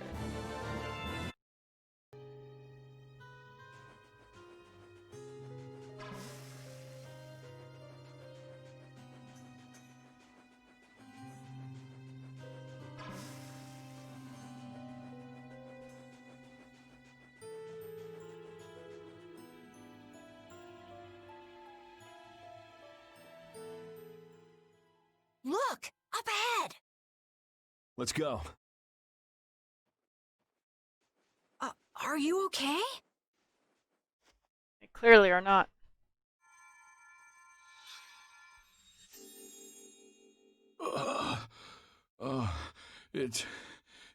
Look! Up ahead! Let's go. Are you okay? They clearly are not.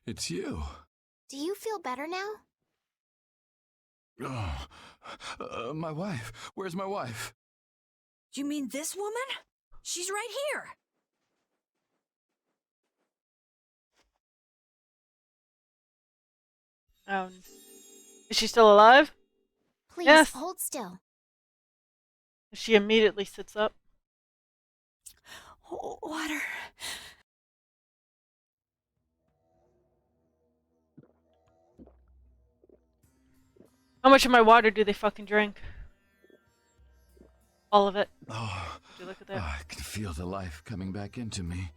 It's you. Do you feel better now? My wife. Where's my wife? You mean this woman? She's right here. Is she still alive? Please, Yes. hold still. She immediately sits up. Water. How much of my water do they fucking drink? All of it. Oh, Would you look at that? I can feel the life coming back into me.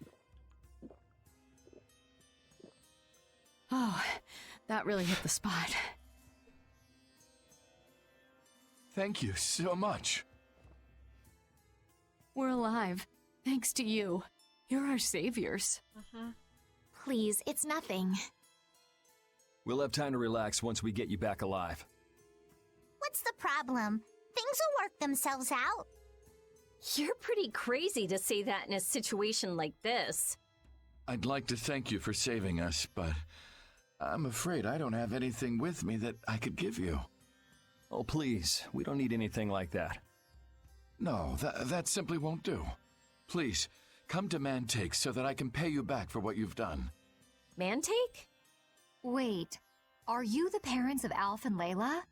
Oh, that really hit the spot. Thank you so much. We're alive, thanks to you. You're our saviors. Please, it's nothing. We'll have time to relax once we get you back alive. What's the problem? Things will work themselves out. You're pretty crazy to say that in a situation like this. I'd like to thank you for saving us, but I'm afraid I don't have anything with me that I could give you. Oh, please. We don't need anything like that. No, that simply won't do. Please, come to Mantake so that I can pay you back for what you've done. Mantake? Wait, are you the parents of Alf and Layla?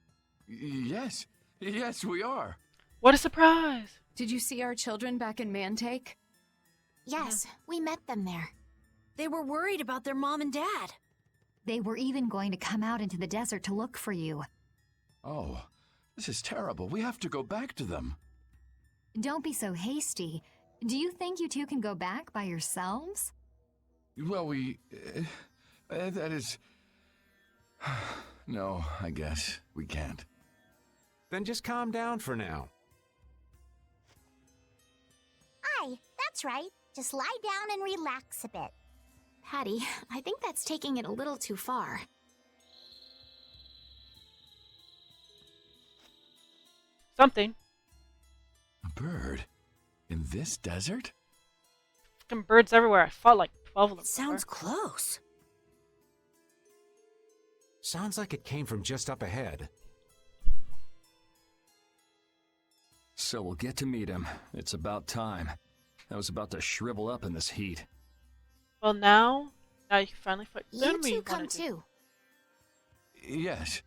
Yes. Yes, we are. What a surprise! Did you see our children back in Mantake? Yes, we met them there. They were worried about their mom and dad. They were even going to come out into the desert to look for you. Oh, this is terrible. We have to go back to them. Don't be so hasty. Do you think you two can go back by yourselves? Well, that is... No, I guess we can't. Then just calm down for now. Aye, that's right. Just lie down and relax a bit. Patty, I think that's taking it a little too far. Something. A bird? In this desert? Fucking birds everywhere. I fought like 12 of them. Sounds close. Sounds like it came from just up ahead. So we'll get to meet him. It's about time. I was about to shrivel up in this heat. Well, now you can finally fight. You two come too. Yes.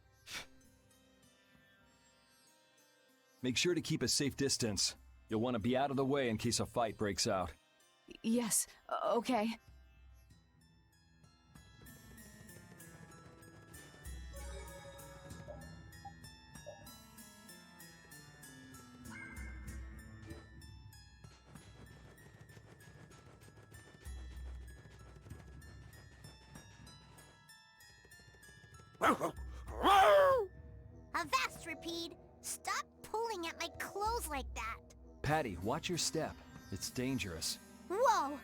Make sure to keep a safe distance. You'll want to be out of the way in case a fight breaks out. Yes, okay. Avast, Repede! Stop pulling at my clothes like that! Patty, watch your step. It's dangerous. Whoa!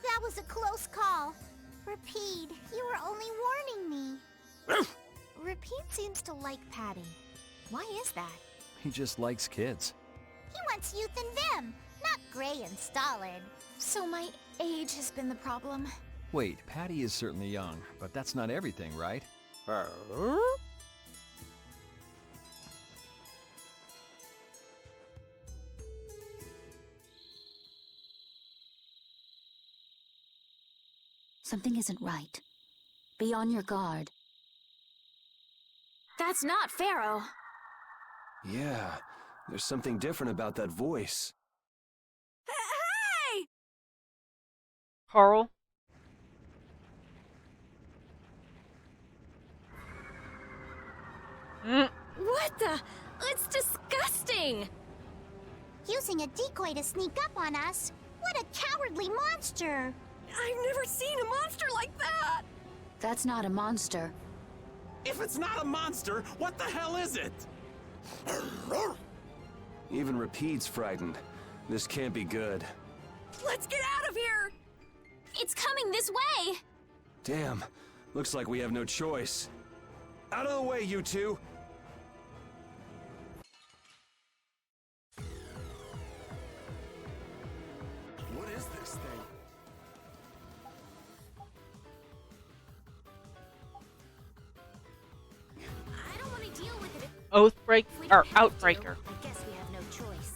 That was a close call. Repede, you were only warning me. Repede seems to like Patty. Why is that? He just likes kids. He wants youth and vim, not gray and stolid. So my age has been the problem. Wait, Patty is certainly young, but that's not everything, right? Something isn't right. Be on your guard. That's not Pharaoh. Yeah, there's something different about that voice. Hey! Carl. What the? It's disgusting! Using a decoy to sneak up on us? What a cowardly monster! I've never seen a monster like that! That's not a monster. If it's not a monster, what the hell is it? Even Repede's frightened. This can't be good. Let's get out of here! It's coming this way! Damn, looks like we have no choice. Out of the way, you two! What is this thing? I don't want to deal with it. Oathbreak or Outbreaker. I guess we have no choice.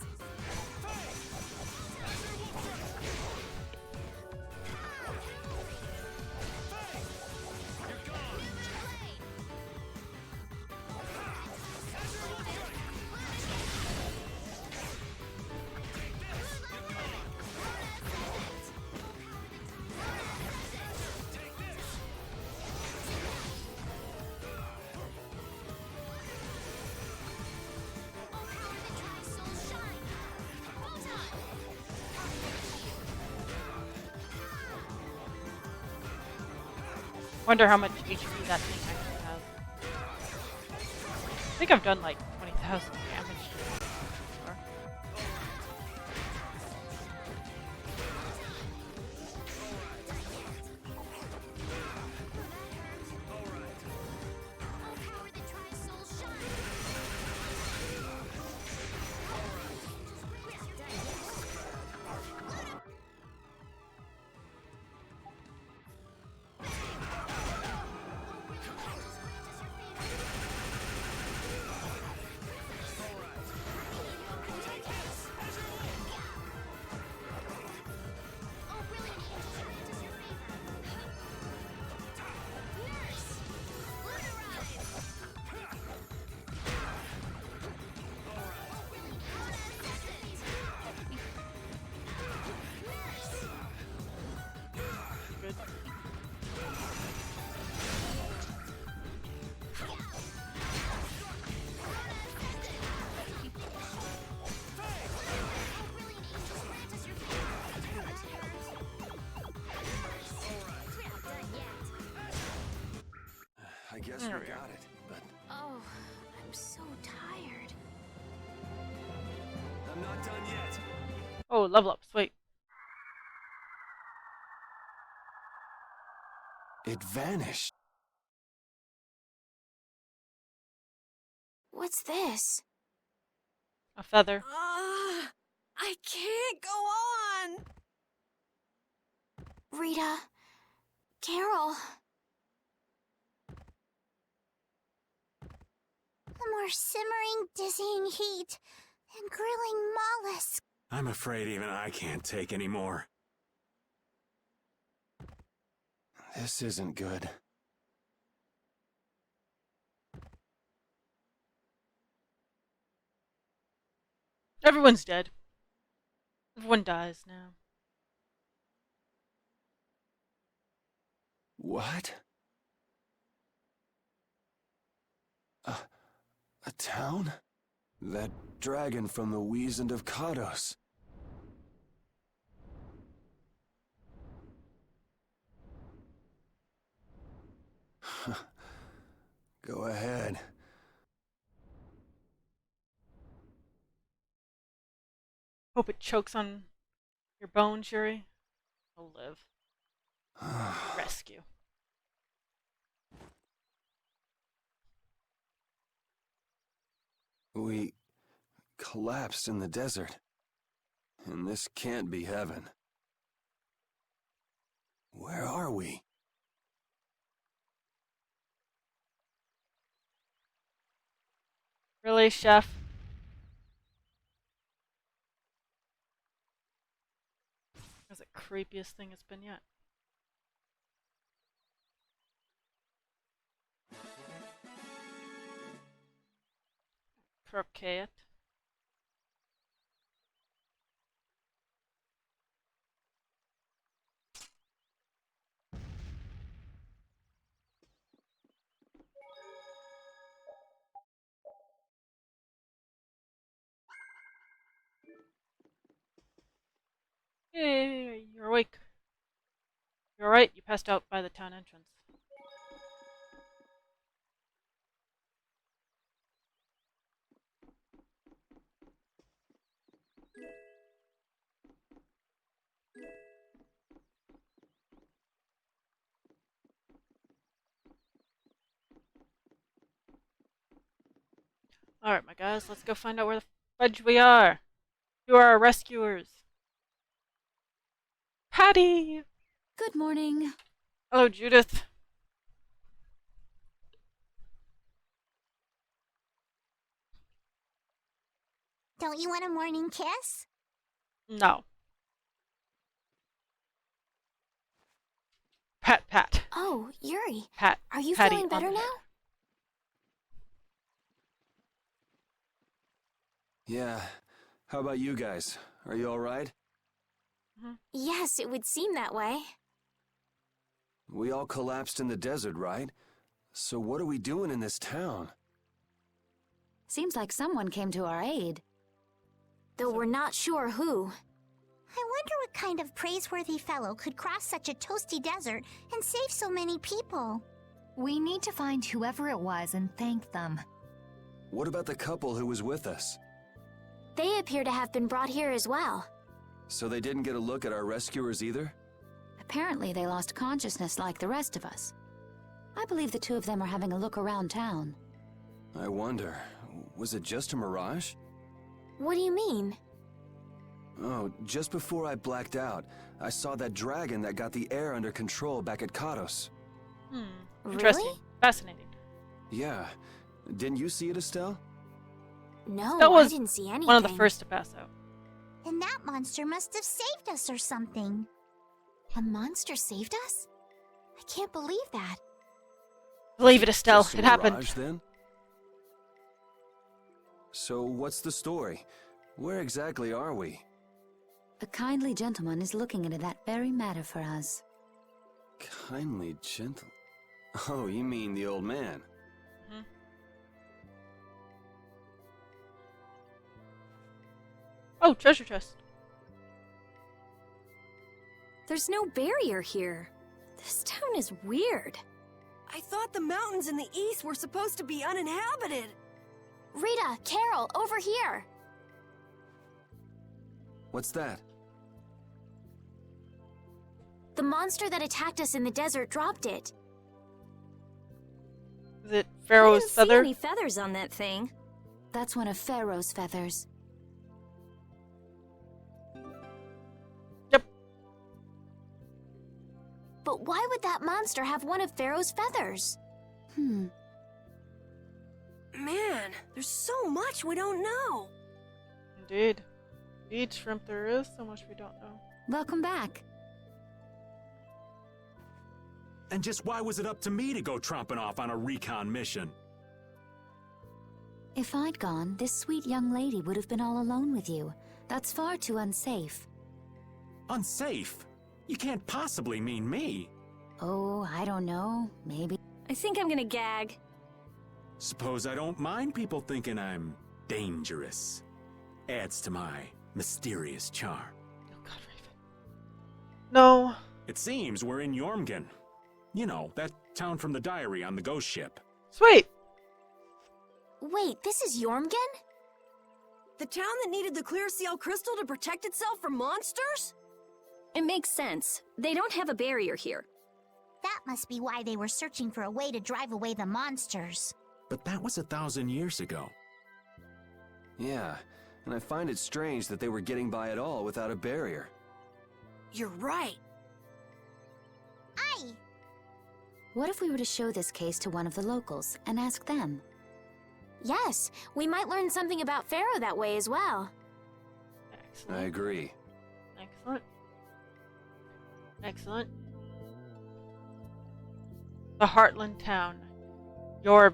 Wonder how much HP that thing actually has. I think I've done like 20,000 damage. guess we got it, but Oh, I'm so tired. I'm not done yet. Oh, level up. Sweet. It vanished. What's this? A feather. I can't go on. Rita. Carol. More simmering, dizzying heat and grilling mollusks. I'm afraid even I can't take any more. This isn't good. Everyone's dead. Everyone dies now. What? A town? That dragon from the Wizened of Kados. Go ahead. Hope it chokes on your bones, Yuri. I'll live. Rescue. We collapsed in the desert. And this can't be heaven. Where are we? Really, Chef? That's the creepiest thing it's been yet. Croquette. Hey, you're awake. You're alright, you passed out by the town entrance. Alright, my guys, let's go find out where the fudge we are. You are our rescuers. Patty! Good morning. Hello, Judith. Don't you want a morning kiss? No. Pat. Oh, Yuri. Pat. Are you Patty feeling better on the now? Yeah. How about you guys? Are you alright? Yes, it would seem that way. We all collapsed in the desert, right? So what are we doing in this town? Seems like someone came to our aid. Though we're not sure who. I wonder what kind of praiseworthy fellow could cross such a toasty desert and save so many people. We need to find whoever it was and thank them. What about the couple who was with us? They appear to have been brought here as well. So they didn't get a look at our rescuers either? Apparently they lost consciousness like the rest of us. I believe the two of them are having a look around town. I wonder, was it just a mirage? What do you mean? Oh, just before I blacked out, I saw that dragon that got the air under control back at Kados. Interesting. Really? Fascinating. Yeah. Didn't you see it, Estelle? No, That was I didn't see anything. one of the first to pass out. And that monster must have saved us or something. A monster saved us? I can't believe that. Believe it, Estelle. Just a It happened. mirage, then? So what's the story? Where exactly are we? A kindly gentleman is looking into that very matter for us. Kindly gentle. Oh, you mean the old man? Oh, treasure chest. There's no barrier here. This town is weird. I thought the mountains in the east were supposed to be uninhabited. Rita, Carol, over here! What's that? The monster that attacked us in the desert dropped it. Is it Pharaoh's I didn't feather? see any feathers on that thing. That's one of Pharaoh's feathers. Yep. But why would that monster have one of Pharaoh's feathers? Hmm. Man, there's so much we don't know. Indeed. Indeed, Shrimp, there is so much we don't know. Welcome back. And just why was it up to me to go tromping off on a recon mission? If I'd gone, this sweet young lady would have been all alone with you. That's far too unsafe. Unsafe? You can't possibly mean me. Oh, I don't know. Maybe. I think I'm gonna gag. Suppose I don't mind people thinking I'm dangerous. Adds to my mysterious charm. Oh God, Raven. No. It seems we're in Jormungand. You know, that town from the diary on the ghost ship. Sweet. Wait, this is Jormungand? The town that needed the clear CL crystal to protect itself from monsters? It makes sense. They don't have a barrier here. That must be why they were searching for a way to drive away the monsters. But that was 1,000 years ago. Yeah, and I find it strange that they were getting by at all without a barrier. You're right. Aye! What if we were to show this case to one of the locals and ask them? Yes, we might learn something about Pharaoh that way as well. I agree. Excellent. Excellent. The Heartland town. Your...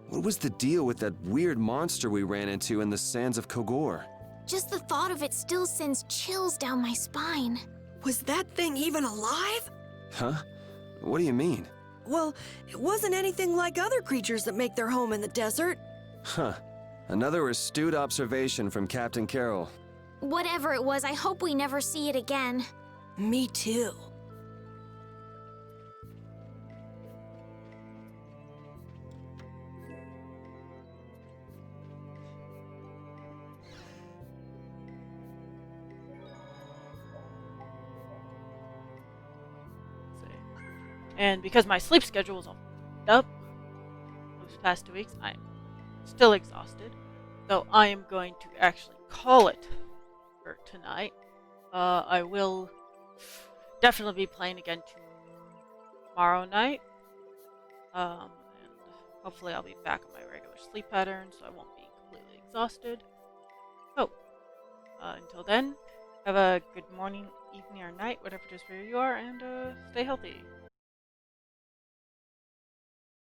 What was the deal with that weird monster we ran into in the sands of Kogor? Just the thought of it still sends chills down my spine. Was that thing even alive? Huh? What do you mean? Well, it wasn't anything like other creatures that make their home in the desert. Huh. Another astute observation from Captain Carroll. Whatever it was, I hope we never see it again. Me too. And because my sleep schedule is all f***ed up those past 2 weeks, I'm still exhausted. So I am going to actually call it for tonight. I will definitely be playing again tomorrow night. And hopefully I'll be back on my regular sleep pattern so I won't be completely exhausted. So, until then, have a good morning, evening, or night, whatever it is where you are, and stay healthy.